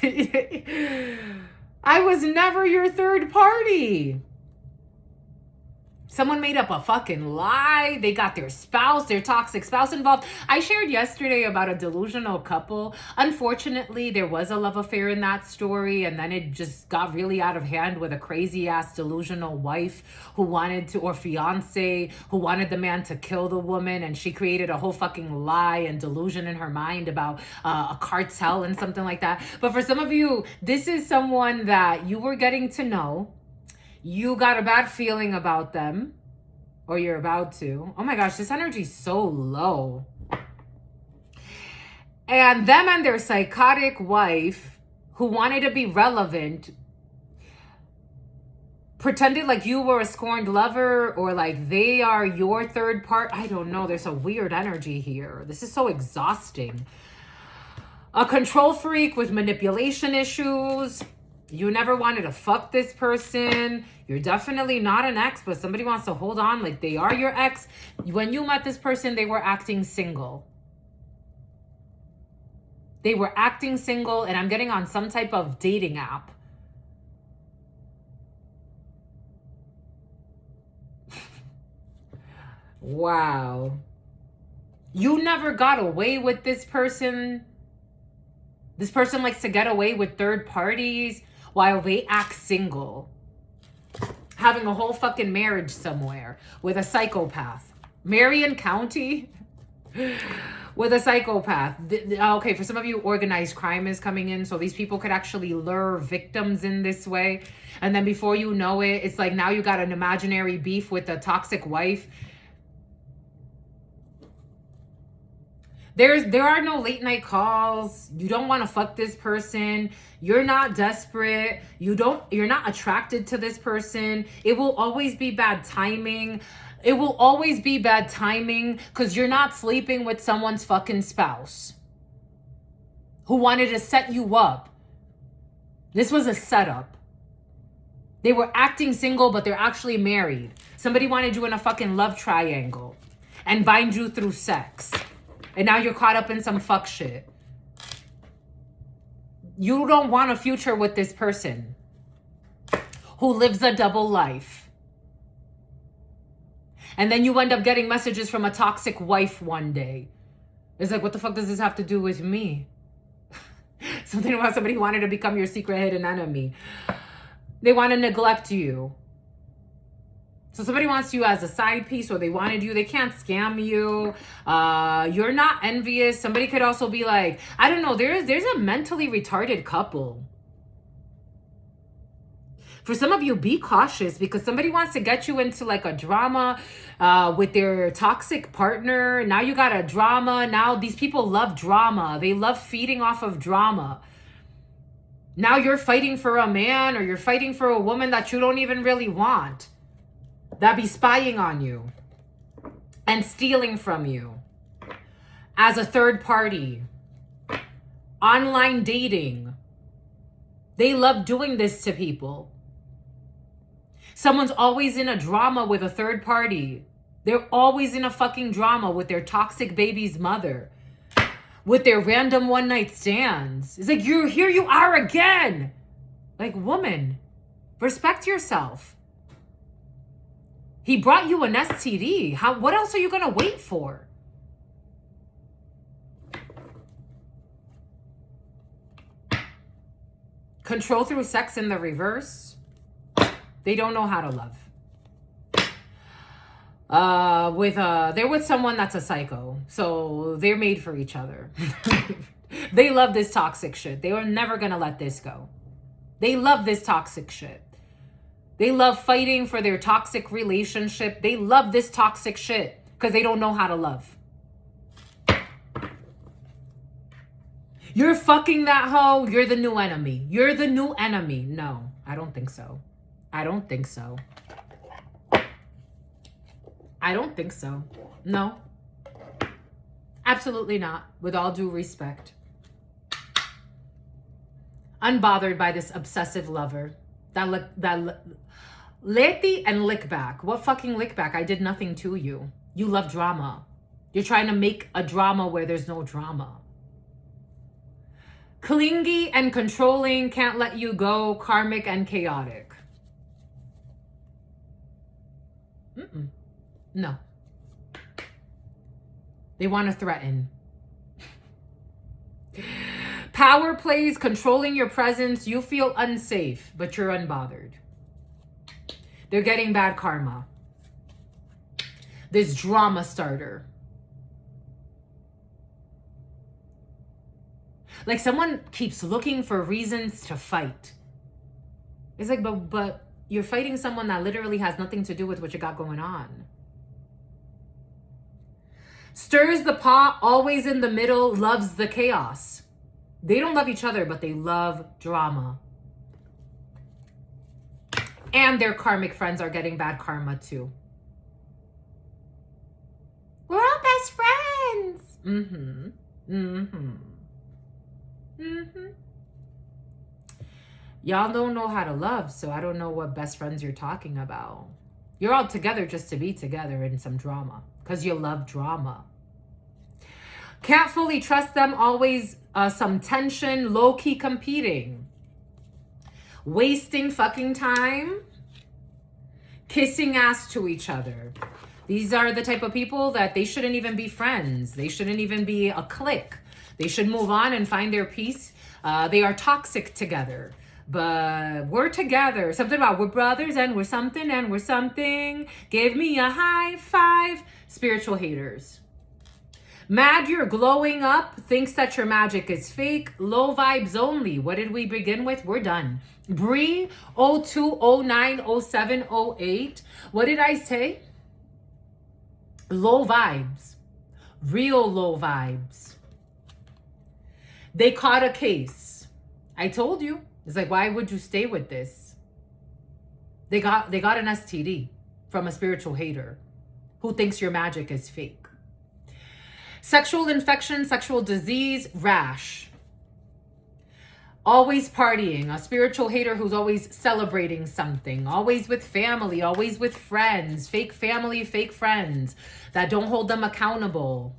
I was never your third party. Someone made up a fucking lie. They got their spouse, their toxic spouse involved. I shared yesterday about a delusional couple. Unfortunately, there was a love affair in that story, and then it just got really out of hand with a crazy ass delusional wife who wanted to, or fiance, who wanted the man to kill the woman, and she created a whole fucking lie and delusion in her mind about a cartel and something like that. But for some of you, this is someone that you were getting to know. You got a bad feeling about them, or you're about to. Oh my gosh, this energy's so low. And them and their psychotic wife, who wanted to be relevant, pretended like you were a scorned lover or like they are your third part. I don't know. There's a weird energy here. This is so exhausting. A control freak with manipulation issues. You never wanted to fuck this person. You're definitely not an ex, but somebody wants to hold on like they are your ex. When you met this person, they were acting single. They were acting single, and I'm getting on some type of dating app. Wow. You never got away with this person. This person likes to get away with third parties while they act single. Having a whole fucking marriage somewhere with a psychopath. Marion County with a psychopath. Okay, for some of you, organized crime is coming in. So these people could actually lure victims in this way. And then before you know it, it's like now you got an imaginary beef with a toxic wife. There are no late night calls. You don't want to fuck this person. You're not desperate. You're not attracted to this person. It will always be bad timing. It will always be bad timing because you're not sleeping with someone's fucking spouse who wanted to set you up. This was a setup. They were acting single, but they're actually married. Somebody wanted you in a fucking love triangle and bind you through sex. And now you're caught up in some fuck shit. You don't want a future with this person who lives a double life. And then you end up getting messages from a toxic wife one day. It's like, what the fuck does this have to do with me? Something about somebody who wanted to become your secret hidden enemy. They want to neglect you. So somebody wants you as a side piece, or they wanted you. They can't scam you. You're not envious. Somebody could also be like, I don't know. There's a mentally retarded couple. For some of you, be cautious because somebody wants to get you into like a drama with their toxic partner. Now you got a drama. Now these people love drama. They love feeding off of drama. Now you're fighting for a man, or you're fighting for a woman that you don't even really want. That be spying on you and stealing from you as a third party. Online dating. They love doing this to people. Someone's always in a drama with a third party. They're always in a fucking drama with their toxic baby's mother, with their random one night stands. It's like, here you are again. Like, woman, respect yourself. He brought you an STD. What else are you going to wait for? Control through sex in the reverse. They don't know how to love. They're with someone that's a psycho. So they're made for each other. They love this toxic shit. They were never going to let this go. They love this toxic shit. They love fighting for their toxic relationship. They love this toxic shit because they don't know how to love. You're fucking that hoe. You're the new enemy. You're the new enemy. No, I don't think so. I don't think so. I don't think so. No. Absolutely not. With all due respect. Unbothered by this obsessive lover. Leti and lick back. What fucking lick back? I did nothing to you. You love drama. You're trying to make a drama where there's no drama. Clingy and controlling, can't let you go, karmic and chaotic. No. They want to threaten. Power plays, controlling your presence. You feel unsafe, but you're unbothered. They're getting bad karma. This drama starter. Like someone keeps looking for reasons to fight. It's like, but you're fighting someone that literally has nothing to do with what you got going on. Stirs the pot, always in the middle, loves the chaos. They don't love each other, but they love drama. And their karmic friends are getting bad karma too. We're all best friends. Y'all don't know how to love, so I don't know what best friends you're talking about. You're all together just to be together in some drama because you love drama. Can't fully trust them, always some tension, low-key competing. Wasting fucking time. Kissing ass to each other. These are the type of people that they shouldn't even be friends. They shouldn't even be a clique. They should move on and find their peace. They are toxic together. But we're together. Something about we're brothers and we're something. Give me a high five. Spiritual haters. Mad you're glowing up. Thinks that your magic is fake. Low vibes only. What did we begin with? We're done. Bree 02, 09, 07, 08. What did I say? Low vibes. Real low vibes. They caught a case. I told you. It's like, why would you stay with this? They got an STD from a spiritual hater who thinks your magic is fake. Sexual infection, sexual disease, rash. Always partying, a spiritual hater who's always celebrating something, always with family, always with friends, fake family, fake friends that don't hold them accountable.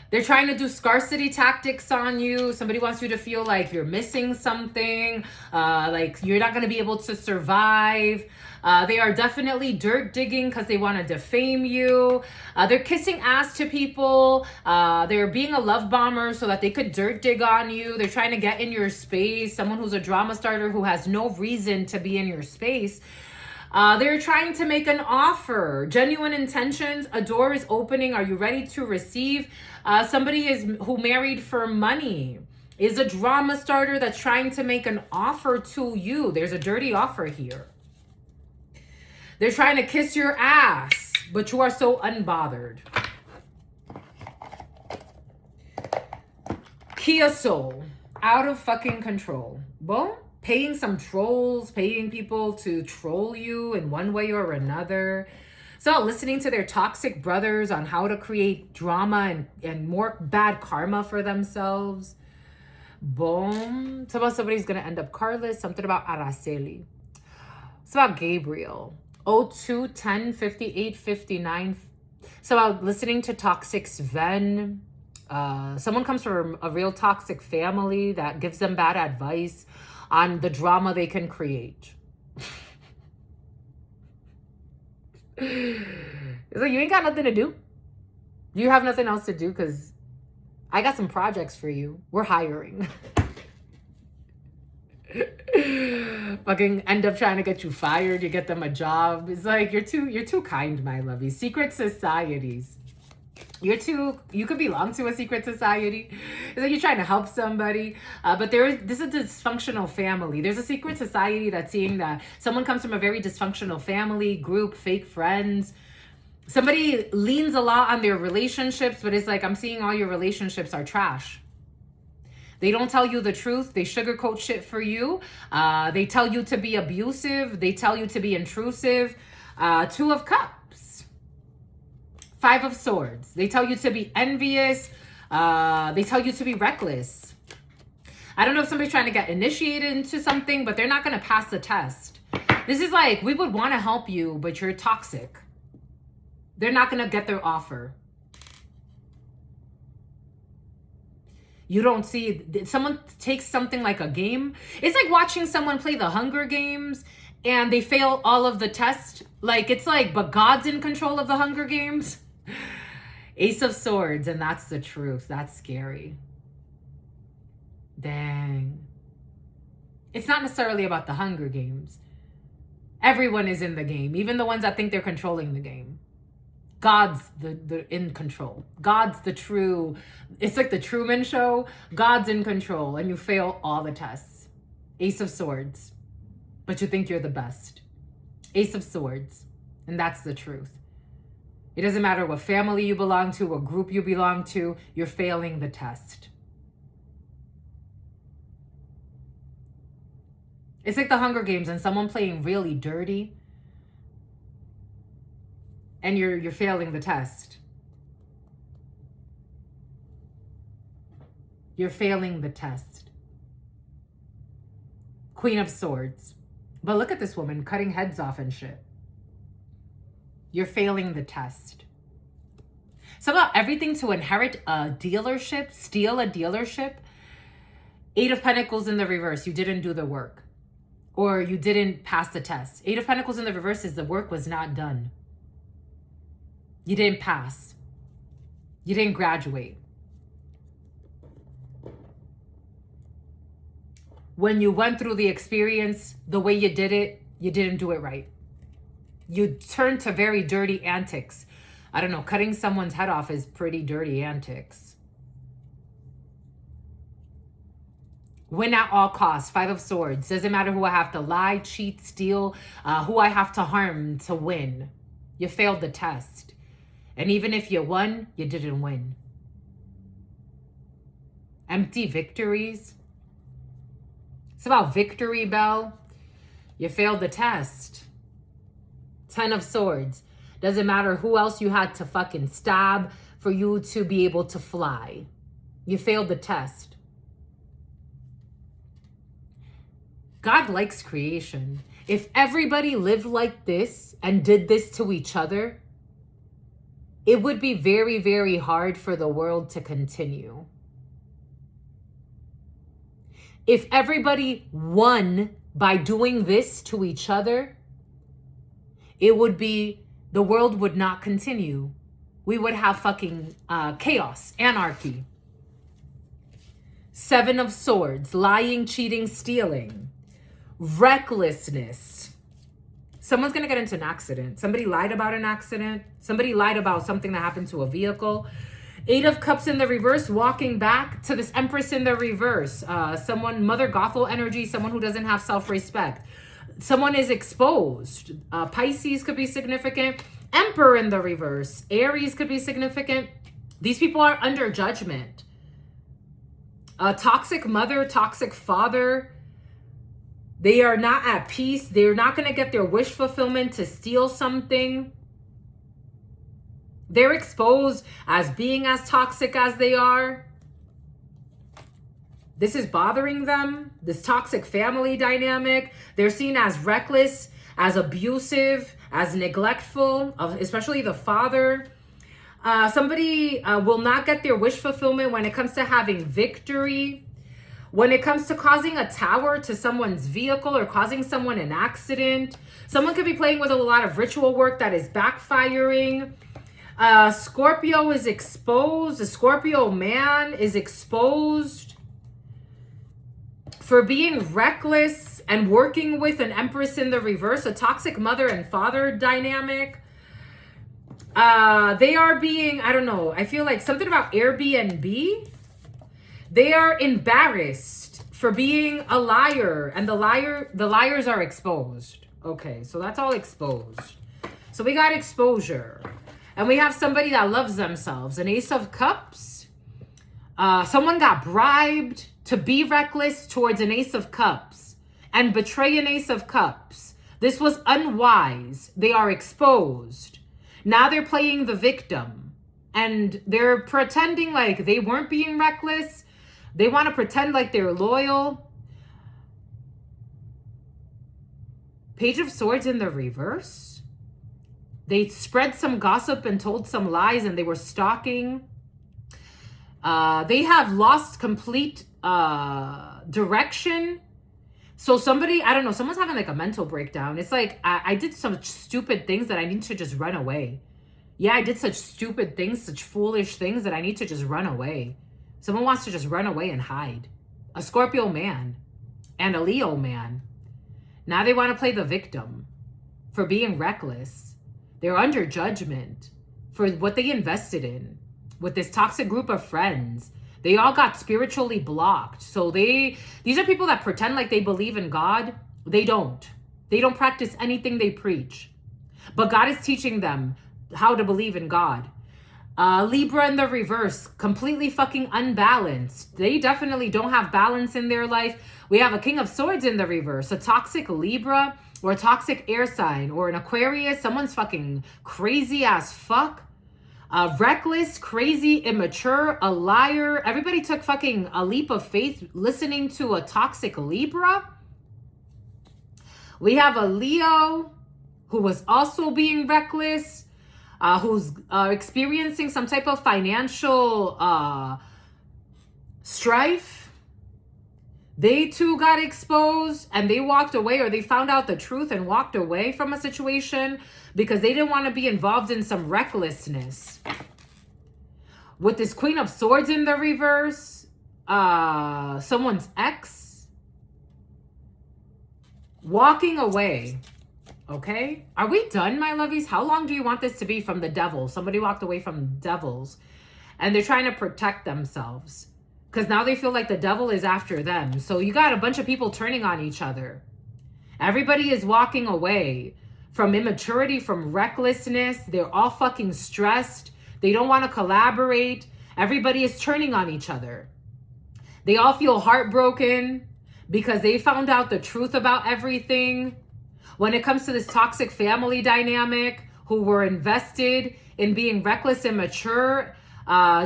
They're trying to do scarcity tactics on you. Somebody wants you to feel like you're missing something, like you're not going to be able to survive. They are definitely dirt digging because they want to defame you. They're kissing ass to people. They're being a love bomber so that they could dirt dig on you. They're trying to get in your space. Someone who's a drama starter who has no reason to be in your space. They're trying to make an offer. Genuine intentions. A door is opening. Are you ready to receive? Somebody who married for money is a drama starter that's trying to make an offer to you. There's a dirty offer here. They're trying to kiss your ass, but you are so unbothered. Kia soul. Out of fucking control. Well, paying some trolls, paying people to troll you in one way or another. So listening to their toxic brothers on how to create drama and more bad karma for themselves. Boom. It's about somebody's going to end up carless. Something about Araceli. It's about Gabriel. 02, 10, 58, 59. It's about listening to toxic Sven. Someone comes from a real toxic family that gives them bad advice on the drama they can create. It's like, you ain't got nothing to do. You have nothing else to do because I got some projects for you. We're hiring. Fucking end up trying to get you fired. You get them a job. It's like, you're too kind, my lovey. Secret societies. You could belong to a secret society. It's like you're trying to help somebody, but this is a dysfunctional family. There's a secret society that's seeing that someone comes from a very dysfunctional family, group, fake friends. Somebody leans a lot on their relationships, but it's like, I'm seeing all your relationships are trash. They don't tell you the truth. They sugarcoat shit for you. They tell you to be abusive. They tell you to be intrusive. 2 of Cups. 5 of Swords. They tell you to be envious. They tell you to be reckless. I don't know if somebody's trying to get initiated into something, but they're not going to pass the test. This is like, we would want to help you, but you're toxic. They're not going to get their offer. You don't see, someone takes something like a game. It's like watching someone play the Hunger Games and they fail all of the tests. Like, it's like, but God's in control of the Hunger Games. Ace of Swords, and that's the truth. That's scary. Dang. It's not necessarily about the Hunger Games. Everyone is in the game, even the ones that think they're controlling the game. God's the in control. God's the true, it's like the Truman Show. God's in control and you fail all the tests. Ace of Swords, but you think you're the best. Ace of Swords, and that's the truth. It doesn't matter what family you belong to, what group you belong to, you're failing the test. It's like the Hunger Games and someone playing really dirty and you're failing the test. You're failing the test. Queen of Swords. But look at this woman cutting heads off and shit. You're failing the test. So about everything to inherit a dealership, steal a dealership. 8 of Pentacles in the reverse. You didn't do the work. or you didn't pass the test. Eight of Pentacles in the reverse is the work was not done. You didn't pass. You didn't graduate. When you went through the experience, the way you did it, you didn't do it right. You turned to very dirty antics. I don't know, cutting someone's head off is pretty dirty antics. Win at all costs, Five of Swords. Doesn't matter who I have to lie, cheat, steal, who I have to harm to win. You failed the test. And even if you won, you didn't win. Empty victories. It's about victory, Belle. You failed the test. Ten of Swords. Doesn't matter who else you had to fucking stab for you to be able to fly. You failed the test. God likes creation. If everybody lived like this and did this to each other, it would be very, very hard for the world to continue. If everybody won by doing this to each other, it would be, the world would not continue. We would have fucking chaos, anarchy. Seven of Swords, lying, cheating, stealing, recklessness. Someone's gonna get into an accident. Somebody lied about an accident. Somebody lied about something that happened to a vehicle. Eight of Cups in the reverse, walking back to this Empress in the reverse. Someone, Mother Gothel energy, someone who doesn't have self-respect. Someone is exposed. Pisces could be significant. Emperor in the reverse. Aries could be significant. These people are under judgment. A toxic mother, toxic father. They are not at peace. They're not going to get their wish fulfillment to steal something. They're exposed as being as toxic as they are. This is bothering them. This toxic family dynamic. They're seen as reckless, as abusive, as neglectful, especially the father. Somebody will not get their wish fulfillment when it comes to having victory. When it comes to causing a tower to someone's vehicle or causing someone an accident. Someone could be playing with a lot of ritual work that is backfiring. Scorpio is exposed. The Scorpio man is exposed for being reckless and working with an Empress in the reverse, a toxic mother and father dynamic. They are being, I don't know, I feel like something about Airbnb. They are embarrassed for being a liar, and the liars are exposed. Okay, so that's all exposed. So we got exposure. And we have somebody that loves themselves. An Ace of Cups. Someone got bribed to be reckless towards an Ace of Cups and betray an Ace of Cups. This was unwise. They are exposed. Now they're playing the victim. And they're pretending like they weren't being reckless. They want to pretend like they're loyal. Page of Swords in the reverse. They spread some gossip and told some lies, and they were stalking. They have lost complete direction. So somebody, I don't know, someone's having like a mental breakdown. It's like, I did some stupid things that I need to just run away. Yeah, I did such stupid things, such foolish things that I need to just run away. Someone wants to just run away and hide. A Scorpio man and a Leo man. Now they want to play the victim for being reckless. They're under judgment for what they invested in with this toxic group of friends. They all got spiritually blocked. So these are people that pretend like they believe in God. They don't. They don't practice anything they preach. But God is teaching them how to believe in God. Libra in the reverse, completely fucking unbalanced. They definitely don't have balance in their life. We have a King of Swords in the reverse, a toxic Libra or a toxic air sign or an Aquarius. Someone's fucking crazy as fuck. Reckless, crazy, immature, a liar. Everybody took fucking a leap of faith listening to a toxic Libra. We have a Leo who was also being reckless. Who's experiencing some type of financial strife. They too got exposed and they walked away, or they found out the truth and walked away from a situation because they didn't want to be involved in some recklessness. With this Queen of Swords in the reverse, someone's ex walking away. Okay, are we done, my lovies? How long do you want this to be? From the devil. Somebody walked away from devils and they're trying to protect themselves because now they feel like the devil is after them. So you got a bunch of people turning on each other. Everybody is walking away from immaturity, from recklessness. They're all fucking stressed. They don't want to collaborate. Everybody is turning on each other. They all feel heartbroken because they found out the truth about everything. When it comes to this toxic family dynamic, who were invested in being reckless and mature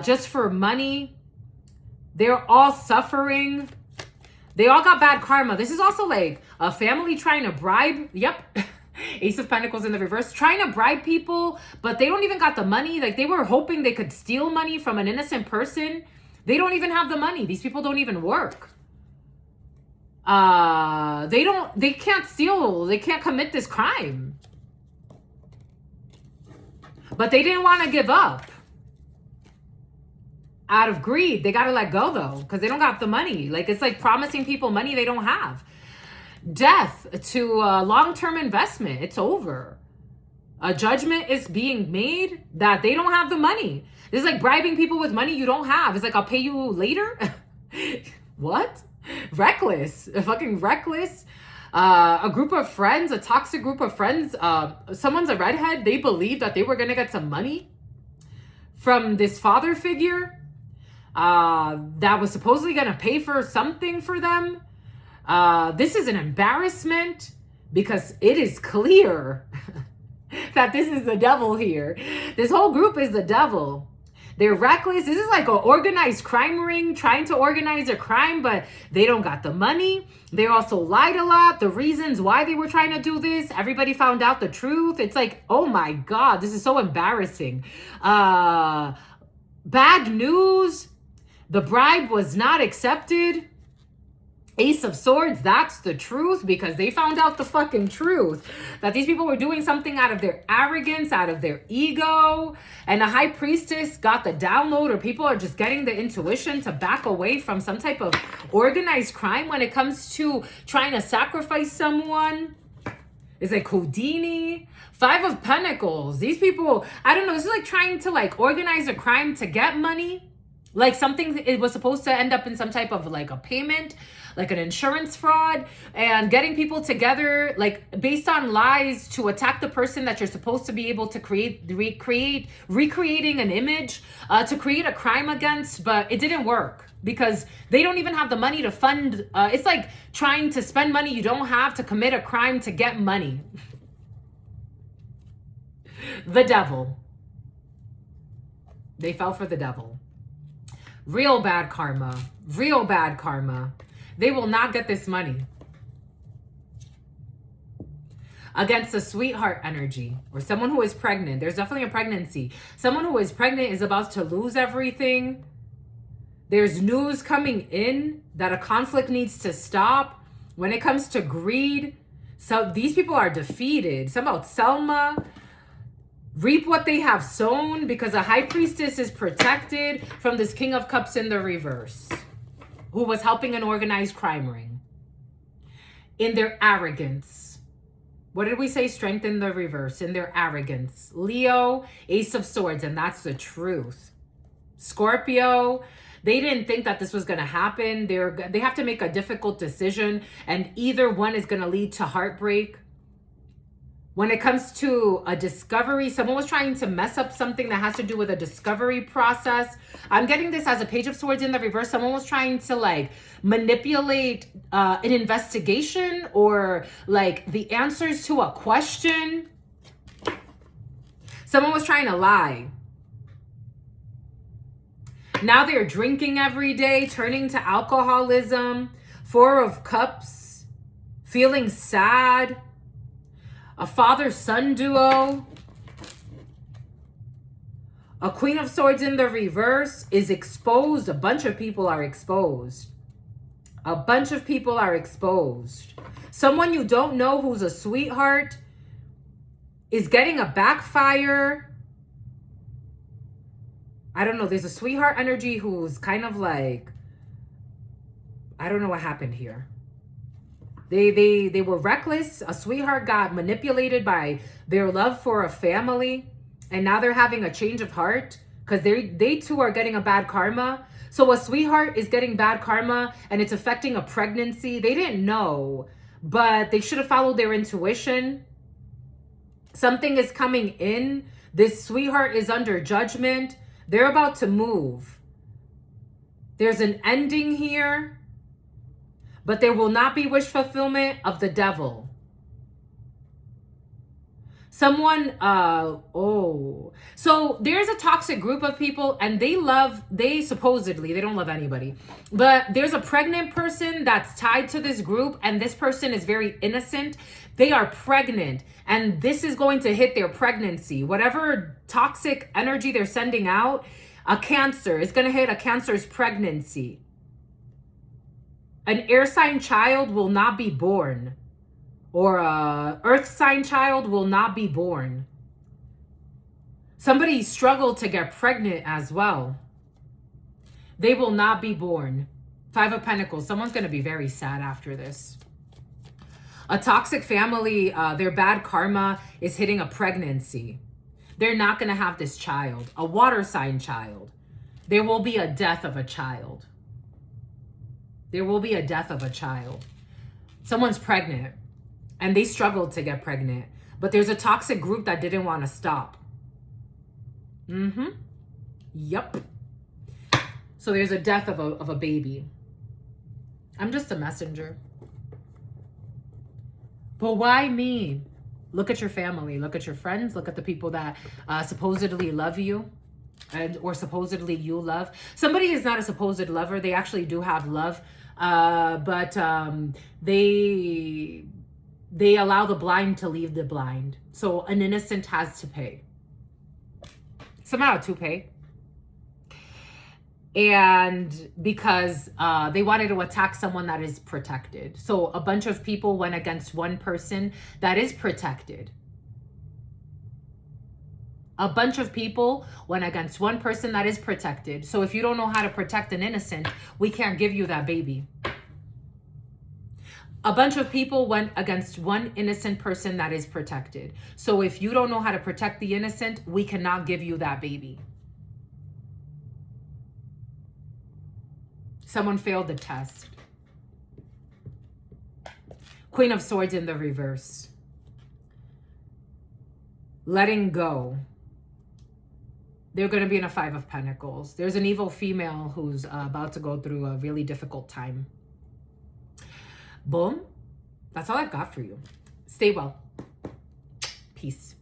just for money, they're all suffering. They all got bad karma. This is also like a family trying to bribe. Yep. Ace of Pentacles in the reverse, trying to bribe people, but they don't even got the money. Like, they were hoping they could steal money from an innocent person. They don't even have the money. These people don't even work. They can't steal. They can't commit this crime. But they didn't want to give up. Out of greed, they got to let go though, because they don't got the money. Like, it's like promising people money they don't have. Death to long-term investment. It's over. A judgment is being made that they don't have the money. This is like bribing people with money you don't have. It's like, I'll pay you later. What? Reckless. Fucking reckless. A group of friends, a toxic group of friends. Someone's a redhead. They believed that they were going to get some money from this father figure that was supposedly going to pay for something for them. This is an embarrassment because it is clear that this is the devil here. This whole group is the devil. They're reckless. This is like an organized crime ring trying to organize a crime, but they don't got the money. They also lied a lot. The reasons why they were trying to do this, everybody found out the truth. It's like, oh my God, this is so embarrassing. Bad news. The bribe was not accepted. Ace of Swords, that's the truth, because they found out the fucking truth. That these people were doing something out of their arrogance, out of their ego. And the High Priestess got the download, or people are just getting the intuition to back away from some type of organized crime when it comes to trying to sacrifice someone. It's like Houdini. Five of Pentacles. These people, I don't know, this is like trying to like organize a crime to get money. Like something, it was supposed to end up in some type of like a payment, like an insurance fraud, and getting people together like based on lies to attack the person that you're supposed to be able to recreating an image to create a crime against. But it didn't work because they don't even have the money to fund. It's like trying to spend money you don't have to commit a crime to get money. The devil. They fell for the devil. Real bad karma. Real bad karma. They will not get this money. Against a sweetheart energy or someone who is pregnant. There's definitely a pregnancy. Someone who is pregnant is about to lose everything. There's news coming in that a conflict needs to stop. When it comes to greed, so these people are defeated. Some about Selma. Reap what they have sown, because a High Priestess is protected from this King of Cups in the reverse, who was helping an organized crime ring. In their arrogance. What did we say? Strength in the reverse. In their arrogance. Leo, Ace of Swords, and that's the truth. Scorpio, they didn't think that this was going to happen. They have to make a difficult decision, and either one is going to lead to heartbreak. When it comes to a discovery, someone was trying to mess up something that has to do with a discovery process. I'm getting this as a Page of Swords in the reverse. Someone was trying to like manipulate an investigation or like the answers to a question. Someone was trying to lie. Now they're drinking every day, turning to alcoholism. Four of Cups, feeling sad. A father-son duo. A Queen of Swords in the reverse is exposed. A bunch of people are exposed. A bunch of people are exposed. Someone you don't know who's a sweetheart is getting a backfire. I don't know. There's a sweetheart energy who's kind of like, I don't know what happened here. They were reckless. A sweetheart got manipulated by their love for a family. And now they're having a change of heart because they too are getting a bad karma. So a sweetheart is getting bad karma and it's affecting a pregnancy. They didn't know, but they should have followed their intuition. Something is coming in. This sweetheart is under judgment. They're about to move. There's an ending here, but there will not be wish fulfillment of the devil. Someone, so there's a toxic group of people and they supposedly, they don't love anybody, but there's a pregnant person that's tied to this group and this person is very innocent. They are pregnant and this is going to hit their pregnancy. Whatever toxic energy they're sending out, a cancer is going to hit a cancer's pregnancy. An air sign child will not be born. Or a earth sign child will not be born. Somebody struggled to get pregnant as well. They will not be born. 5 of Pentacles. Someone's going to be very sad after this. A toxic family, their bad karma is hitting a pregnancy. They're not going to have this child. A water sign child. There will be a death of a child. There will be a death of a child. Someone's pregnant. And they struggled to get pregnant. But there's a toxic group that didn't want to stop. Yep. So there's a death of a baby. I'm just a messenger. But why me? Look at your family. Look at your friends. Look at the people that supposedly love you. Or supposedly you love. Somebody is not a supposed lover. They actually do have love. But they allow the blind to lead the blind. So an innocent has to pay. Somehow to pay. And because they wanted to attack someone that is protected. So a bunch of people went against one person that is protected. A bunch of people went against one person that is protected. So if you don't know how to protect an innocent, we can't give you that baby. A bunch of people went against one innocent person that is protected. So if you don't know how to protect the innocent, we cannot give you that baby. Someone failed the test. Queen of Swords in the reverse. Letting go. They're going to be in a 5 of Pentacles. There's an evil female who's about to go through a really difficult time. Boom. That's all I've got for you. Stay well. Peace.